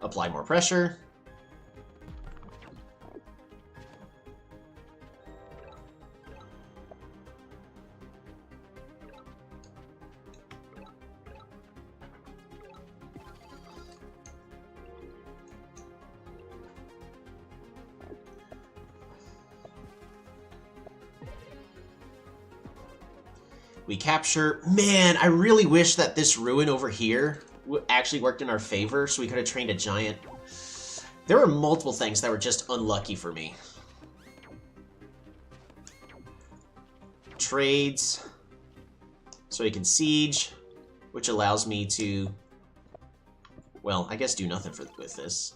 Apply more pressure. We capture... Man, I really wish that this ruin over here actually worked in our favor, so we could have trained a giant. There were multiple things that were just unlucky for me. Trades. So we can siege, which allows me to... Well, I guess do nothing with this.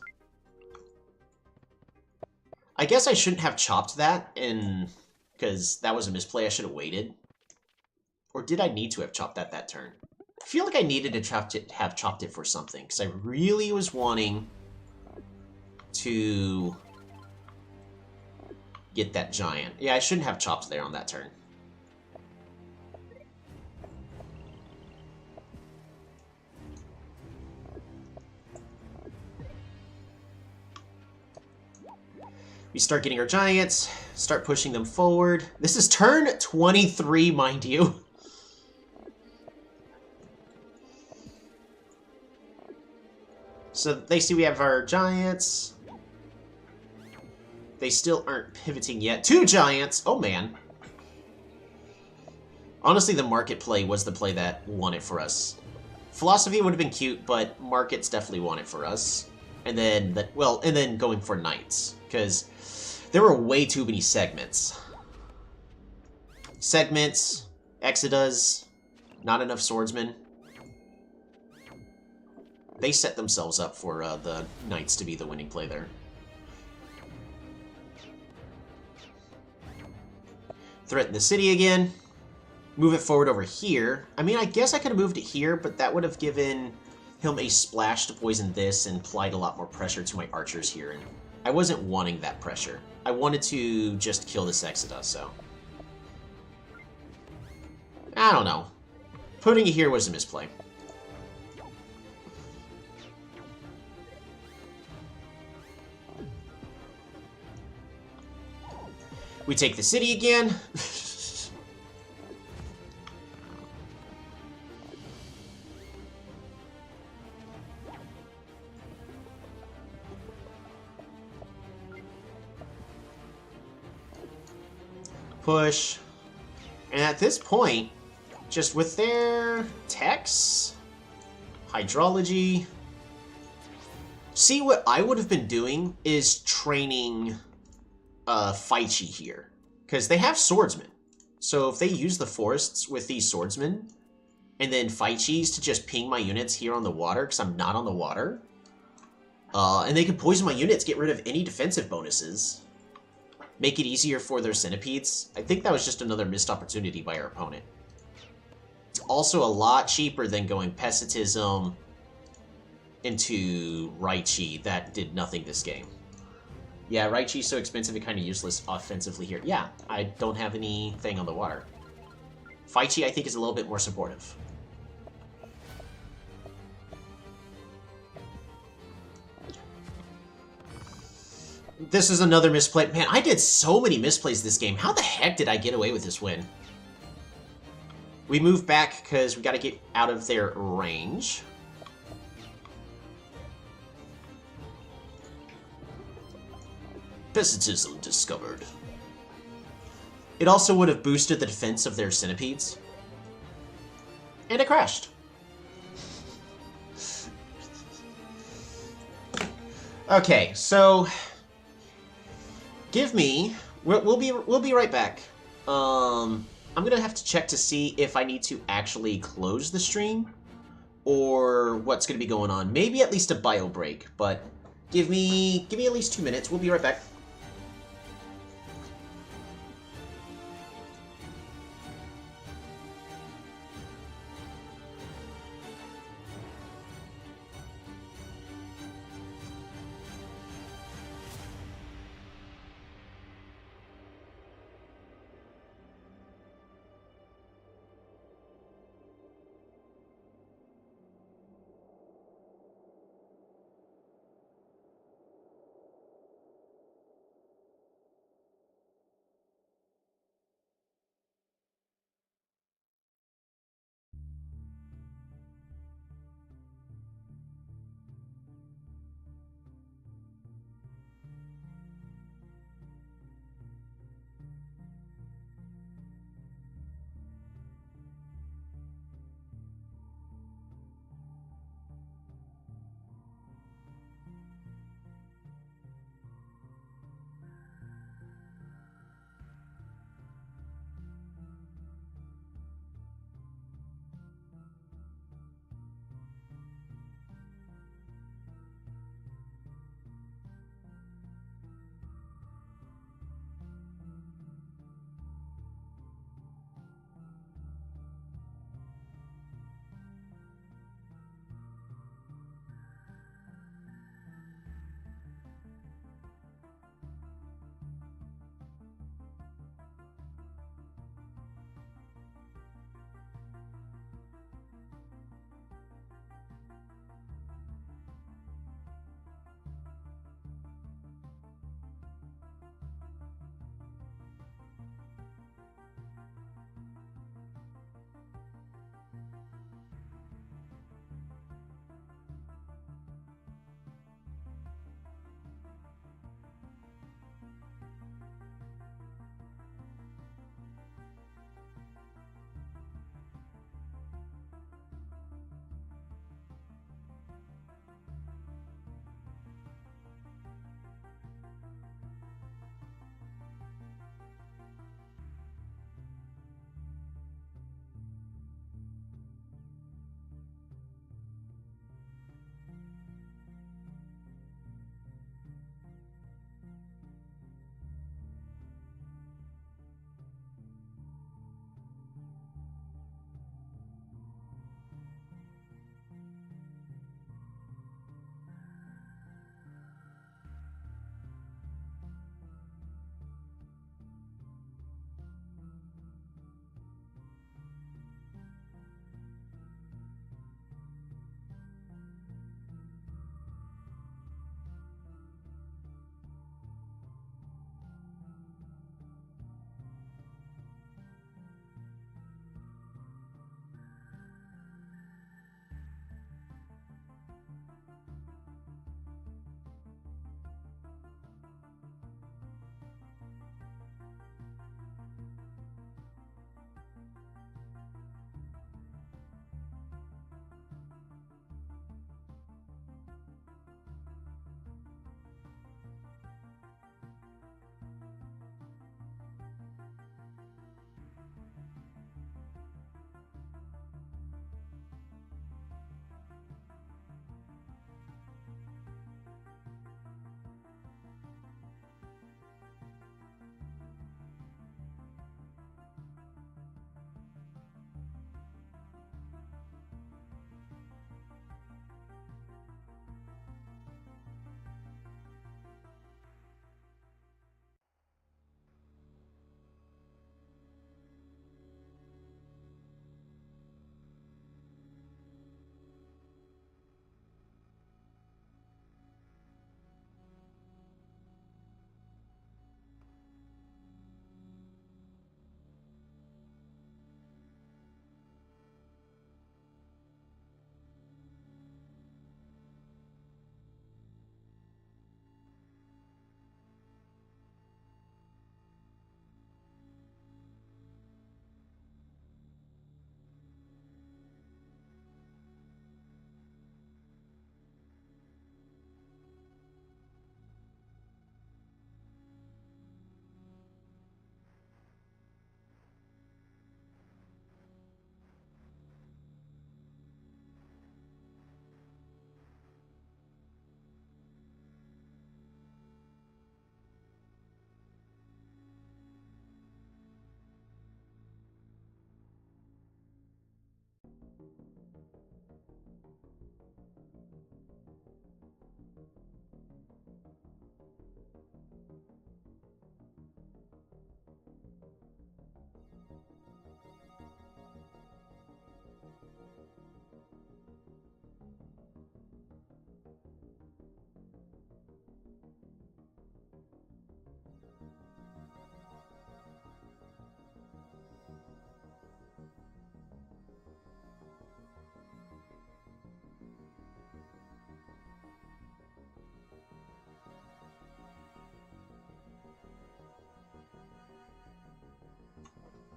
I guess I shouldn't have chopped that, because that was a misplay. I should have waited. Or did I need to have chopped that turn? I feel like I needed to have chopped it for something, because I really was wanting to get that giant. Yeah, I shouldn't have chopped there on that turn. We start getting our giants, start pushing them forward. This is turn 23, mind you. So they see we have our giants. They still aren't pivoting yet. 2 giants! Oh, man. Honestly, the market play was the play that won it for us. Philosophy would have been cute, but markets definitely won it for us. And then, and then going for knights, because there were way too many segments. Segments, Exodus, not enough swordsmen. They set themselves up for the knights to be the winning play there. Threaten the city again. Move it forward over here. I mean, I guess I could have moved it here, but that would have given him a splash to poison this and applied a lot more pressure to my archers here. And I wasn't wanting that pressure. I wanted to just kill this Exodus, so... I don't know. Putting it here was a misplay. We take the city again. Push. And at this point, just with their techs, hydrology... See, what I would have been doing is training... Faichi here, because they have swordsmen. So if they use the forests with these swordsmen, and then Faichis to just ping my units here on the water, because I'm not on the water, and they can poison my units, get rid of any defensive bonuses, make it easier for their centipedes. I think that was just another missed opportunity by our opponent. It's also a lot cheaper than going Pesitism into Raichi. That did nothing this game. Yeah, Raichi's so expensive and kind of useless offensively here. Yeah, I don't have anything on the water. Faichi, I think, is a little bit more supportive. This is another misplay. Man, I did so many misplays this game. How the heck did I get away with this win? We move back because we got to get out of their range. Pesitism discovered. It also would have boosted the defense of their centipedes. And it crashed. Okay, so give me... We'll be right back. I'm gonna have to check to see if I need to actually close the stream or what's gonna be going on. Maybe at least a bio break, but give me at least 2 minutes. We'll be right back.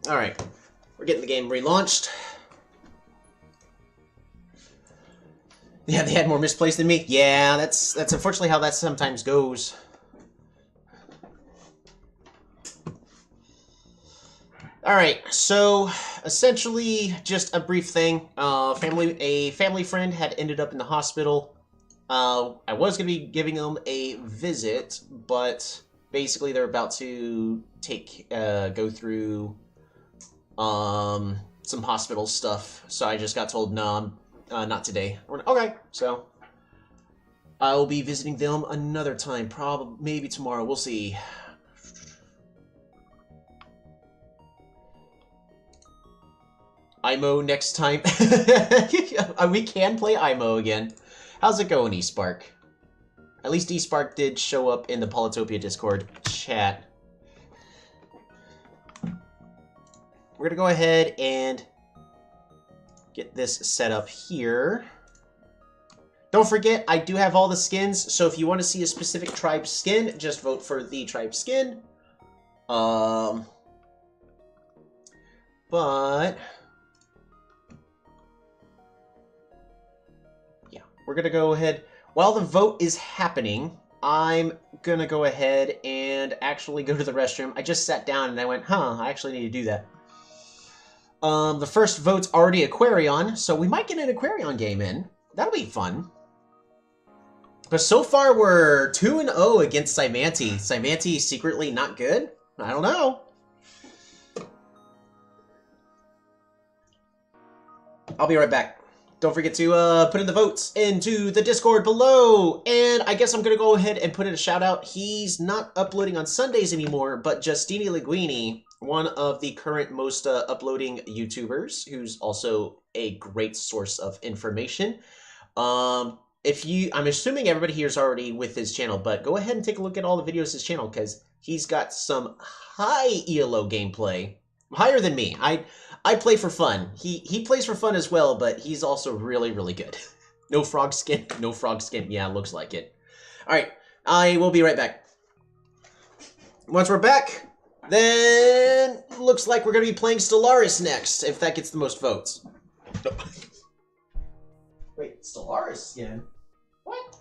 Alright. We're getting the game relaunched. Yeah, they had more misplaced than me. Yeah, that's unfortunately how that sometimes goes. Alright, so essentially just a brief thing. A family friend had ended up in the hospital. I was going to be giving them a visit, but basically they're about to go through some hospital stuff. So I just got told, no, not today. Okay, so I'll be visiting them another time, probably maybe tomorrow. We'll see. IMO next time. We can play IMO again. How's it going, eSpark? At least eSpark did show up in the Polytopia Discord chat. We're going to go ahead and get this set up here. Don't forget, I do have all the skins, so if you want to see a specific tribe skin, just vote for the tribe skin. But yeah, we're going to go ahead. While the vote is happening, I'm going to go ahead and actually go to the restroom. I just sat down and I went, I actually need to do that. The first vote's already Aquarion, so we might get an Aquarion game in. That'll be fun. But so far, we're 2-0 against Cymanti. Cymanti secretly not good? I don't know. I'll be right back. Don't forget to put in the votes into the Discord below. And I guess I'm going to go ahead and put in a shout out. He's not uploading on Sundays anymore, but Justini Linguini, one of the current most uploading YouTubers, who's also a great source of information. I'm assuming everybody here is already with his channel, but go ahead and take a look at all the videos of his channel, because he's got some high ELO gameplay. Higher than me. I play for fun. He plays for fun as well, but he's also really, really good. No frog skin. No frog skin. Yeah, looks like it. Alright, I will be right back. Once we're back, then looks like we're going to be playing Stellaris next, if that gets the most votes. Wait, Stellaris skin? What?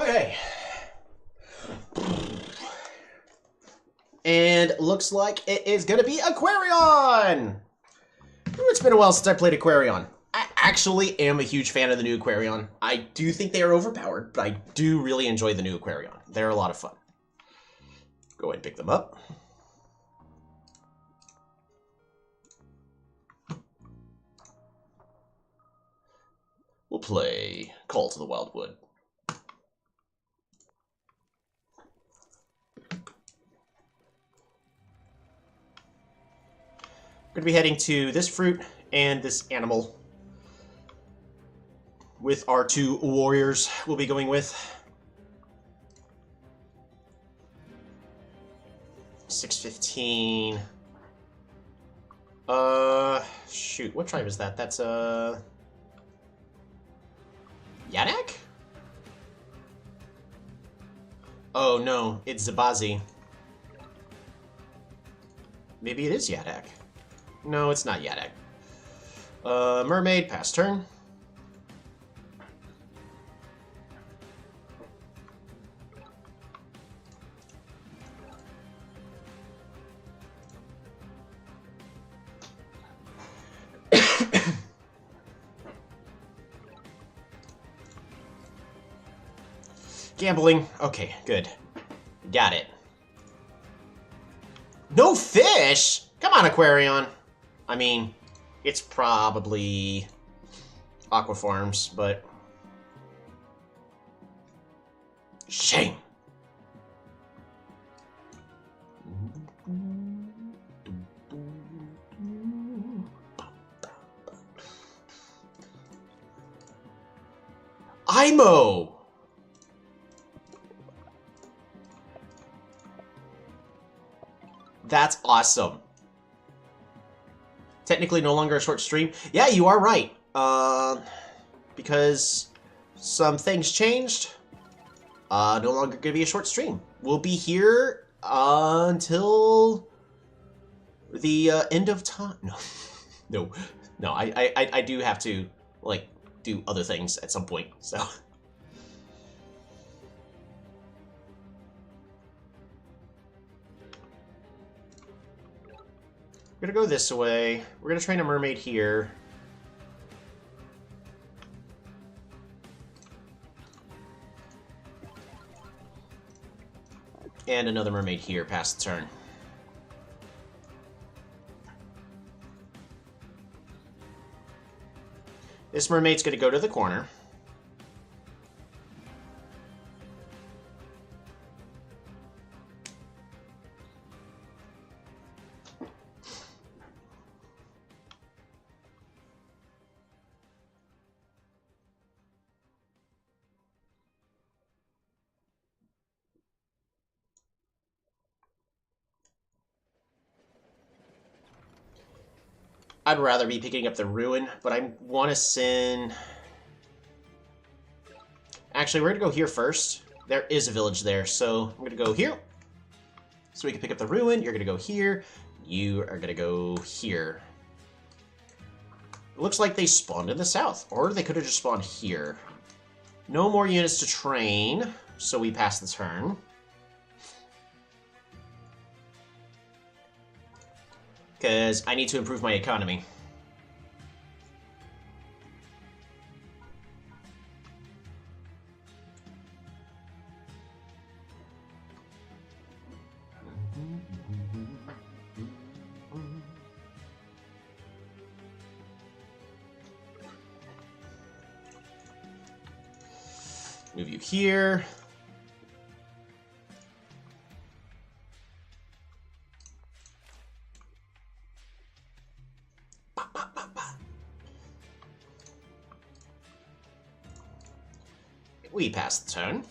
Okay. And looks like it is going to be Aquarion! It's been a while since I played Aquarion. I actually am a huge fan of the new Aquarion. I do think they are overpowered, but I do really enjoy the new Aquarion. They're a lot of fun. Go ahead and pick them up. We'll play Call to the Wildwood. We're going to be heading to this fruit and this animal with our two warriors we'll be going with. 615. Shoot, what tribe is that? That's, Yadak? Oh, no, it's Zabazi. Maybe it is Yadak. No, it's not Yadak. Mermaid, pass turn. Gambling. Okay, good. Got it. No fish? Come on, Aquarion. I mean, it's probably Aquafarms, but... Shame. IMO! That's awesome. Technically no longer a short stream. Yeah, you are right. Because some things changed. No longer gonna be a short stream. We'll be here until the end of time. No, no. I do have to like do other things at some point. So. We're gonna go this way. We're gonna train a mermaid here. And another mermaid here, pass the turn. This mermaid's gonna go to the corner. I'd rather be picking up the ruin, but I want to send... Actually, we're going to go here first. There is a village there, so I'm going to go here. So we can pick up the ruin. You're going to go here. You are going to go here. It looks like they spawned in the south, or they could have just spawned here. No more units to train, so we pass the turn. Because I need to improve my economy. Move you here. We pass the turn.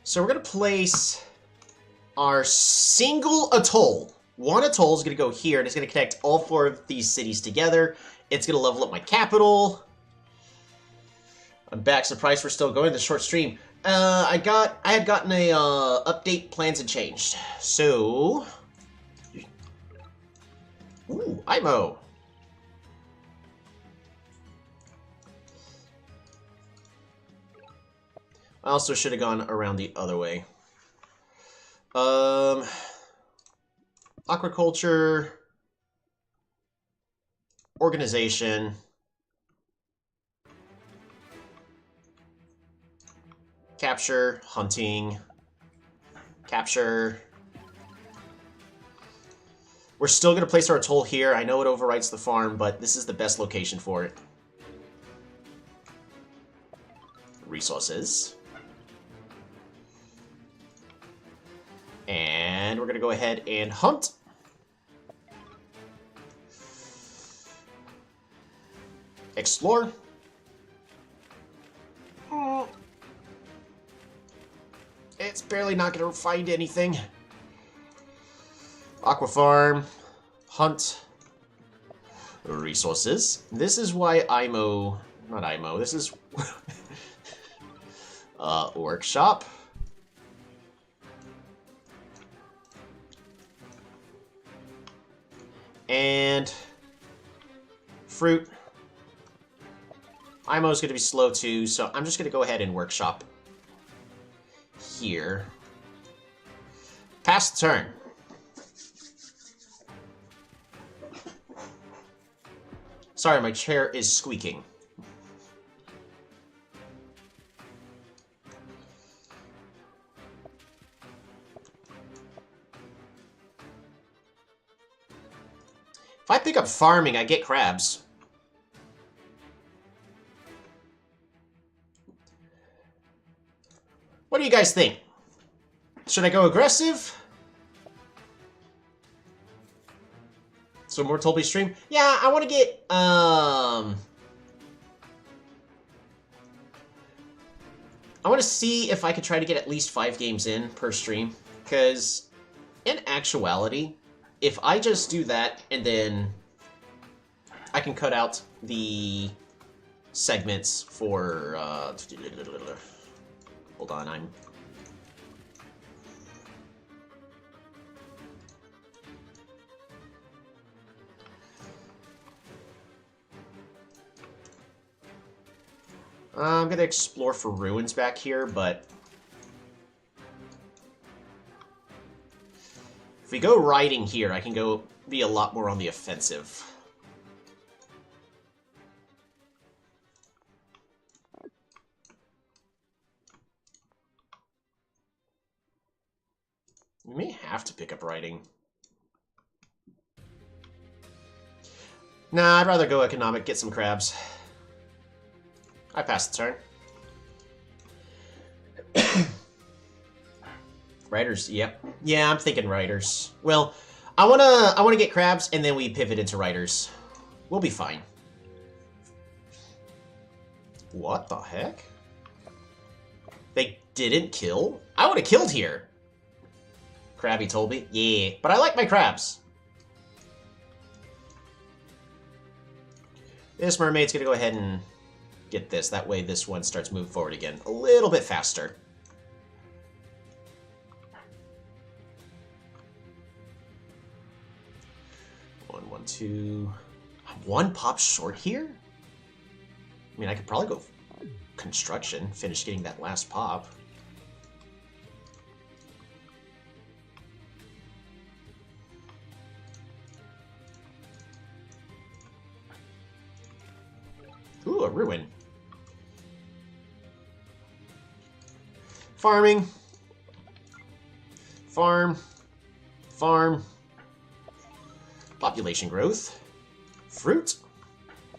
So we're going to place our single atoll. One atoll is going to go here, and it's going to connect all four of these cities together. It's going to level up my capital. I'm back. Surprised we're still going the short stream. I had gotten a update, plans had changed. So, ooh, IMO. I also should have gone around the other way. Aquaculture, organization, capture, hunting, capture. We're still going to place our atoll here. I know it overwrites the farm, but this is the best location for it. Resources. And we're going to go ahead and hunt. Explore. It's barely not going to find anything. Aqua farm. Hunt. Resources. This is why IMO... Not IMO. This is... workshop. And... fruit. IMO is going to be slow too, so I'm just going to go ahead and workshop here. Pass the turn. Sorry, my chair is squeaking. If I pick up farming, I get crabs. What do you guys think? Should I go aggressive? So more Tolby stream? Yeah, I want to get, I want to see if I could try to get at least 5 games in per stream. Because, in actuality, if I just do that and then I can cut out the segments for, hold on, I'm gonna explore for ruins back here, but if we go riding here, I can go be a lot more on the offensive. We may have to pick up riding. Nah, I'd rather go economic, get some crabs. I passed the turn. Riders, yep. Yeah, I'm thinking riders. Well, I wanna get crabs and then we pivot into riders. We'll be fine. What the heck? They didn't kill? I would have killed here. Crabby told me. Yeah, but I like my crabs. This mermaid's gonna go ahead and get this. That way this one starts moving forward again a little bit faster. One, two. One pop short here? I mean, I could probably go construction, finish getting that last pop. Ooh, a ruin. Farming. Farm. Farm. Population growth. Fruit.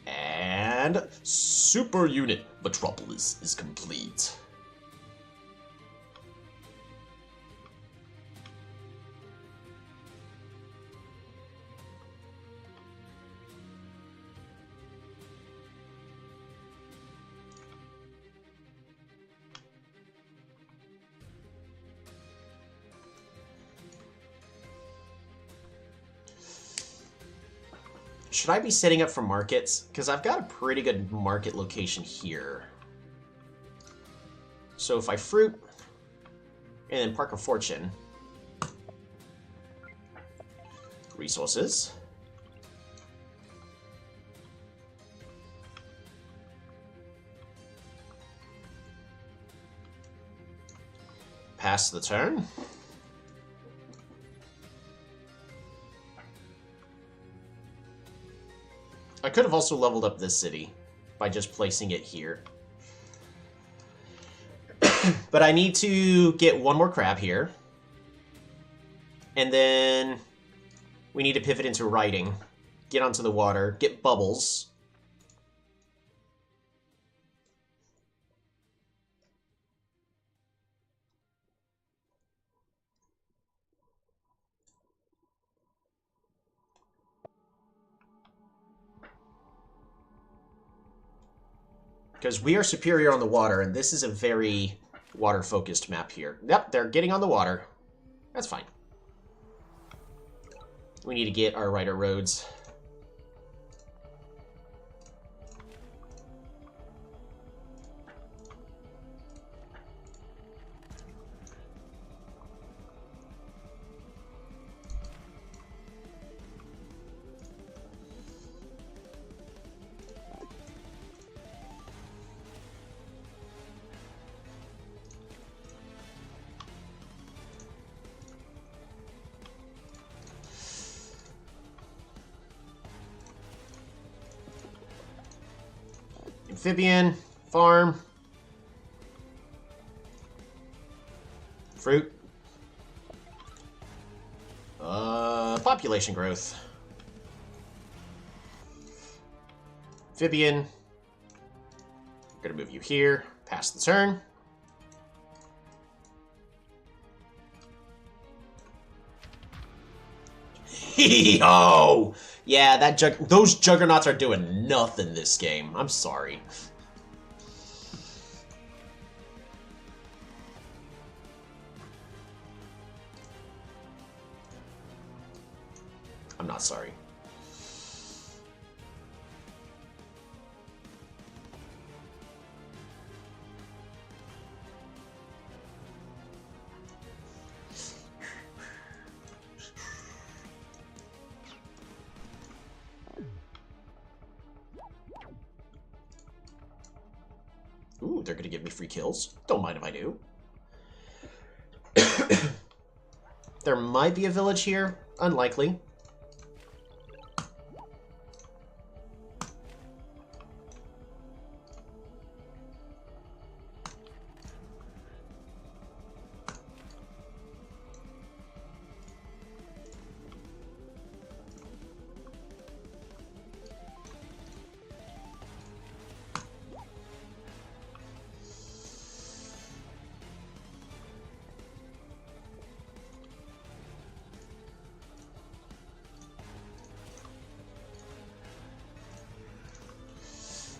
And super unit metropolis is complete. Should I be setting up for markets? Because I've got a pretty good market location here. So if I fruit, and then Park of Fortune. Resources. Pass the turn. I could have also leveled up this city by just placing it here. But I need to get one more crab here. And then we need to pivot into riding. Get onto the water. Get bubbles. Because we are superior on the water, and this is a very water-focused map here. Yep, they're getting on the water. That's fine. We need to get our rider roads. Amphibian, farm, fruit, population growth, amphibian, I'm gonna move you here, pass the turn. Hee-ho! Yeah, those juggernauts are doing nothing this game. I'm sorry. I'm not sorry. Ooh, they're gonna give me free kills. Don't mind if I do. There might be a village here. Unlikely.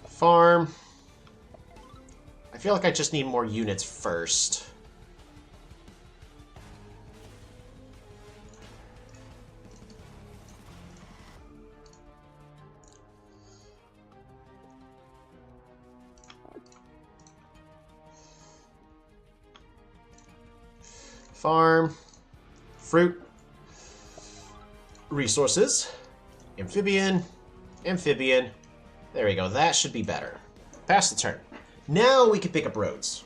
Farm. I feel like I just need more units first. Farm. Fruit. Resources. Amphibian. Amphibian. There we go. That should be better. Pass the turn. Now we can pick up roads.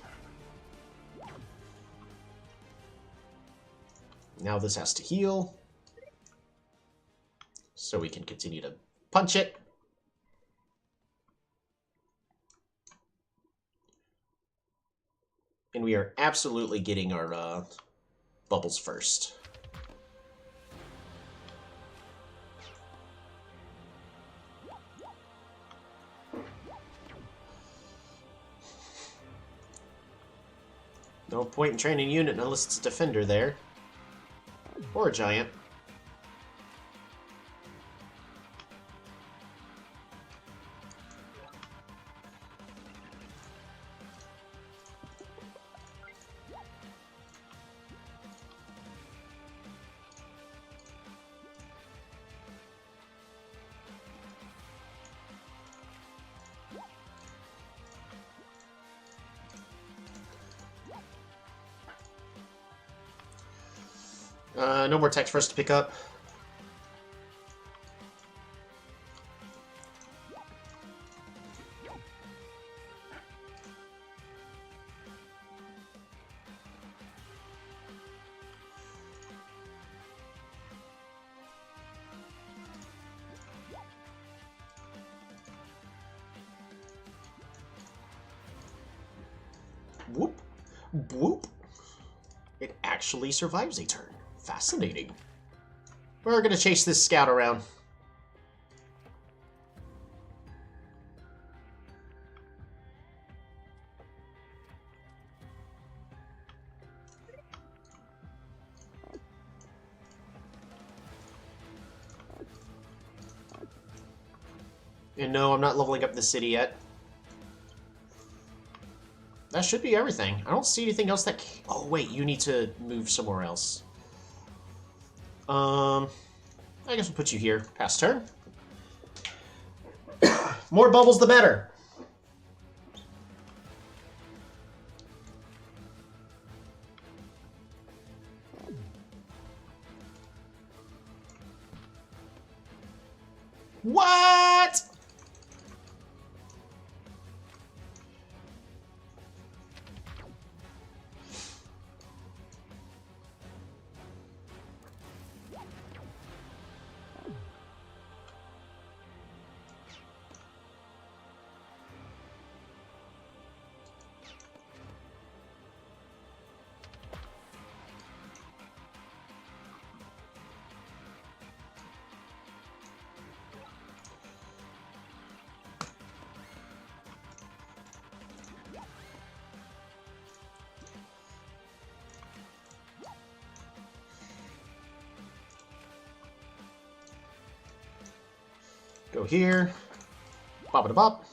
Now this has to heal. So we can continue to punch it. And we are absolutely getting our bubbles first. No point in training a unit unless it's a defender there. Or a giant. No more text for us to pick up. Whoop. Whoop. It actually survives a turn. Fascinating. We're gonna chase this scout around. And no, I'm not leveling up the city yet. That should be everything. I don't see anything else that... Oh, wait, you need to move somewhere else. I guess we'll put you here. Pass turn. More bubbles, the better. What? Go here. Bop-a-da-bop.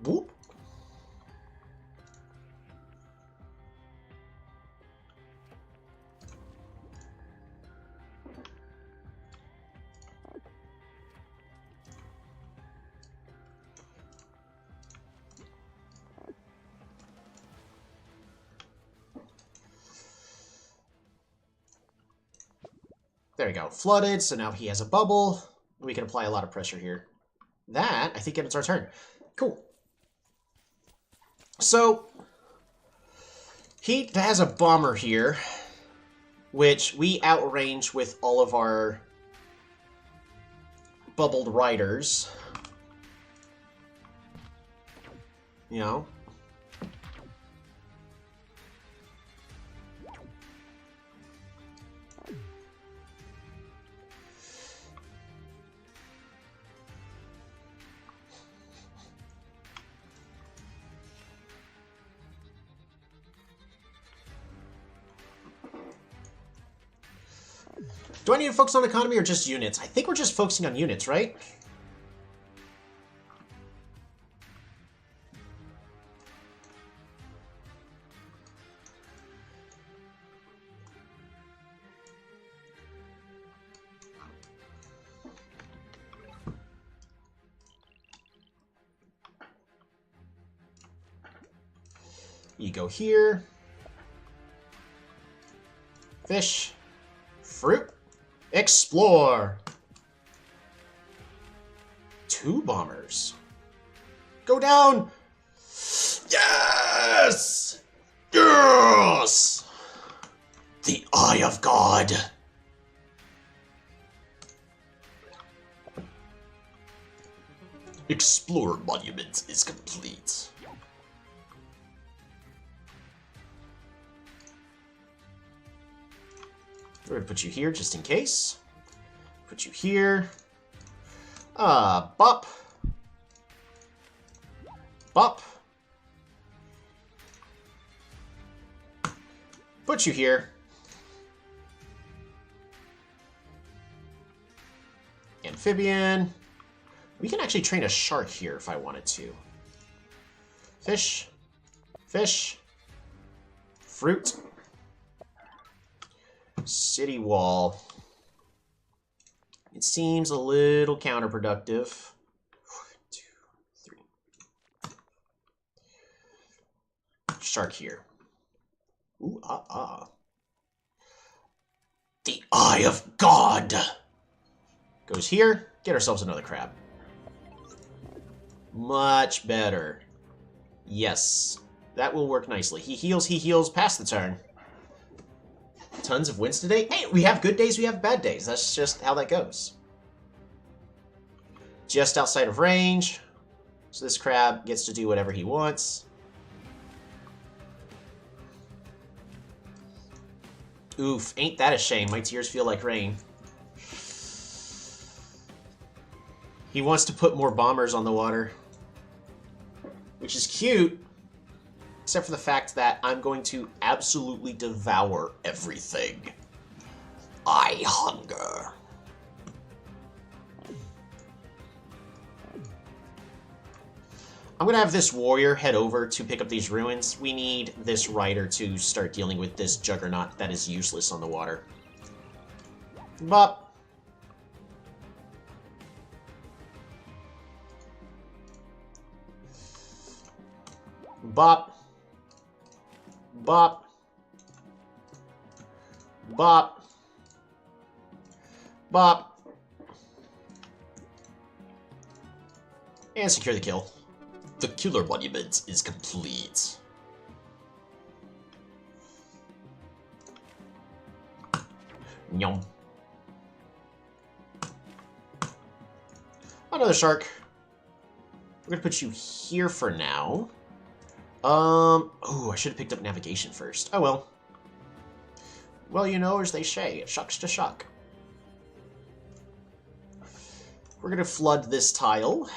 Whoop. There we go. Flooded, so now he has a bubble. We can apply a lot of pressure here. That, I think it's our turn. Cool. So, he has a bomber here, which we outrange with all of our bubbled riders. You know? Do I need to focus on economy or just units? I think we're just focusing on units, right? You go here. Fish. Fruit. Explore. 2 bombers. Go down. Yes! Yes! The Eye of God. Explore monument is complete. We're gonna put you here just in case. Put you here. Bop. Bop. Put you here. Amphibian. We can actually train a shark here if I wanted to. Fish. Fish. Fruit. City wall. It seems a little counterproductive. 1, 2, 3. Shark here. Ooh, The Eye of God! Goes here. Get ourselves another crab. Much better. Yes. That will work nicely. He heals past the turn. Tons of wins today. Hey, we have good days, we have bad days. That's just how that goes. Just outside of range. So this crab gets to do whatever he wants. Oof, ain't that a shame. My tears feel like rain. He wants to put more bombers on the water. Which is cute. Except for the fact that I'm going to absolutely devour everything. I hunger. I'm going to have this warrior head over to pick up these ruins. We need this rider to start dealing with this juggernaut that is useless on the water. Bop. Bop. Bop. Bop. Bop. And secure the kill. The killer monument is complete. Yum. Another shark. We're gonna put you here for now. Oh, I should have picked up navigation first. Oh well. Well, you know, as they say, it shucks to shuck. We're gonna flood this tile.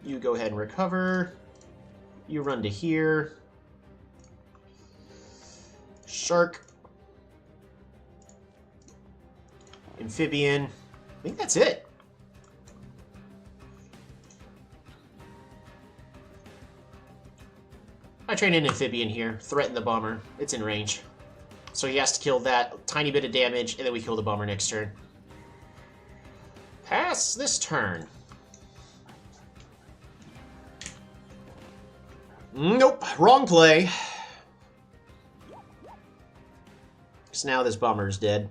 You go ahead and recover. You run to here. Shark. Amphibian. I think that's it. I train an amphibian here. Threaten the bomber. It's in range. So he has to kill that tiny bit of damage, and then we kill the bomber next turn. Pass this turn. Nope. Wrong play. So now this bomber is dead.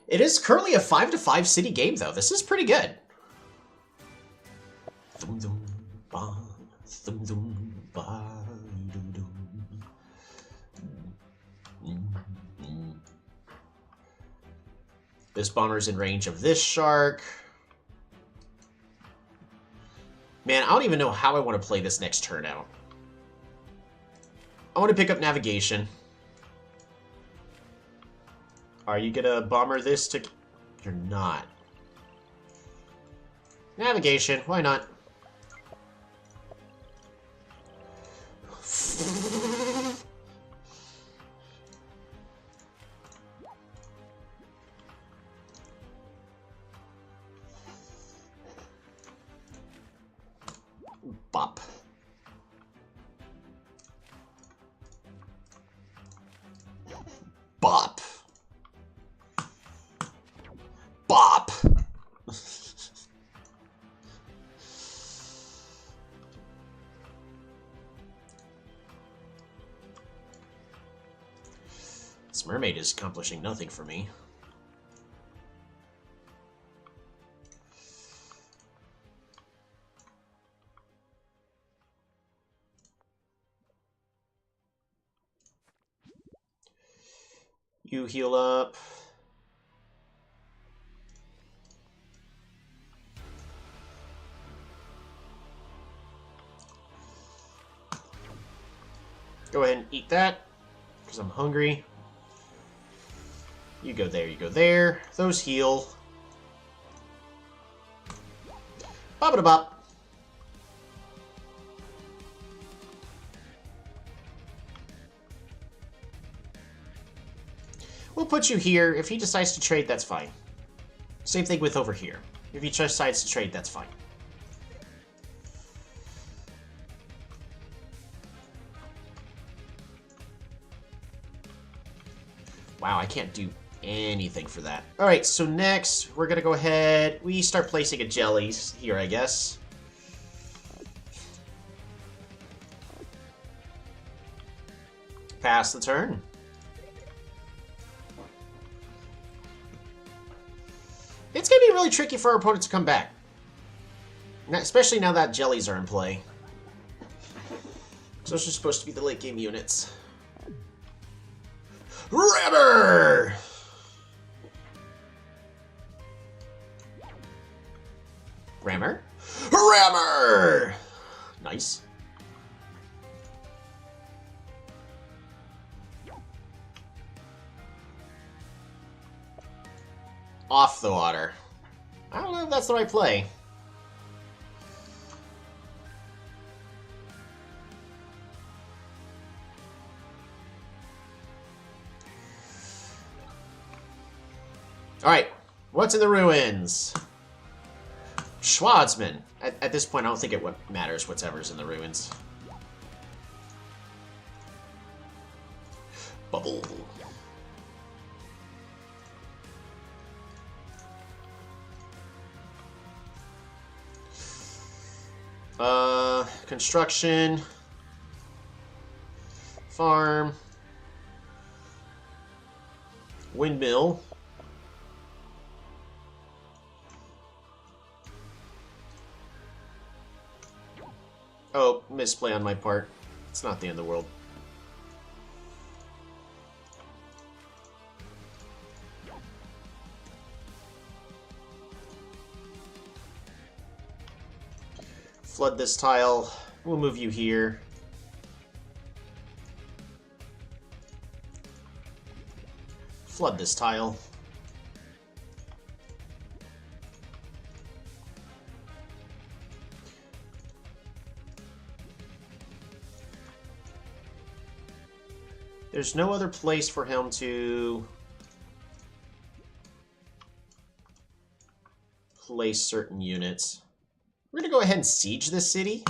It is currently a 5-5 city game, though. This is pretty good. This bomber's in range of this shark. Man, I don't even know how I want to play this next turn out. I want to pick up navigation. Are you gonna bomber this to... You're not. Navigation, why not? Bop. Bop. Bop. This mermaid is accomplishing nothing for me. You heal up. Go ahead and eat that, because I'm hungry. You go there, you go there. Those heal. Bop-a-da-bop. We'll put you here. If he decides to trade, that's fine. Same thing with over here. If he decides to trade, that's fine. Wow, I can't do anything for that. Alright, so next, we're gonna go ahead... We start placing a jellies here, I guess. Pass the turn. It's gonna be really tricky for our opponent to come back. Especially now that jellies are in play. So those are supposed to be the late game units. Rammer! Rammer? Rammer! Nice. Off the water. I don't know if that's the right play. Alright, what's in the ruins? Schwarzman. At this point, I don't think it matters whatever's in the ruins. Bubble. Construction. Farm. Windmill. Oh, misplay on my part. It's not the end of the world. Flood this tile. We'll move you here. Flood this tile. There's no other place for him to place certain units. We're going to go ahead and siege this city.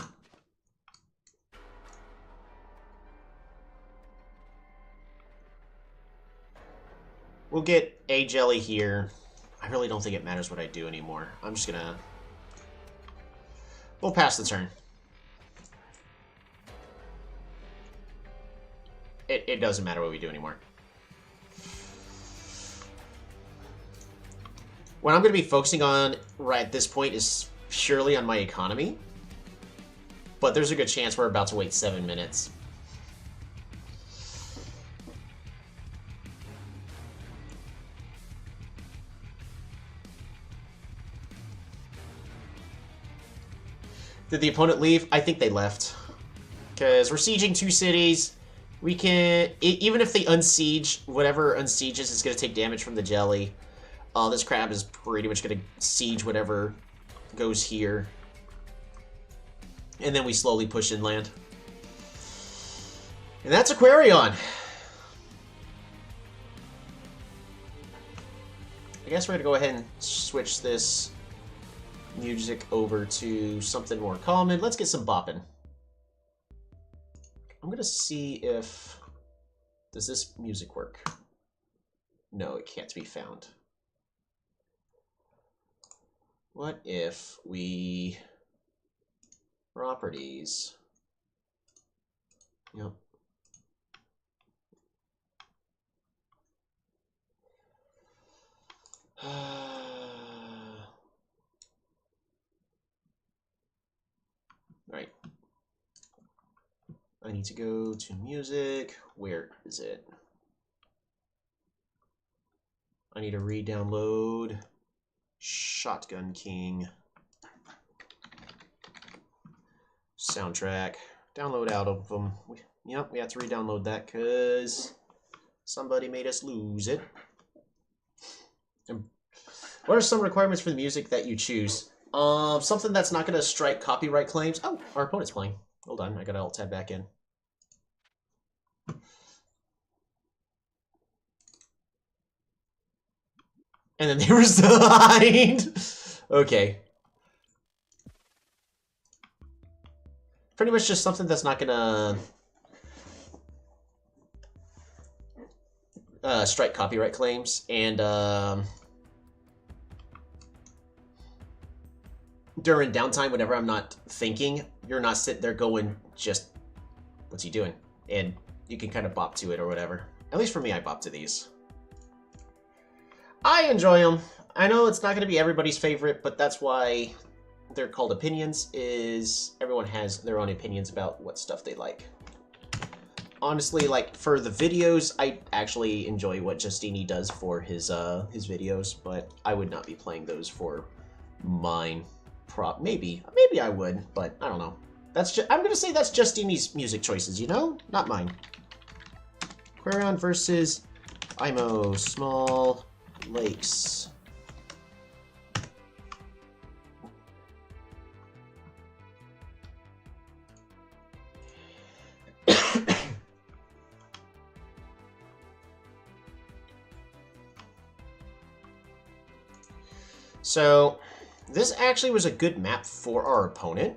We'll get a jelly here. I really don't think it matters what I do anymore. I'm just going to... We'll pass the turn. It doesn't matter what we do anymore. What I'm going to be focusing on right at this point is purely on my economy. But there's a good chance we're about to wait 7 minutes. Did the opponent leave? I think they left. Because we're sieging 2 cities. We can... Even if they unsiege, whatever unsieges is going to take damage from the jelly. This crab is pretty much going to siege whatever goes here. And then we slowly push inland. And that's Aquarion. I guess we're going to go ahead and switch this music over to something more common. Let's get some bopping. I'm going to see if... Does this music work? No, it can't be found. What if we... Properties. Yep. Right. I need to go to music. Where is it? I need to re-download Shotgun King. Soundtrack. Download out of them. Yep, we have to re-download that because somebody made us lose it. And what are some requirements for the music that you choose? Something that's not going to strike copyright claims. Oh, our opponent's playing. Hold on, I got to alt tab back in. And then they resigned. Okay. Pretty much just something that's not gonna strike copyright claims. And during downtime, whenever I'm not thinking, you're not sitting there going, just, what's he doing? And you can kind of bop to it or whatever. At least for me, I bop to these. I enjoy them. I know it's not going to be everybody's favorite, but that's why they're called opinions, is everyone has their own opinions about what stuff they like. Honestly, like, for the videos, I actually enjoy what Justini does for his videos, but I would not be playing those for mine. Maybe I would, but I don't know. That's just, I'm gonna say that's Justini's music choices, you know? Not mine. Quarion versus IMO Small Lakes. So, this actually was a good map for our opponent.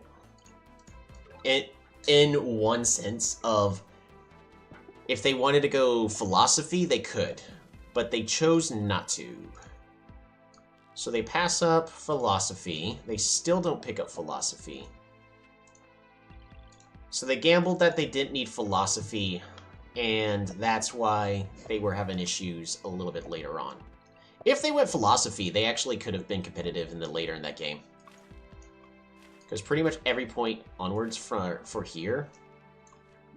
In one sense of, if they wanted to go philosophy, they could. But they chose not to. So they pass up philosophy. They still don't pick up philosophy. So they gambled that they didn't need philosophy, and that's why they were having issues a little bit later on. If they went philosophy, they actually could have been competitive later in that game. Because pretty much every point onwards for here,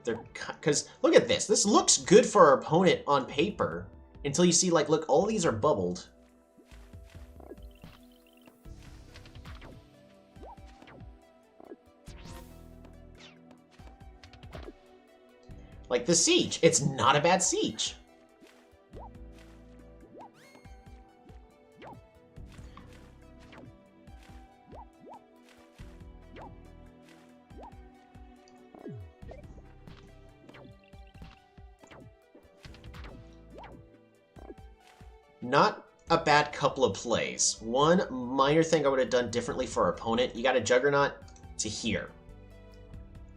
because look at this. This looks good for our opponent on paper until you see, like, look, all these are bubbled. Like the siege. It's not a bad siege. Not a bad couple of plays. One minor thing I would have done differently for our opponent, you got a Juggernaut to here.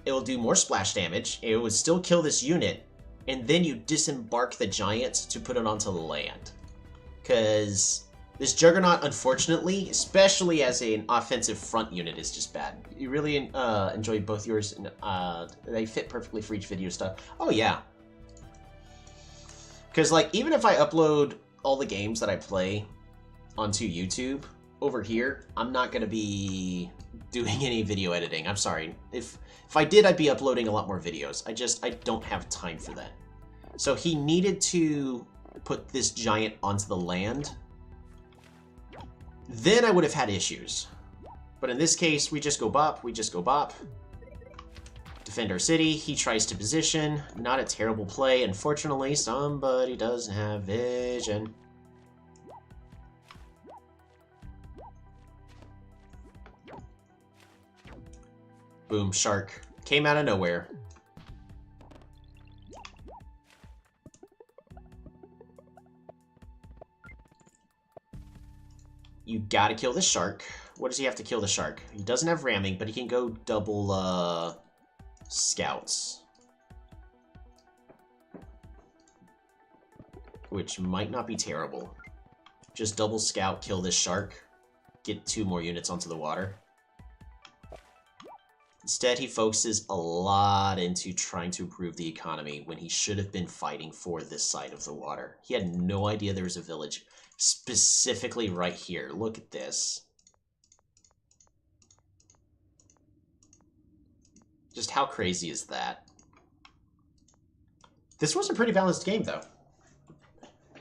It will do more splash damage, it would still kill this unit, and then you disembark the Giant to put it onto the land. Because this Juggernaut, unfortunately, especially as an offensive front unit, is just bad. You really enjoyed both yours, and they fit perfectly for each video stuff. Oh yeah. Because, like, even if I upload all the games that I play onto YouTube, over here, I'm not going to be doing any video editing. I'm sorry. If I did, I'd be uploading a lot more videos. I don't have time for that. So he needed to put this Giant onto the land. Then I would have had issues. But in this case, we just go bop, we just go bop. Defend our city, he tries to position. Not a terrible play. Unfortunately, somebody doesn't have vision. Boom, shark. Came out of nowhere. You gotta kill the shark. What does he have to kill the shark? He doesn't have ramming, but he can go double, scouts. Which might not be terrible. Just double scout, kill this shark. Get 2 more units onto the water. Instead, he focuses a lot into trying to improve the economy when he should have been fighting for this side of the water. He had no idea there was a village specifically right here. Look at this. Just how crazy is that? This was a pretty balanced game, though.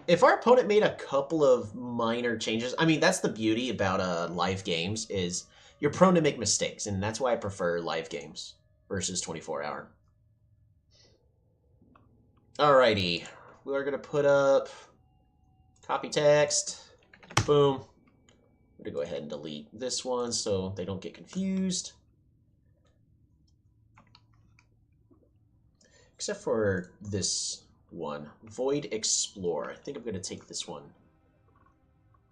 If our opponent made a couple of minor changes, I mean, that's the beauty about live games, is you're prone to make mistakes, and that's why I prefer live games versus 24-hour. Alrighty, we are going to put up copy text. Boom. I'm going to go ahead and delete this one so they don't get confused. Except for this one, Void Explore. I think I'm going to take this one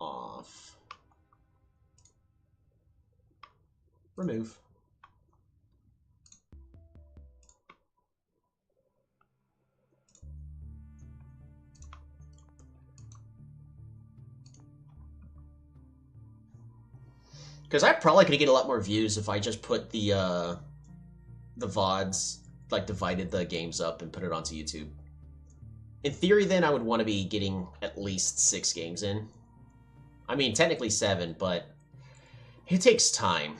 off. Remove. Because I probably could get a lot more views if I just put the VODs, like divided the games up and put it onto YouTube. In theory, then, I would want to be getting at least 6 games in. I mean, technically 7, but it takes time.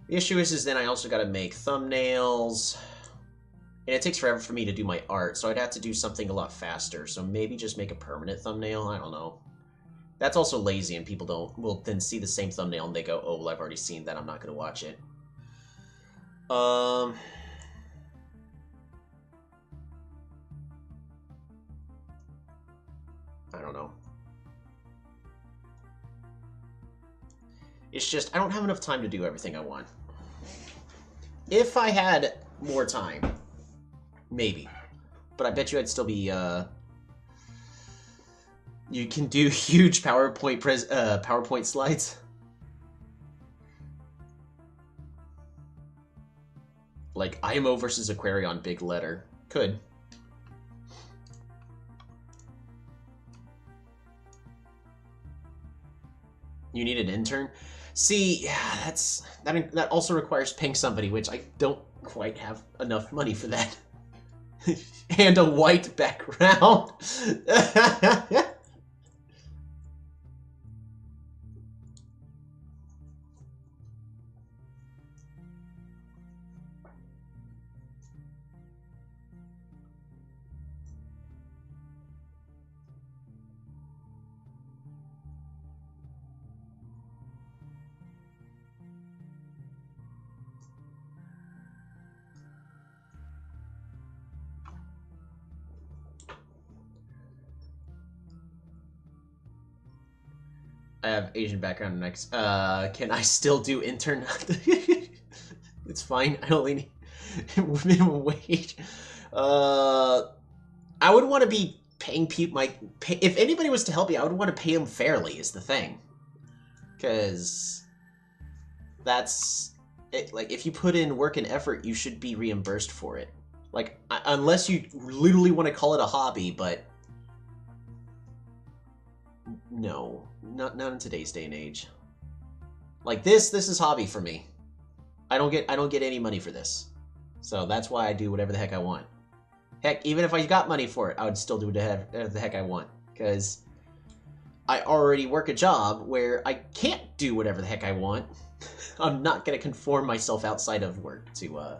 The issue is then I also got to make thumbnails. And it takes forever for me to do my art, so I'd have to do something a lot faster. So maybe just make a permanent thumbnail? I don't know. That's also lazy, and people will then see the same thumbnail and they go, oh, well, I've already seen that, I'm not going to watch it. I don't know. It's just, I don't have enough time to do everything I want. If I had more time, maybe. But I bet you I'd still be, you can do huge PowerPoint slides. Like, IMO versus Aquarion, big letter. Could. You need an intern? See, yeah, that also requires paying somebody, which I don't quite have enough money for that. And a white background. I have Asian background next. Can I still do intern? It's fine. I only need minimum wage. I would want to be paying people. If anybody was to help me, I would want to pay them fairly. Is the thing, because that's it. Like, if you put in work and effort, you should be reimbursed for it. Like, unless you literally want to call it a hobby, but. No, not in today's day and age. Like this is hobby for me. I don't get any money for this. So that's why I do whatever the heck I want. Heck, even if I got money for it, I would still do whatever the heck I want. Because I already work a job where I can't do whatever the heck I want. I'm not going to conform myself outside of work to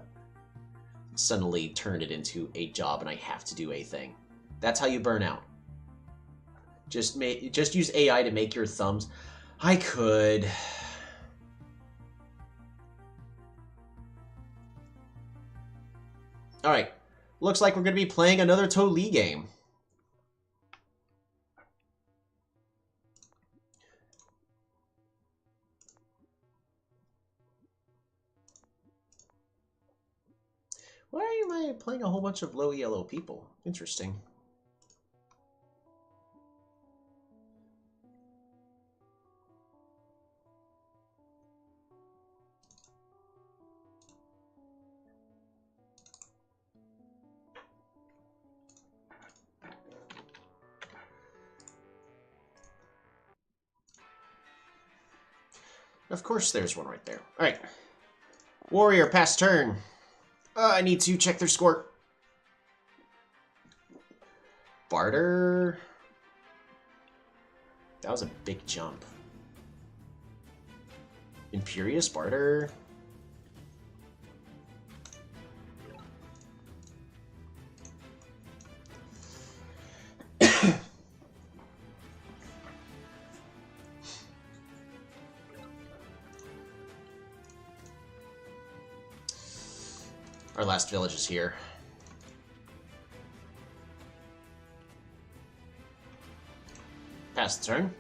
suddenly turn it into a job and I have to do a thing. That's how you burn out. Just use AI to make your thumbs. I could. All right. Looks like we're going to be playing another Toli game. Why am I playing a whole bunch of low yellow people? Interesting. Of course there's one right there. Alright. Warrior, pass turn. I need to check their score. Barter. That was a big jump. Imperious Barter. Our last village is here. Pass the turn.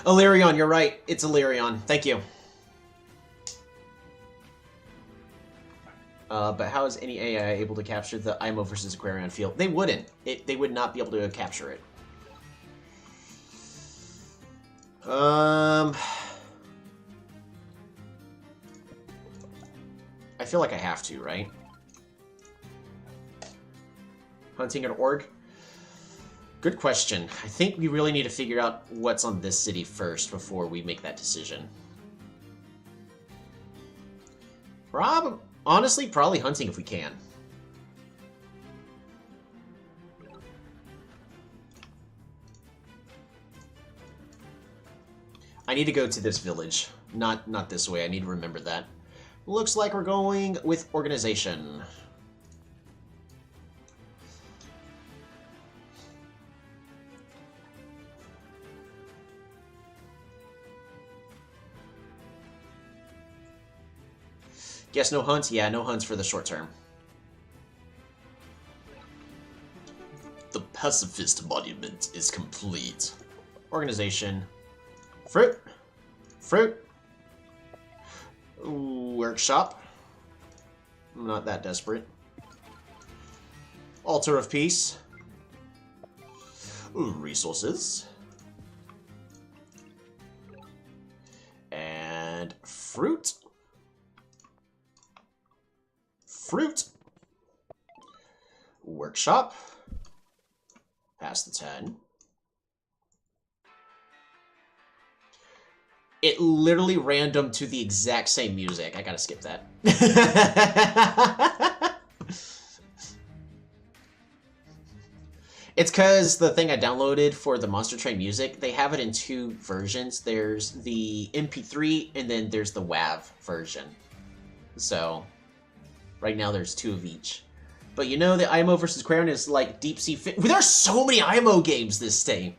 Illyrion, you're right. It's Illyrion. Thank you. But how is any AI able to capture the IMO versus Aquarion field? They wouldn't. They would not be able to capture it. I feel like I have to, right? Hunting an org? Good question. I think we really need to figure out what's on this city first before we make that decision. Honestly, probably hunting if we can. I need to go to this village. Not this way. I need to remember that. Looks like we're going with organization. Guess no hunts? Yeah, no hunts for the short term. The pacifist monument is complete. Organization. Fruit. Fruit. Workshop. I'm not that desperate. Altar of Peace. Resources. And fruit. Fruit. Workshop. Pass the 10. It literally random to the exact same music. I gotta skip that. It's because the thing I downloaded for the Monster Train music, they have it in two versions. There's the MP3 and then there's the WAV version. So right now there's two of each. But you know the IMO versus Aquarion is like deep sea fit. There are so many IMO games this day.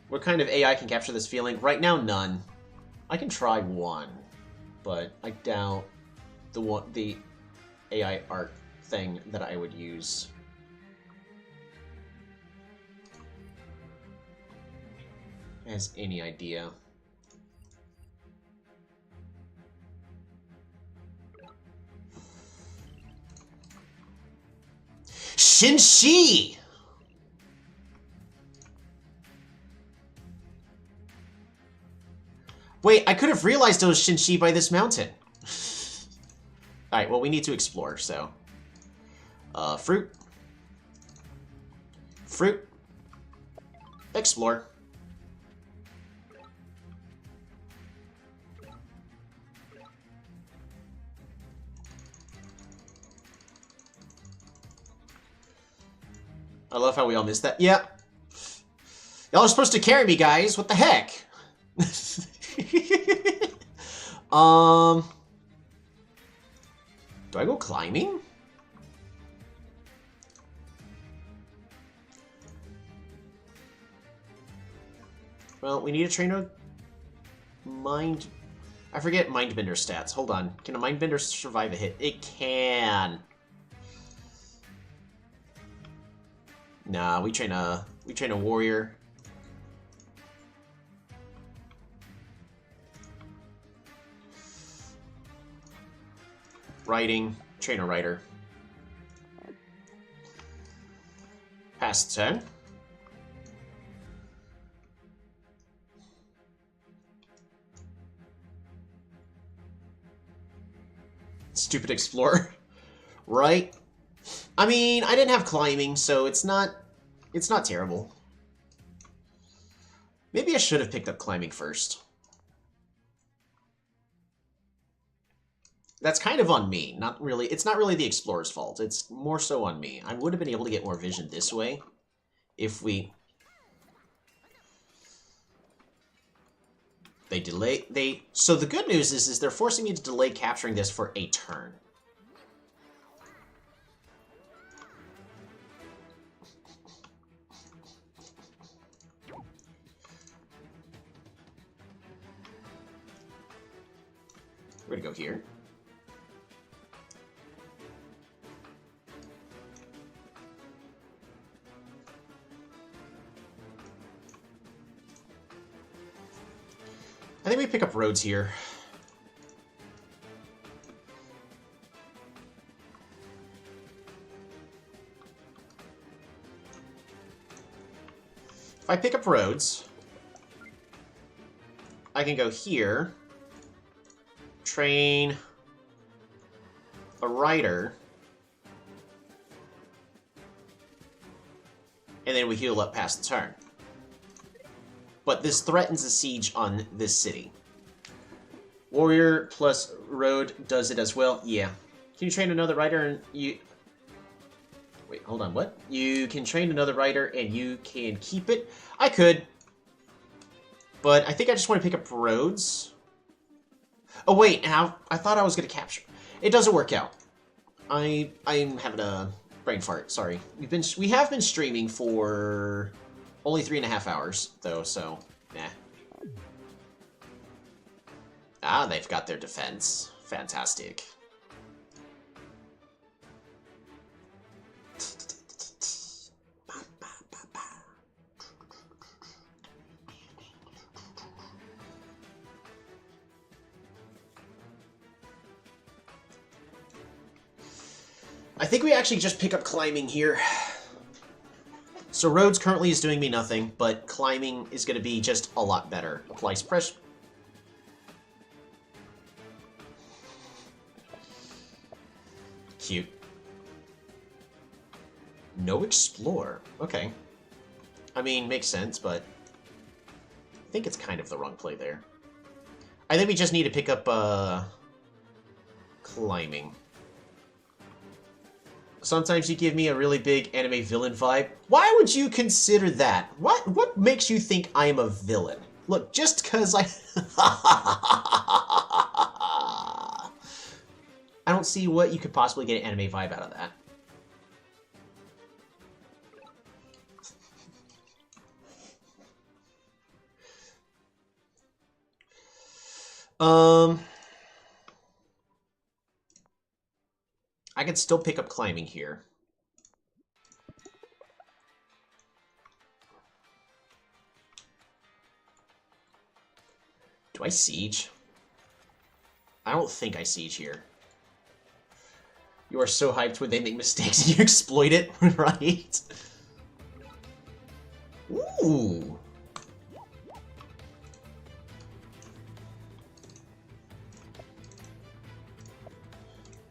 What kind of AI can capture this feeling? Right now, none. I can try one, but I doubt the AI art thing that I would use. Has any idea. Shinshi! Wait, I could have realized it was Shinshi by this mountain. Alright, well, we need to explore, so. Fruit. Fruit. Explore. I love how we all missed that. Yeah. Y'all are supposed to carry me, guys. What the heck? Do I go climbing? Well, we need to train a mind... I forget Mindbender stats. Hold on. Can a Mindbender survive a hit? It can. Nah, we train a warrior. Writing, train a writer. Pass 10. Stupid explorer. Right? I mean, I didn't have climbing, so it's not terrible. Maybe I should have picked up climbing first. That's kind of on me. Not really. It's not really the explorer's fault. It's more so on me. I would have been able to get more vision this way if we... So the good news is they're forcing me to delay capturing this for a turn. We're gonna go here. I think we pick up roads here. If I pick up roads, I can go here, train a rider, and then we heal up past the turn. But this threatens a siege on this city. Warrior plus road does it as well. Yeah. Can you train another rider and you... Wait, hold on, what? You can train another rider and you can keep it? I could. But I think I just want to pick up roads. Oh, wait, now I thought I was going to capture. It doesn't work out. I'm having a brain fart, sorry. We have been streaming for only 3.5 hours, though, so, nah. Ah, they've got their defense. Fantastic. I think we actually just pick up climbing here. So roads currently is doing me nothing, but climbing is going to be just a lot better. Applies pressure. Cute. No explore. Okay. I mean, makes sense, but I think it's kind of the wrong play there. I think we just need to pick up climbing. Sometimes you give me a really big anime villain vibe. Why would you consider that? What makes you think I am a villain? Look, just because I... I don't see what you could possibly get an anime vibe out of that. I can still pick up climbing here. Do I siege? I don't think I siege here. You are so hyped when they make mistakes and you exploit it, right? Ooh.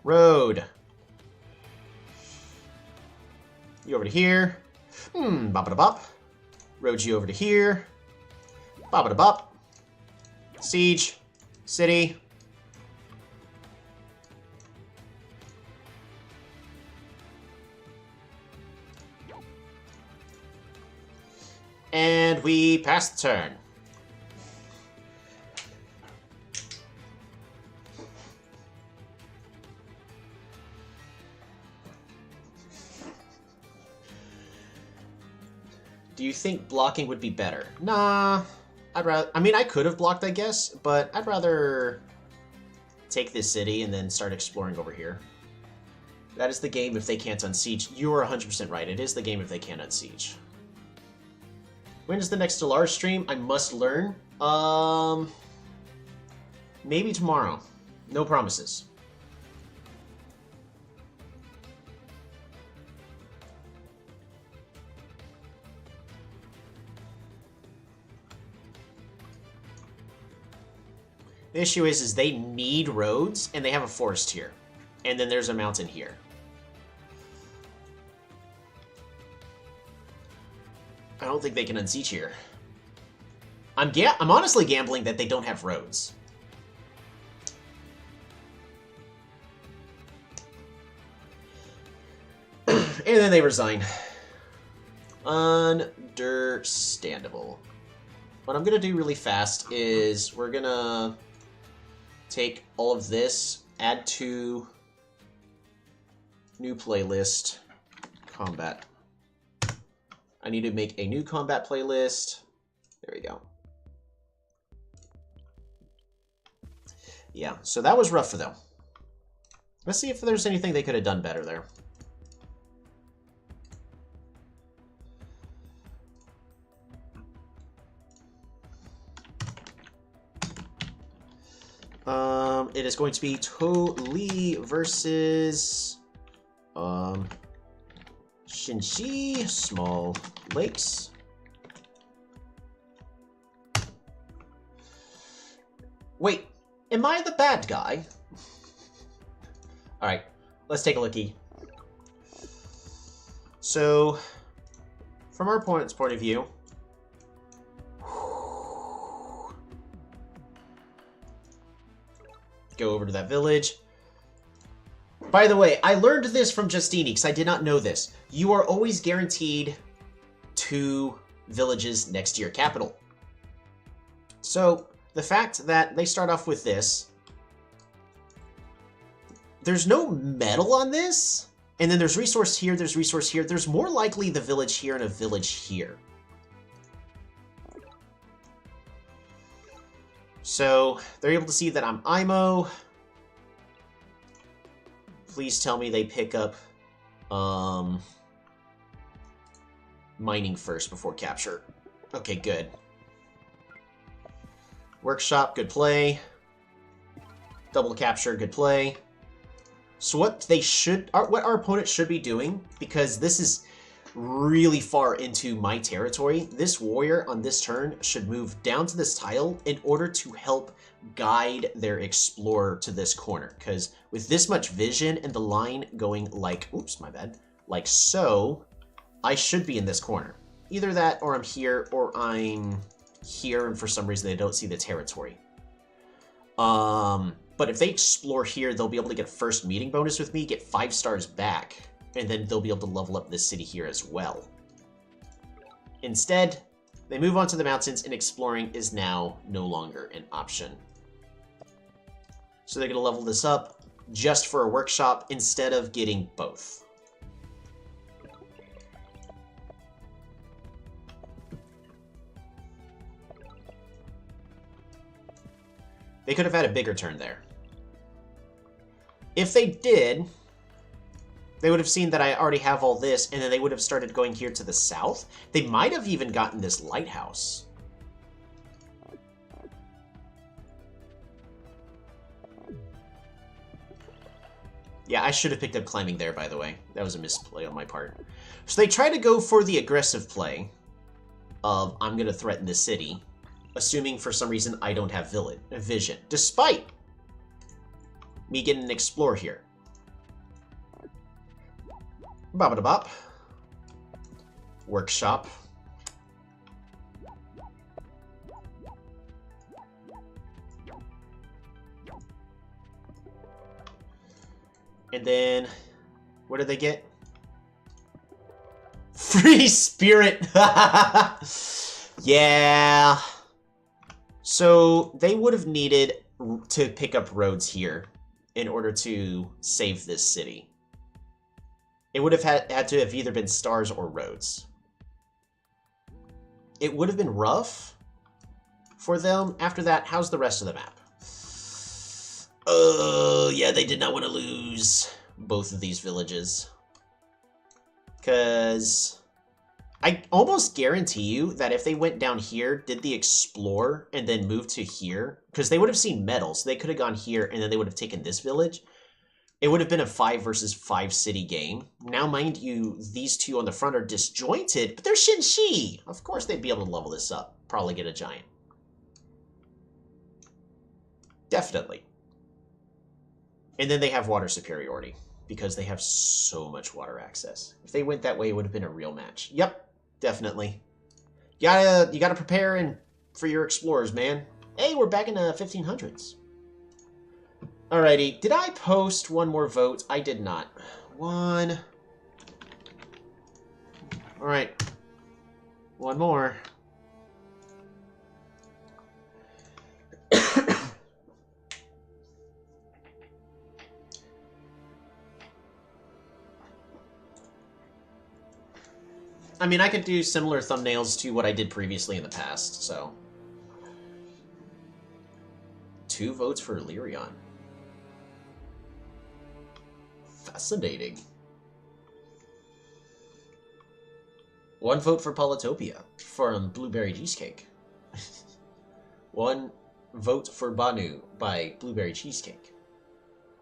Road. You over to here. Bop-a-da-bop. Road you over to here. Bop-a-da-bop. Siege. City. And we pass the turn. Do you think blocking would be better? Nah, I'd rather... I mean, I could have blocked, I guess, but I'd rather take this city and then start exploring over here. That is the game if they can't unsiege. You are 100% right. It is the game if they can't unsiege. When is the next Stellaris stream? I must learn. Maybe tomorrow. No promises. The issue is they need roads, and they have a forest here. And then there's a mountain here. I don't think they can unsiege here. I'm honestly gambling that they don't have roads. And then they resign. Understandable. What I'm going to do really fast is we're going to take all of this, add to new playlist, combat. I need to make a new combat playlist. There we go. Yeah, so that was rough for them. Let's see if there's anything they could have done better there. It is going to be Toli versus Shinji, Small Lakes. Wait, am I the bad guy? Alright, let's take a lookie. So, from our opponent's point of view, go over to that village. By the way, I learned this from Justini because I did not know this. You are always guaranteed 2 villages next to your capital. So, the fact that they start off with this, there's no metal on this, and then there's resource here, there's resource here. There's more likely the village here and a village here. So, they're able to see that I'm IMO. Please tell me they pick up mining first before capture. Okay, good. Workshop, good play. Double capture, good play. So what our opponent should be doing, because this is really far into my territory, this warrior on this turn should move down to this tile in order to help guide their explorer to this corner. Because with this much vision and the line going like, oops, my bad, like so, I should be in this corner. Either that, or I'm here, or I'm here, and for some reason they don't see the territory. But if they explore here, they'll be able to get a first meeting bonus with me, get 5 stars back, and then they'll be able to level up this city here as well. Instead, they move on to the mountains, and exploring is now no longer an option. So they're going to level this up just for a workshop instead of getting both. They could have had a bigger turn there. If they did, they would have seen that I already have all this, and then they would have started going here to the south. They might have even gotten this lighthouse. Yeah, I should have picked up climbing there, by the way. That was a misplay on my part. So they try to go for the aggressive play of, I'm going to threaten the city, assuming for some reason I don't have vision, despite me getting an explore here. Bop-a-da-bop. Workshop. And then, what did they get? Free spirit! Yeah. So, they would have needed to pick up roads here in order to save this city. It would have had to have either been stars or roads. It would have been rough for them. After that, how's the rest of the map? Oh, yeah, they did not want to lose both of these villages. Because I almost guarantee you that if they went down here, did the explore, and then moved to here, because they would have seen metal, so they could have gone here, and then they would have taken this village. It would have been a 5 versus 5 city game. Now, mind you, these two on the front are disjointed, but they're Shinshi. Of course they'd be able to level this up. Probably get a giant. Definitely. And then they have water superiority, because they have so much water access. If they went that way, it would have been a real match. Yep, definitely. You gotta prepare for your explorers, man. Hey, we're back in the 1500s. Alrighty, did I post one more vote? I did not. One. Alright. One more. I mean, I could do similar thumbnails to what I did previously in the past, so. 2 votes for Lyrion. Fascinating. 1 vote for Polytopia from Blueberry Cheesecake. 1 vote for Banu by Blueberry Cheesecake.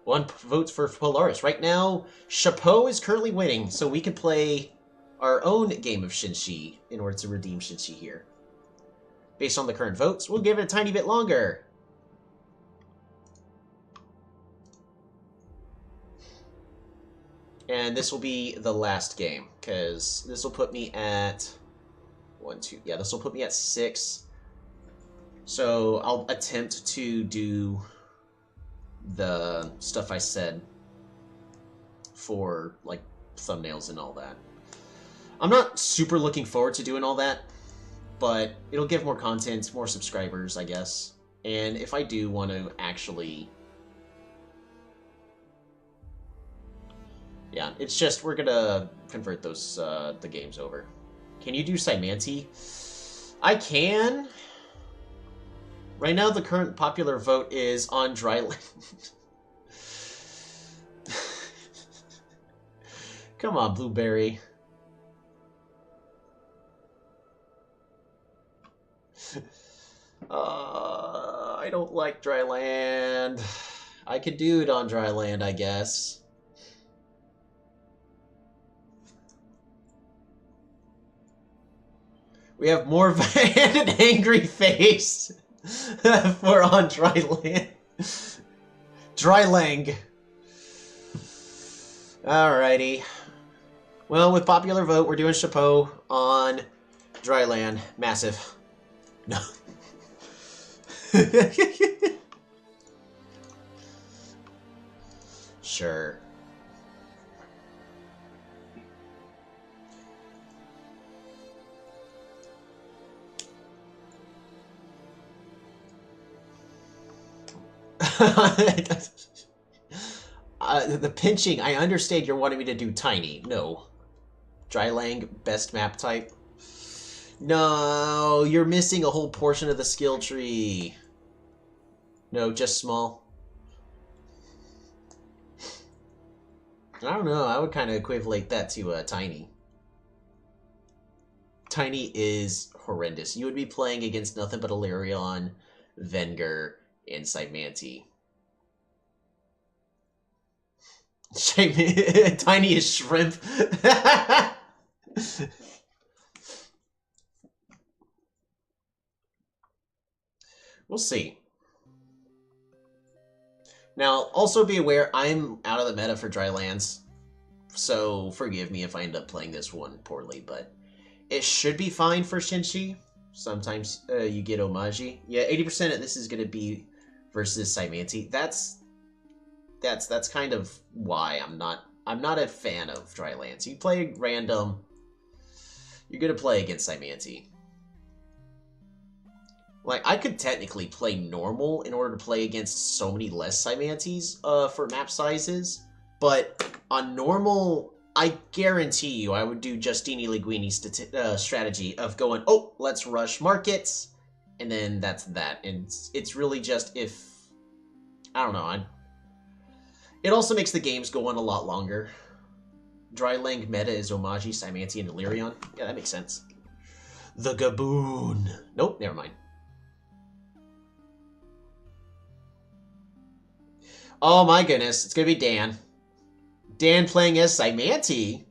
1 vote for Polaris. Right now, Chapeau is currently winning, so we can play our own game of Shinshi in order to redeem Shinshi here. Based on the current votes, we'll give it a tiny bit longer. And this will be the last game, because this will put me at 1, 2. Yeah, this will put me at 6. So I'll attempt to do the stuff I said for, like, thumbnails and all that. I'm not super looking forward to doing all that, but it'll give more content, more subscribers, I guess. And if I do want to actually... Yeah, it's just we're gonna convert those the games over. Can you do Simanti? I can. Right now, the current popular vote is on Dryland. Come on, Blueberry. I don't like Dryland. I could do it on Dryland, I guess. We have more and an angry face for on Dryland. Drylang. Alrighty. Well, with popular vote, we're doing Chapeau on Dryland. Massive. No. Sure. The pinching, I understand you're wanting me to do tiny. No. Drylang, best map type. No, you're missing a whole portion of the skill tree. No, just small. I don't know, I would kind of equivalent that to tiny. Tiny is horrendous. You would be playing against nothing but Illyrion, Venger, and Simanti. Tiny is shrimp. We'll see. Now, also be aware, I'm out of the meta for Drylands, so forgive me if I end up playing this one poorly, but it should be fine for Shinshi. Sometimes you get Omaji. Yeah, 80% of this is going to be versus Simanti. That's kind of why I'm not a fan of Drylands. You play random, you're going to play against Simanti. Like, I could technically play normal in order to play against so many less Simantis for map sizes, but on normal, I guarantee you I would do Justini Linguini's strategy of going, oh, let's rush markets, and then that's that. And it's really just if... I don't know. It also makes the games go on a lot longer. Drylang meta is Omaji, Simanti, and Illyrion. Yeah, that makes sense. The Gaboon. Nope, never mind. Oh my goodness, it's gonna be Dan. Dan playing as Simanti?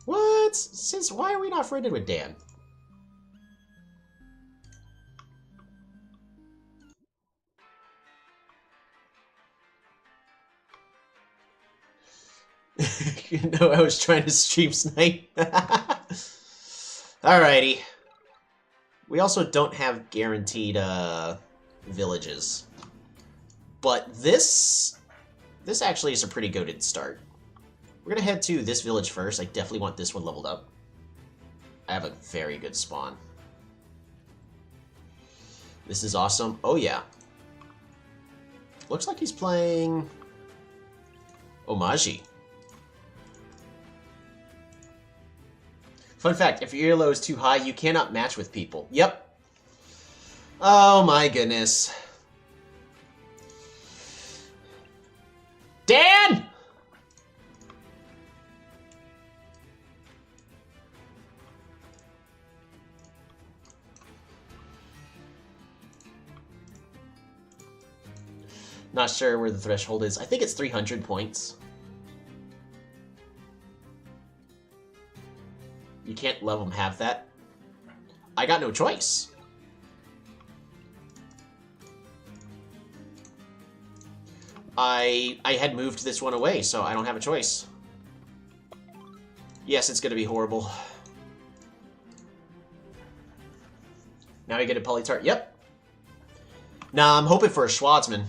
What? Since why are we not friended with Dan? You know, I was trying to stream snipe. Alrighty. We also don't have guaranteed villages. But this actually is a pretty goated start. We're going to head to this village first. I definitely want this one leveled up. I have a very good spawn. This is awesome. Oh, yeah. Looks like he's playing Omaji. Fun fact, if your earlobe is too high, you cannot match with people. Yep. Oh my goodness. Dan! Not sure where the threshold is. I think it's 300 points. You can't let them have that. I got no choice. I had moved this one away, so I don't have a choice. Yes, it's going to be horrible. Now we get a Polytopia. Yep. Nah, I'm hoping for a Schwarzman.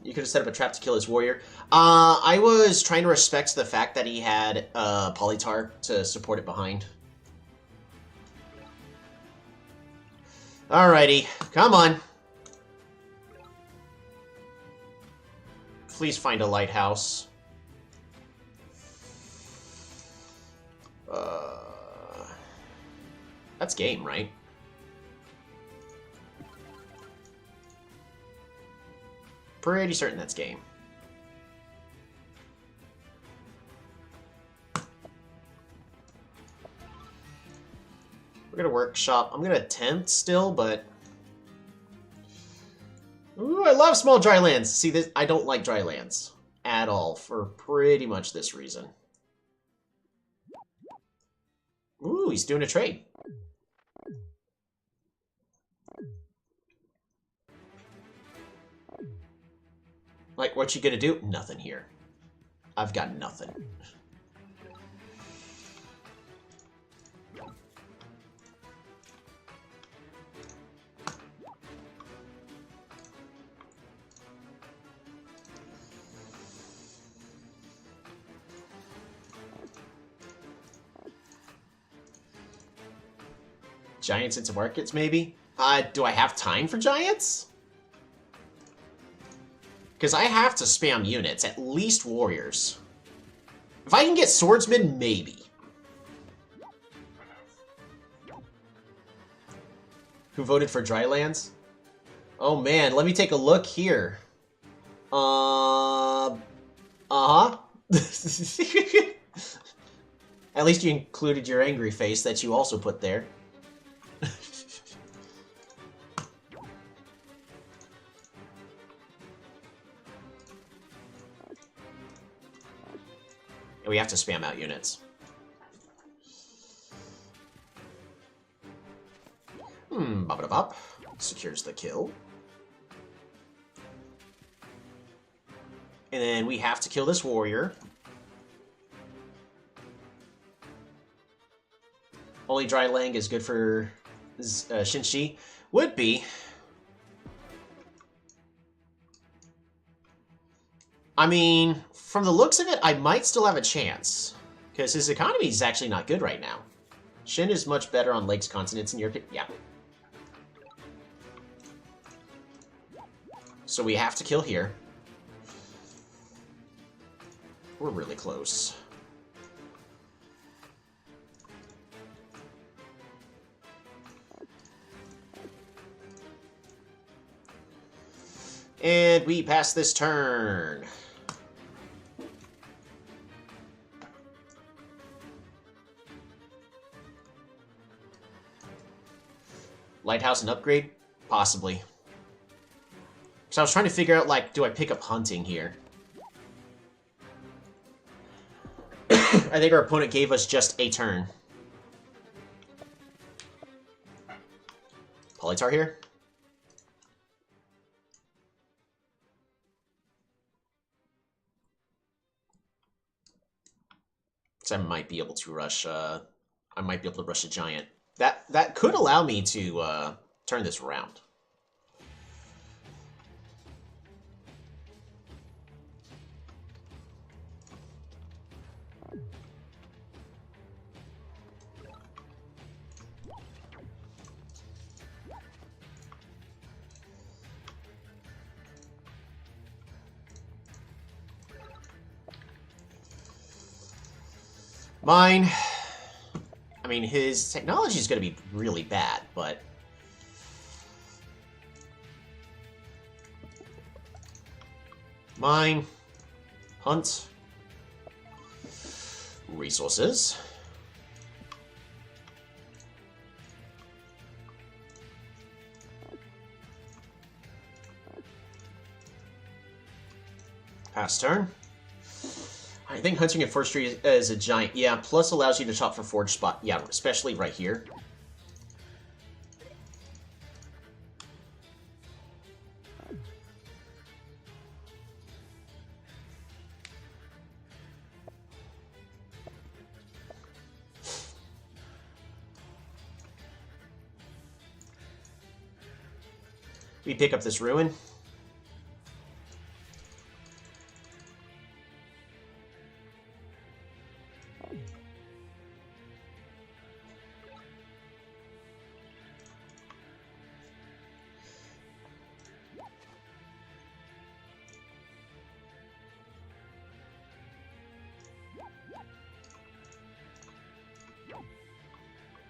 You could have set up a trap to kill his warrior. I was trying to respect the fact that he had Polytar to support it behind. Alrighty, come on. Please find a lighthouse. That's game, right? Pretty certain that's game. We're gonna workshop. I'm gonna attempt still, but... Ooh, I love small dry lands. See, this, I don't like dry lands at all for pretty much this reason. Ooh, he's doing a trade. Like, what you gonna do? Nothing here. I've got nothing. Giants into markets, maybe? Do I have time for giants? Because I have to spam units, at least warriors. If I can get swordsmen, maybe. Who voted for drylands? Oh man, let me take a look here. Uh-huh. At least you included your angry face that you also put there. And we have to spam out units. Bop-a-da-bop. Secures the kill. And then we have to kill this warrior. Only dry lang is good for Shinshi. Would be. I mean, from the looks of it, I might still have a chance. Because his economy is actually not good right now. Shin is much better on lakes, continents, and Europe. Yeah. So we have to kill here. We're really close. And we pass this turn. Lighthouse and upgrade? Possibly. So I was trying to figure out, like, do I pick up hunting here? I think our opponent gave us just a turn. Polytar here? So I might be able to rush, I might be able to rush a giant. That could allow me to, turn this around. Mine. I mean, his technology is going to be really bad, but... Mine. Hunt. Resources. Pass turn. I think hunting in forestry is a giant. Yeah, plus allows you to top for forge spot. Yeah, especially right here. We pick up this ruin.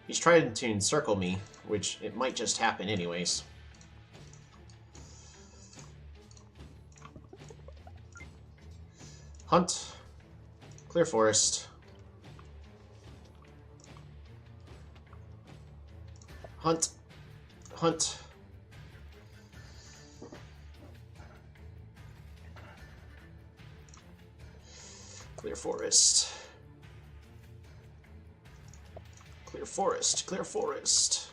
He's trying to encircle me, which it might just happen anyways. Hunt. Clear forest. Hunt. Hunt. Clear forest. Clear forest. Clear forest.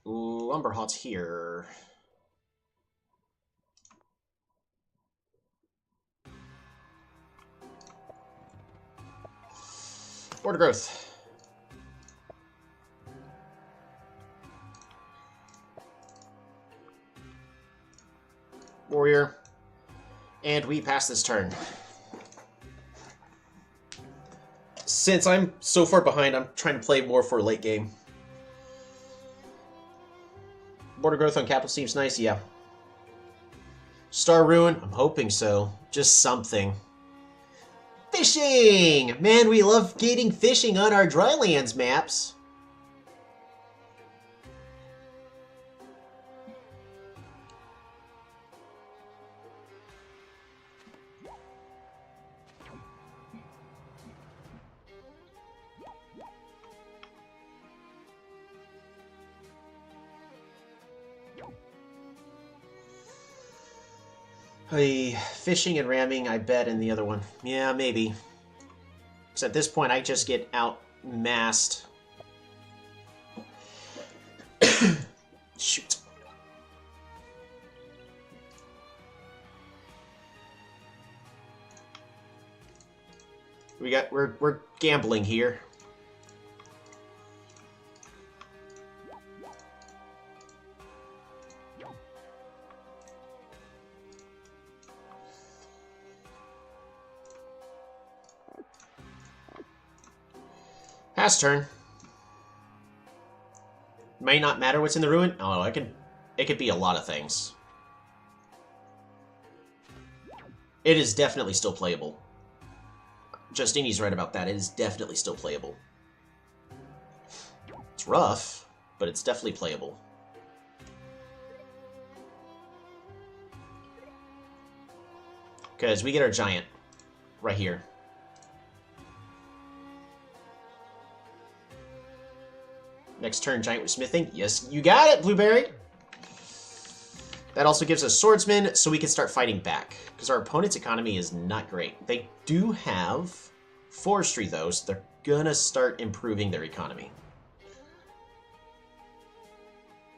Ooh, Lumberhot's here. Border growth. Warrior. And we pass this turn. Since I'm so far behind, I'm trying to play more for late game. Border growth on capital seems nice, yeah. Star Ruin? I'm hoping so. Just something. Fishing! Man, we love getting fishing on our drylands maps. Hey, fishing and ramming, I bet, in the other one. Yeah, maybe. Because at this point, I just get outmassed. Shoot. We're gambling here. Pass turn. May not matter what's in the ruin. Oh, it could be a lot of things. It is definitely still playable. Justini's right about that. It is definitely still playable. It's rough, but it's definitely playable. Because we get our giant right here. Next turn, giant with smithing. Yes, you got it, Blueberry! That also gives us swordsman, so we can start fighting back. Because our opponent's economy is not great. They do have forestry, though, so they're gonna start improving their economy.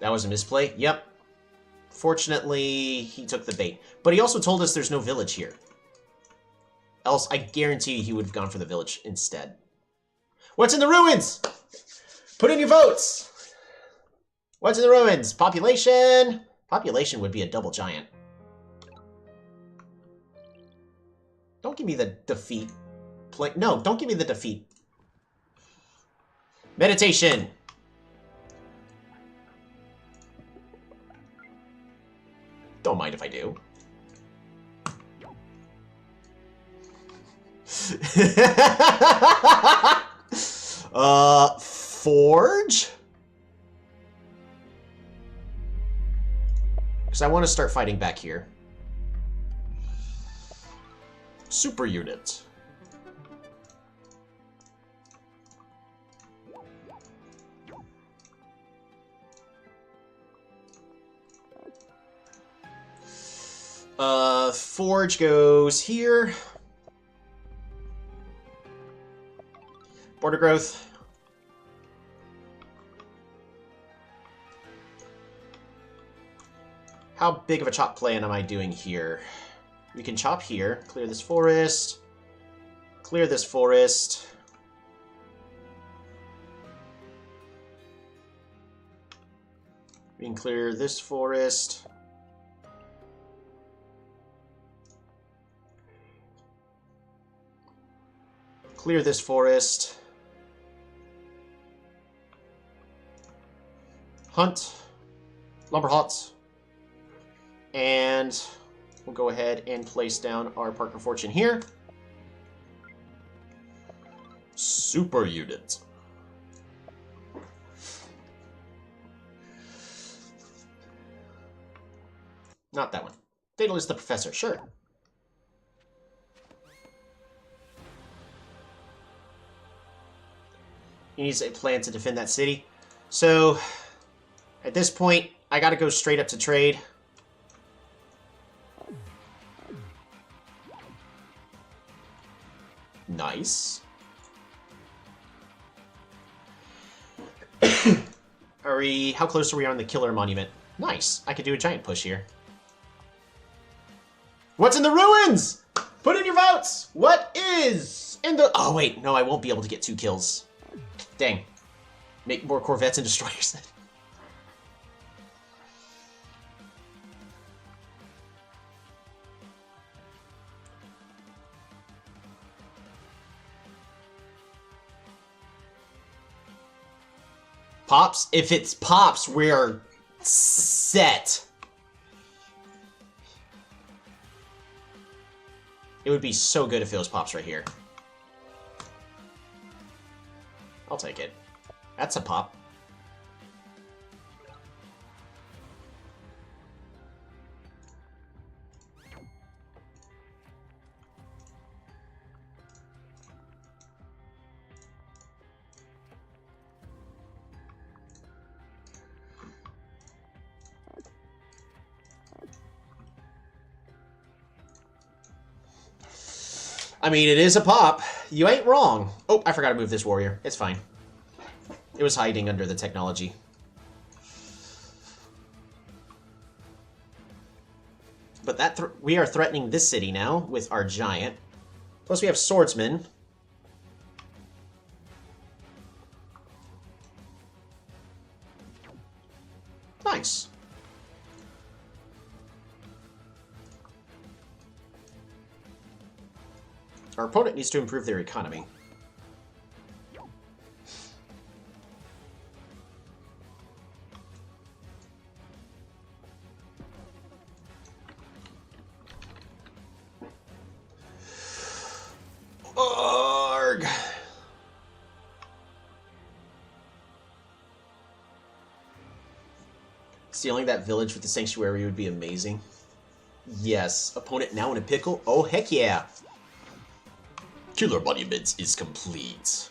That was a misplay? Yep. Fortunately, he took the bait. But he also told us there's no village here. Else, I guarantee he would have gone for the village instead. What's in the ruins? Put in your votes! What's in the ruins? Population? Population would be a double giant. Don't give me the defeat. No, don't give me the defeat. Meditation! Don't mind if I do. Forge? Because I want to start fighting back here. Super unit. Forge goes here. Border growth. How big of a chop plan am I doing here? We can chop here, clear this forest, clear this forest. We can clear this forest. Clear this forest. Hunt. Lumber huts. And we'll go ahead and place down our Parker Fortune here. Super unit. Not that one. Fatalist the Professor, sure. He needs a plan to defend that city. So, at this point, I gotta go straight up to trade. Nice. How close are we on the Killer Monument? Nice. I could do a giant push here. What's in the ruins? Put in your votes! What is in the... Oh, wait. No, I won't be able to get 2 kills. Dang. Make more Corvettes and Destroyers then. Pops? If it's Pops, we're set. It would be so good if it was Pops right here. I'll take it. That's a pop. I mean, it is a pop. You ain't wrong. Oh, I forgot to move this warrior. It's fine. It was hiding under the technology. But that we are threatening this city now with our giant. Plus we have swordsmen. Nice. Our opponent needs to improve their economy. Arg! Stealing that village with the sanctuary would be amazing. Yes. Opponent now in a pickle? Oh, heck yeah! Killer Monument is complete.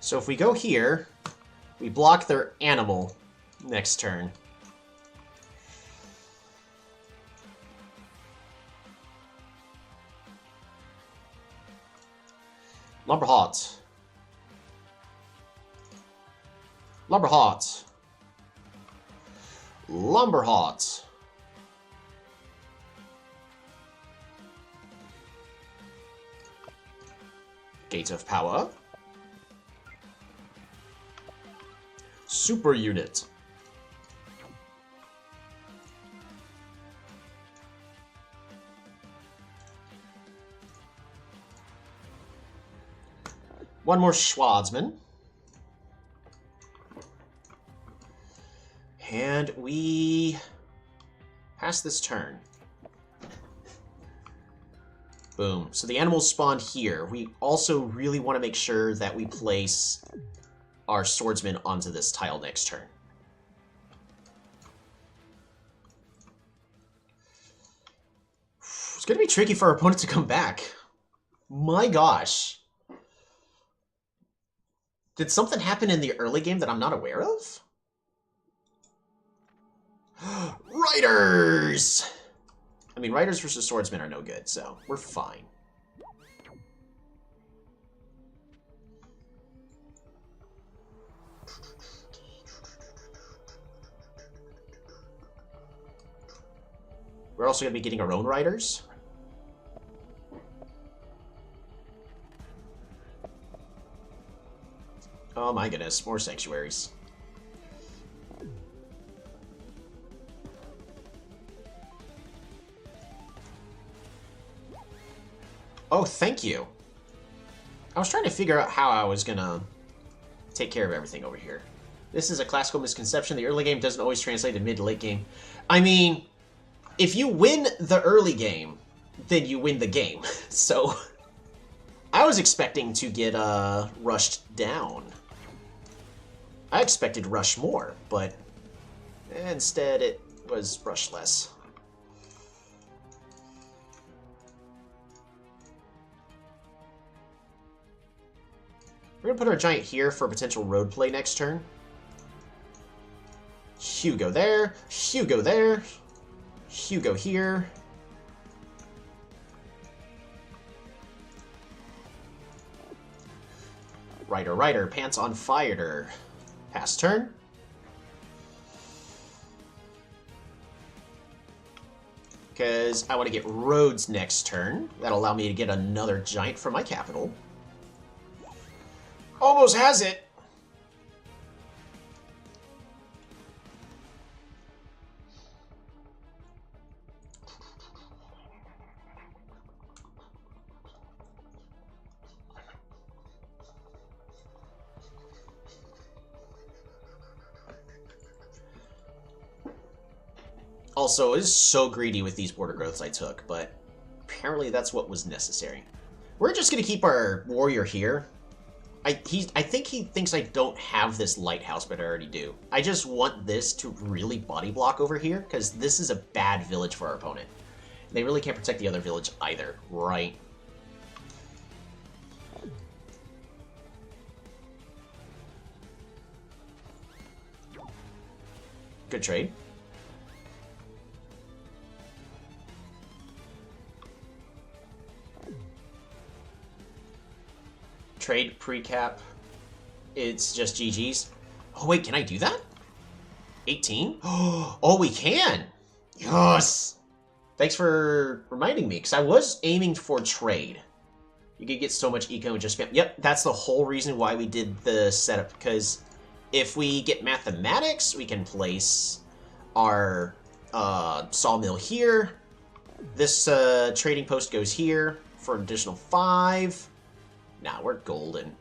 So if we go here, we block their animal next turn. Lumber hot. Lumber hot. Lumber hot. Gate of Power. Super unit. One more Schwarzman. And we pass this turn. Boom. So the animals spawned here. We also really want to make sure that we place our swordsman onto this tile next turn. It's going to be tricky for our opponent to come back. My gosh. Did something happen in the early game that I'm not aware of? Riders! I mean, riders versus swordsmen are no good, so we're fine. We're also going to be getting our own riders. Oh my goodness, more sanctuaries. Oh, thank you. I was trying to figure out how I was gonna take care of everything over here. This is a classical misconception. The early game doesn't always translate to mid to late game. I mean, if you win the early game, then you win the game. So, I was expecting to get rushed down. I expected rush more, but instead it was rush less. We're gonna put our giant here for potential road play next turn. Hugo there, Hugo there, Hugo here. Rider, pants on fire. Pass turn. Because I want to get roads next turn. That'll allow me to get another giant from my capital. Almost has it. Also, it is so greedy with these border growths I took, but apparently that's what was necessary. We're just going to keep our warrior here. I think he thinks I don't have this lighthouse, but I already do. I just want this to really body block over here, because this is a bad village for our opponent. They really can't protect the other village either, right? Good trade. Trade pre-cap. It's just GG's. Oh wait, can I do that? 18? Oh, we can! Yes! Thanks for reminding me, because I was aiming for trade. You could get so much eco and just spam. Yep, that's the whole reason why we did the setup, because if we get mathematics, we can place our sawmill here. This trading post goes here for an additional 5. Nah, we're golden.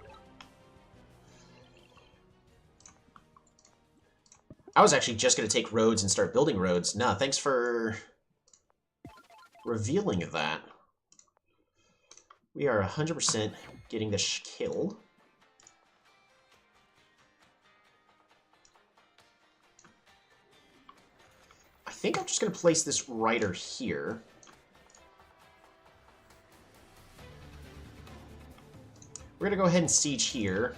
I was actually just going to take roads and start building roads. Nah, thanks for revealing that. We are 100% getting this kill. I think I'm just going to place this rider here. We're going to go ahead and siege here.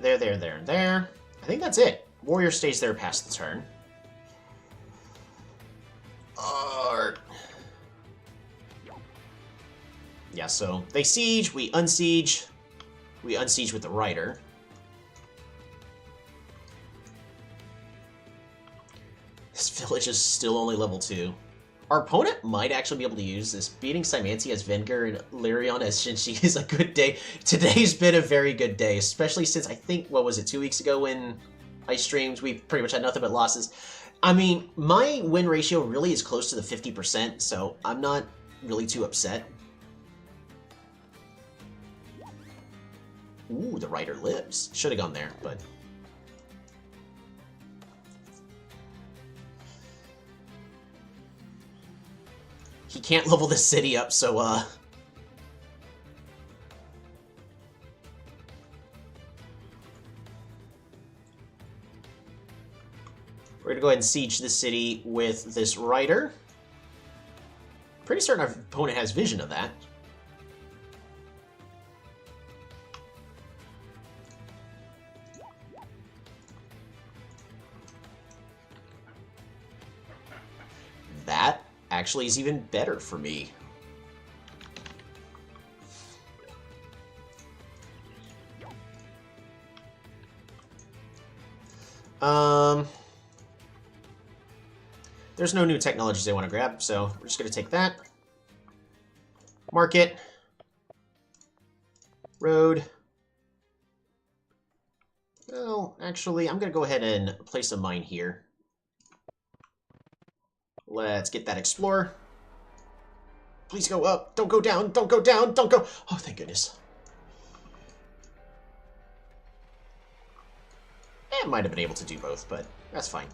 There, and there. I think that's it. Warrior stays there past the turn. Yeah, so they siege, we unsiege. We unsiege with the rider. This village is still only level 2. Our opponent might actually be able to use this. Beating Symanti as Venger and Lyrion as Shinshi is a good day. Today's been a very good day, especially since I think, what was it, 2 weeks ago when I streamed, we pretty much had nothing but losses. I mean, my win ratio really is close to the 50%, so I'm not really too upset. Ooh, the rider lives. Should have gone there, but... He can't level this city up, so, We're gonna go ahead and siege the city with this rider. Pretty certain our opponent has vision of that. That actually is even better for me. There's no new technologies I want to grab, so we're just going to take that. Market. Road. Oh, actually, I'm going to go ahead and place a mine here. Let's get that explorer. Please go up. Don't go down. Don't go down. Don't go. Oh, thank goodness. I might have been able to do both, but that's fine.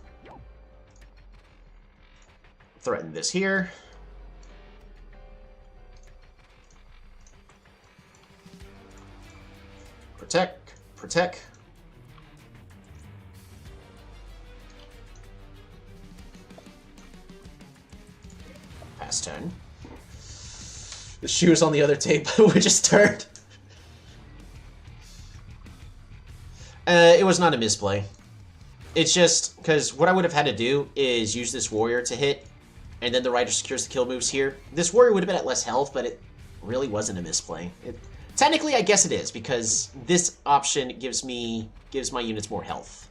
Threaten this here. Protect. Protect. Pass turn. The shoe is on the other table, which is turned. It was not a misplay. It's just because what I would have had to do is use this warrior to hit, and then the rider secures the kill moves here. This warrior would have been at less health, but it really wasn't a misplay. Technically, I guess it is, because this option gives my units more health.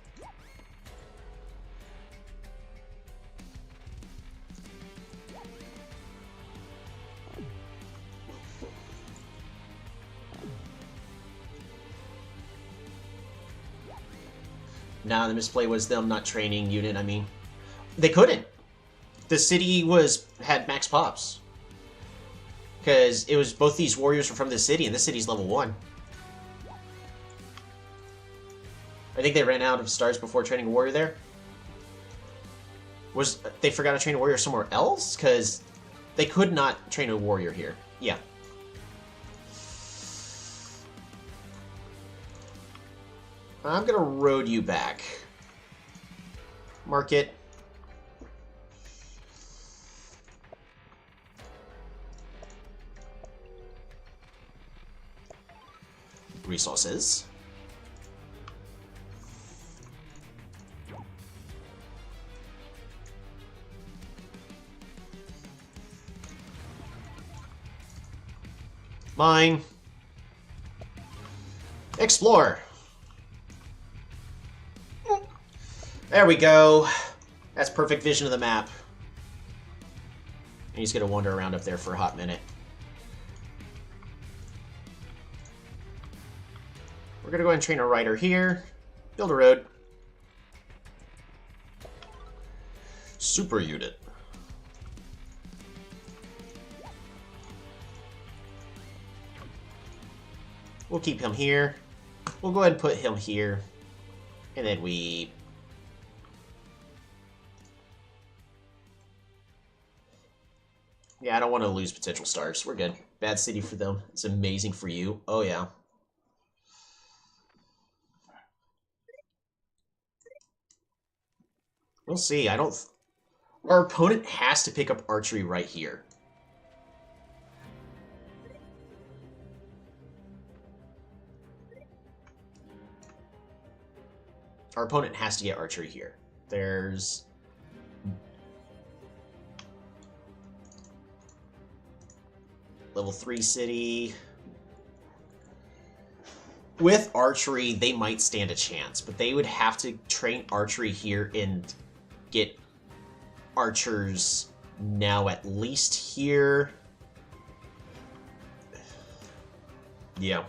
Nah, the misplay was them not training unit, I mean. They couldn't. The city had max pops. Because it was both these warriors were from the city, and this city's level 1. I think they ran out of stars before training a warrior there. They forgot to train a warrior somewhere else? Because they could not train a warrior here. Yeah. I'm gonna road you back. Market. Resources. Mine. Explore. There we go. That's perfect vision of the map. And he's going to wander around up there for a hot minute. We're going to go ahead and train a rider here. Build a road. Super unit. We'll keep him here. We'll go ahead and put him here. And then we... Yeah, I don't want to lose potential stars. We're good. Bad city for them. It's amazing for you. Oh, yeah. We'll see. Our opponent has to pick up archery right here. Our opponent has to get archery here. There's... Level 3 city. With archery, they might stand a chance, but they would have to train archery here and get archers now at least here. Yeah.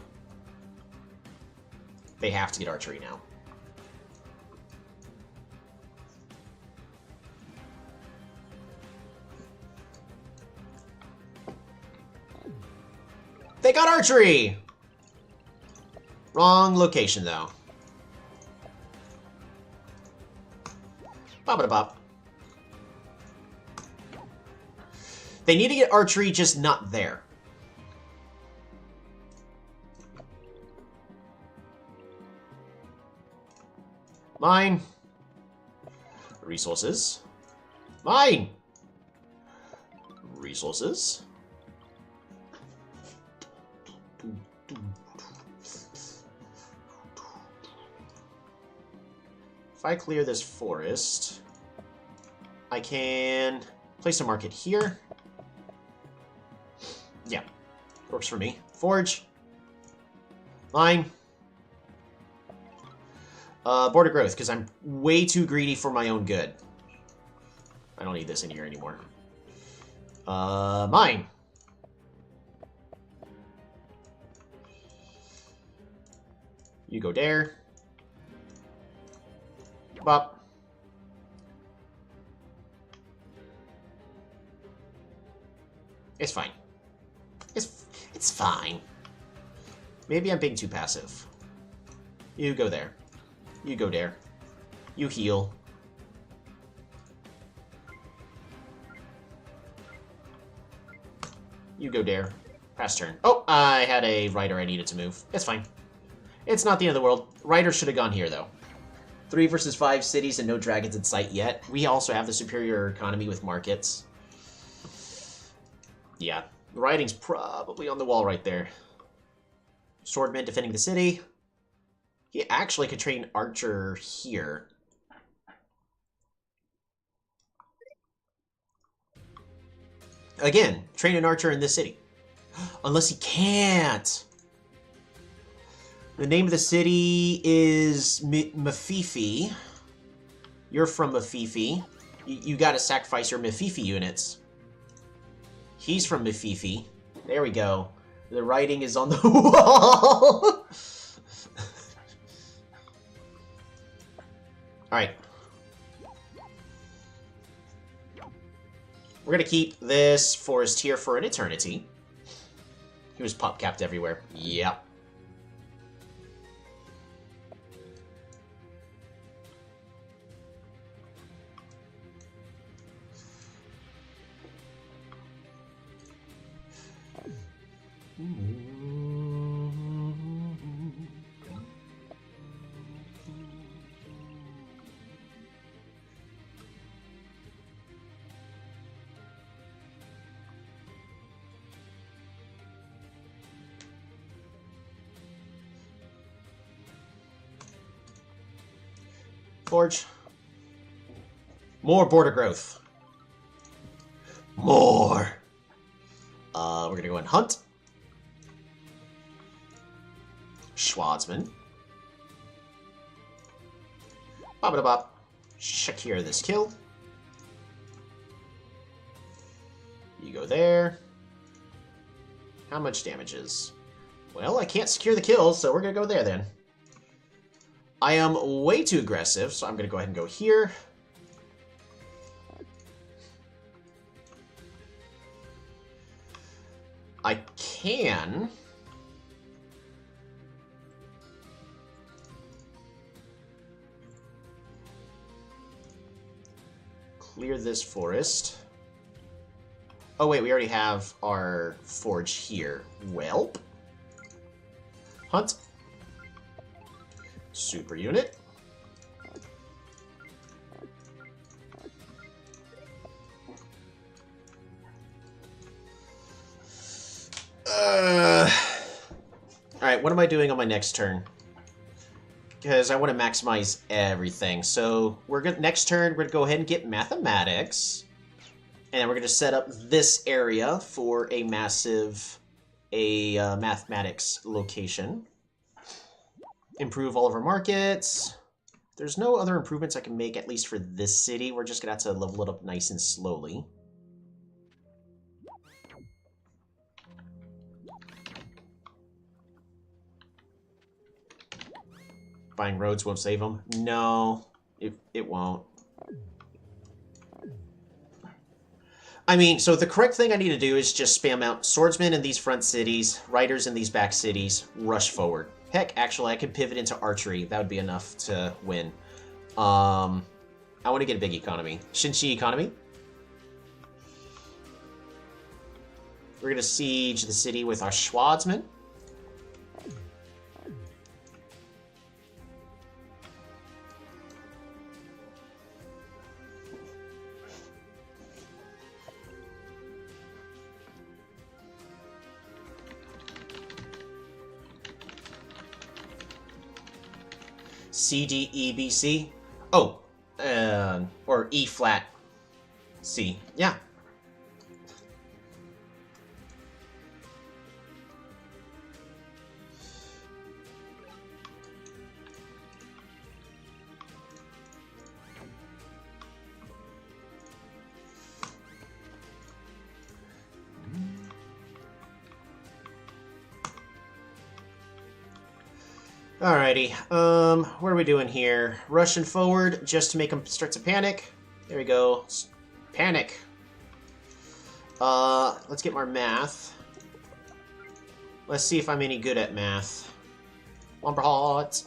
They have to get archery now. They got archery! Wrong location, though. Bop-a-da-bop. They need to get archery, just not there. Mine. Resources. Mine! Resources. If I clear this forest, I can place a market here. Yeah, works for me. Forge. Line. Border growth, because I'm way too greedy for my own good. I don't need this in here anymore. Mine. You go there. Bop. It's fine. It's fine. Maybe I'm being too passive. You go there. You go there. You heal. You go there. Pass turn. Oh, I had a rider I needed to move. It's fine. It's not the end of the world. Rider should have gone here, though. 3 versus 5 cities and no dragons in sight yet. We also have the superior economy with markets. Yeah, the writing's probably on the wall right there. Swordman defending the city. He actually could train Archer here. Again, train an Archer in this city. Unless he can't. The name of the city is Mafifi. You're from Mafifi. You gotta sacrifice your Mafifi units. He's from Mafifi. There we go. The writing is on the wall. Alright. We're gonna keep this forest here for an eternity. He was pop-capped everywhere. Yep. Forge. More border growth. More. We're gonna go and hunt. Schwarzman. Bop-a-da-bop. Shakir this kill. You go there. How much damage is? Well, I can't secure the kill, so we're gonna go there then. I am way too aggressive, so I'm going to go ahead and go here. I can... clear this forest. Oh wait, we already have our forge here. Welp. Hunt. Super unit. Alright, what am I doing on my next turn? Because I want to maximize everything. So we're gonna next turn we're gonna go ahead and get mathematics. And then we're gonna set up this area for a massive mathematics location. Improve all of our markets. There's no other improvements I can make, at least for this city. We're just gonna have to level it up nice and slowly. Buying roads won't save them. No, it won't. I mean, so the correct thing I need to do is just spam out swordsmen in these front cities, riders in these back cities, rush forward. Heck, actually, I could pivot into archery. That would be enough to win. I want to get a big economy. Shinshi economy. We're going to siege the city with our Schwarzman. C, D, E, B, C. Oh, or E flat, C. Yeah. Alrighty, what are we doing here? Rushing forward just to make him start to panic. There we go. Panic. Let's get more math. Let's see if I'm any good at math. Lumberhot.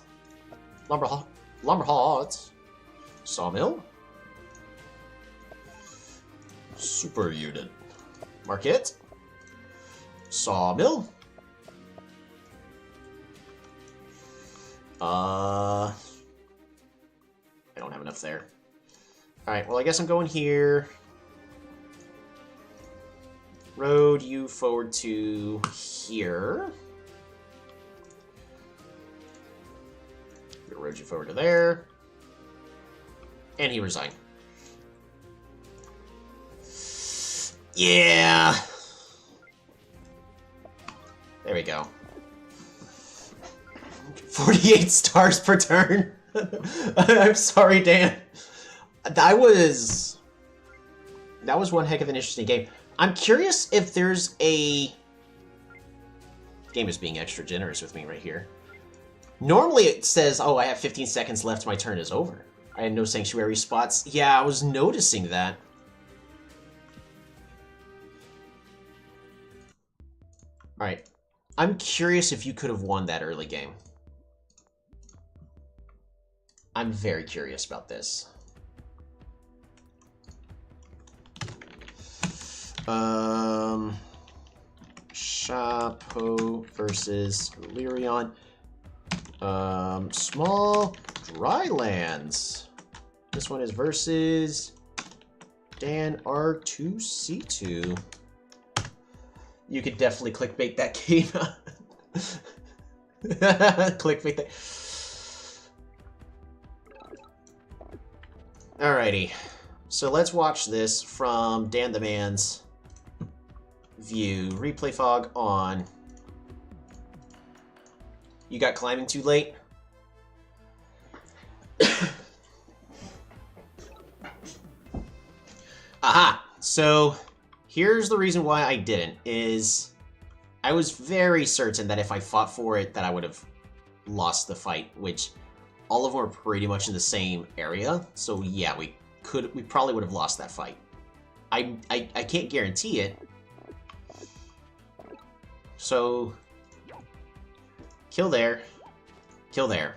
Lumberhot. Sawmill. Super unit. Market. Sawmill. I don't have enough there. Alright, well I guess I'm going here. Road you forward to here. Road you forward to there. And he resigned. Yeah! There we go. 48 stars per turn. I'm sorry, Dan. That was one heck of an interesting game. I'm curious if there's a... The game is being extra generous with me right here. Normally it says, oh, I have 15 seconds left, my turn is over. I had no sanctuary spots. Yeah, I was noticing that. Alright. I'm curious if you could have won that early game. I'm very curious about this. Chapeau versus Lyrion. Small Drylands. This one is versus Dan R2C2. You could definitely clickbait that game. Clickbait that. Alrighty, so let's watch this from Dan the Man's view. Replay fog on. You got climbing too late? Aha! So, here's the reason why I didn't, is I was very certain that if I fought for it, that I would have lost the fight, which... all of them are pretty much in the same area, so yeah, we probably would have lost that fight. I can't guarantee it. So, kill there, kill there.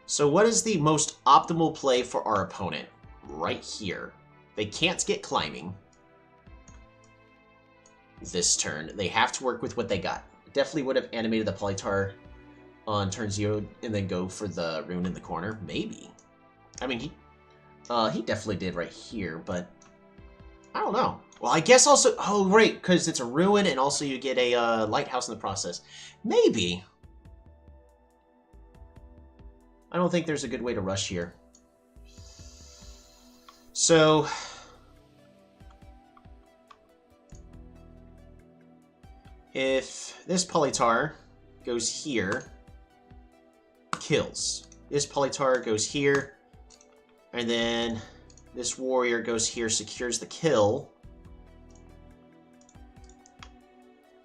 So what is the most optimal play for our opponent? Right here. They can't get climbing this turn. They have to work with what they got. Definitely would have animated the Polytar on turn 0 and then go for the rune in the corner. Maybe. I mean, he definitely did right here, but I don't know. Well, I guess also... oh, right, because it's a ruin and also you get a lighthouse in the process. Maybe. I don't think there's a good way to rush here. So... if this Polytar goes here... kills. This Polytar goes here, and then this warrior goes here, secures the kill.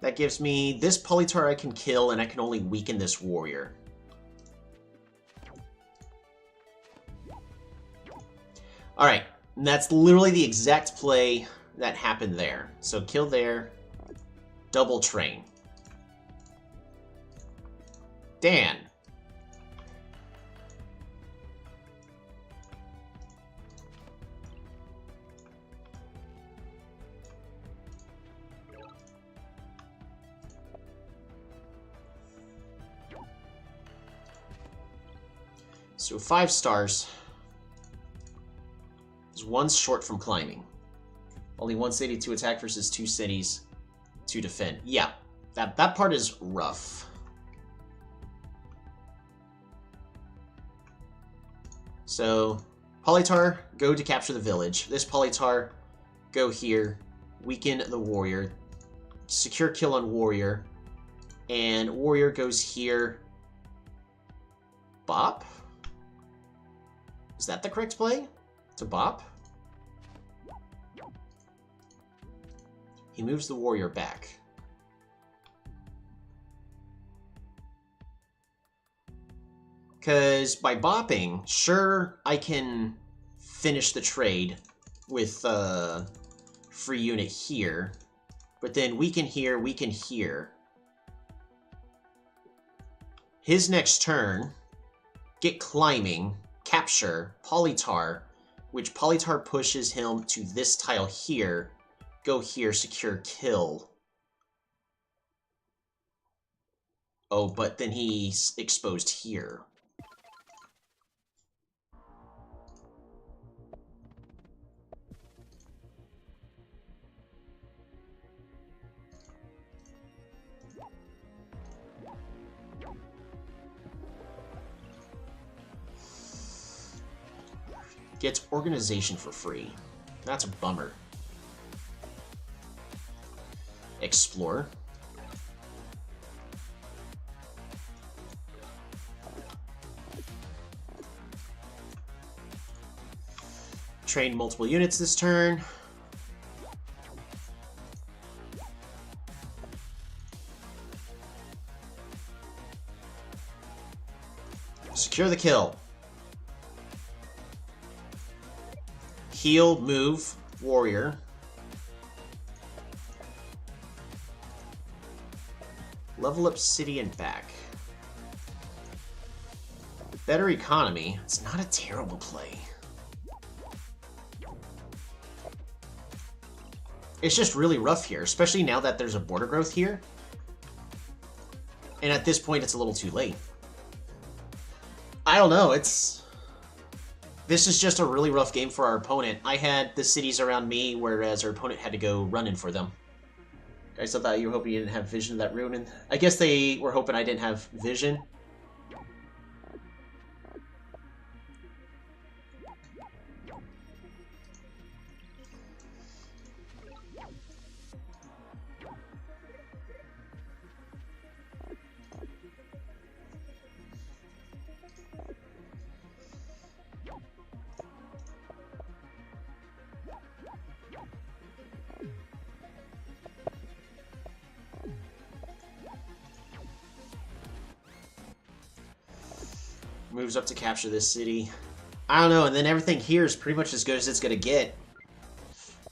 That gives me this Polytar I can kill, and I can only weaken this warrior. Alright, and that's literally the exact play that happened there. So kill there, double train. Dan. So 5 stars is 1 short from climbing. Only 1 city to attack versus 2 cities to defend. Yeah, that part is rough. So, Polytar, go to capture the village. This Polytar, go here, weaken the warrior, secure kill on warrior, and warrior goes here. Bop? Is that the correct play? To bop? He moves the warrior back. Because by bopping, sure, I can finish the trade with free unit here, but then weaken here, weaken here. His next turn, get climbing, capture, Polytar, which Polytar pushes him to this tile here, go here, secure kill. Oh, but then he's exposed here. Gets organization for free. That's a bummer. Explore. Train multiple units this turn. Secure the kill. Heal, move, warrior. Level up city and back. Better economy. It's not a terrible play. It's just really rough here, especially now that there's a border growth here. And at this point, it's a little too late. I don't know, this is just a really rough game for our opponent. I had the cities around me, whereas our opponent had to go running for them. Guys, I thought you were hoping you didn't have vision of that rune, and I guess they were hoping I didn't have vision. Moves up to capture this city. I don't know, and then everything here is pretty much as good as it's going to get.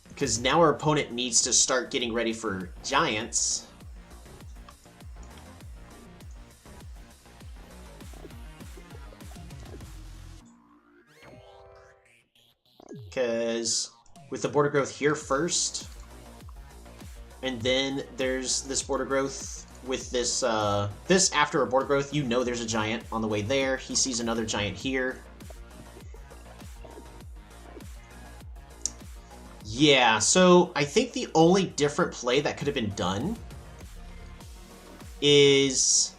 Because now our opponent needs to start getting ready for giants. Because with the border growth here first, and then there's this border growth with this, this after a border growth, you know there's a giant on the way there. He sees another giant here. Yeah, so I think the only different play that could have been done is...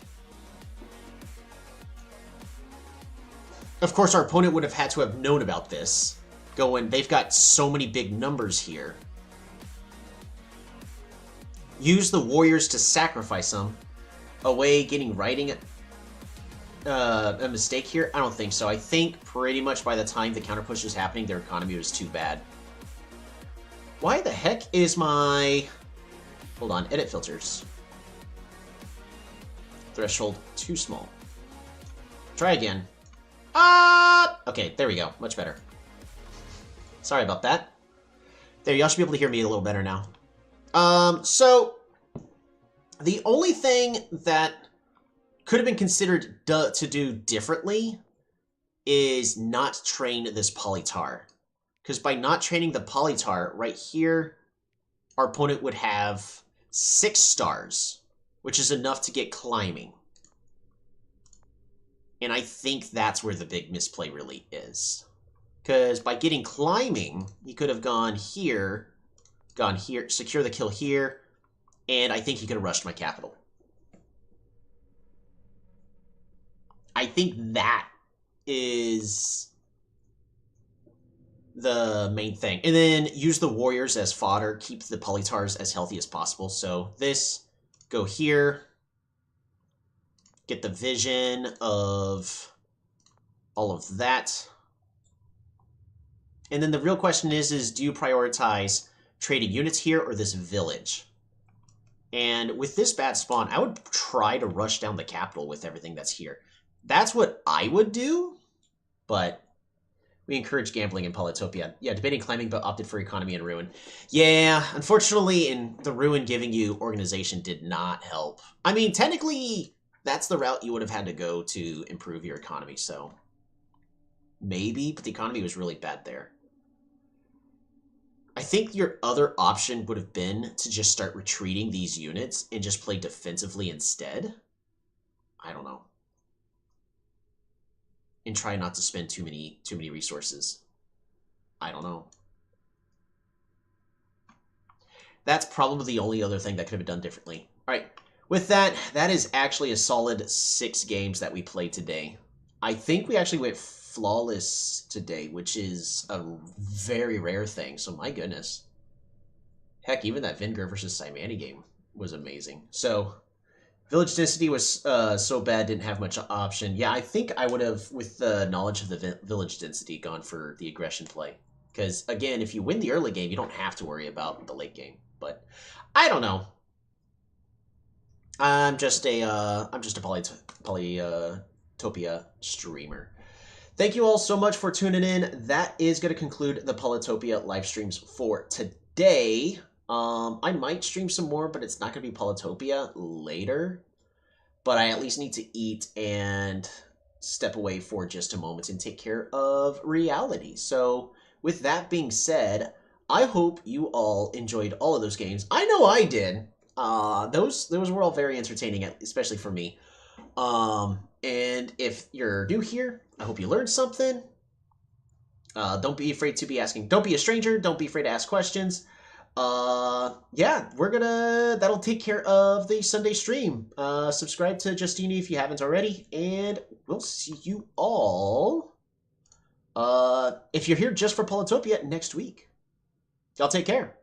Of course, our opponent would have had to have known about this. Going, they've got so many big numbers here. Use the warriors to sacrifice them. Away, getting writing a mistake here? I don't think so. I think pretty much by the time the counter push was happening, their economy was too bad. Why the heck is my... Hold on, edit filters. Threshold too small. Try again. Okay, there we go. Much better. Sorry about that. There, y'all should be able to hear me a little better now. So, the only thing that could have been considered to do differently is not train this Polytar. Because by not training the Polytar, right here, our opponent would have 6 stars, which is enough to get climbing. And I think that's where the big misplay really is. Because by getting climbing, he could have gone here, secure the kill here, and I think he could have rushed my capital. I think that is the main thing. And then use the warriors as fodder. Keep the polytars as healthy as possible. So this, go here. Get the vision of all of that. And then the real question is do you prioritize trading units here or this village? And with this bad spawn, I would try to rush down the capital with everything that's here. That's what I would do, but we encourage gambling in Polytopia. Yeah, debating climbing, but opted for economy and ruin. Yeah, unfortunately, in the ruin, giving you organization did not help. I mean, technically, that's the route you would have had to go to improve your economy, so maybe, but the economy was really bad there. I think your other option would have been to just start retreating these units and just play defensively instead. I don't know. And try not to spend too many resources. I don't know. That's probably the only other thing that could have been done differently. All right. With that, that is actually a solid 6 games that we played today. I think we actually went flawless today, which is a very rare thing. So my goodness. Heck, even that Vinegar versus Simani game was amazing. So Village Density was so bad, didn't have much option. Yeah, I think I would have, with the knowledge of the Village Density, gone for the aggression play. Because, again, if you win the early game, you don't have to worry about the late game. But I don't know. I'm just a Polytopia streamer. Thank you all so much for tuning in. That is going to conclude the Polytopia live streams for today. I might stream some more, but it's not going to be Polytopia later. But I at least need to eat and step away for just a moment and take care of reality. So with that being said, I hope you all enjoyed all of those games. I know I did. Those were all very entertaining, especially for me. And if you're new here, I hope you learned something. Don't be afraid to be asking. Don't be a stranger. Don't be afraid to ask questions. Yeah, that'll take care of the Sunday stream. Subscribe to Justini if you haven't already, and we'll see you all, if you're here just for Polytopia, next week. Y'all take care.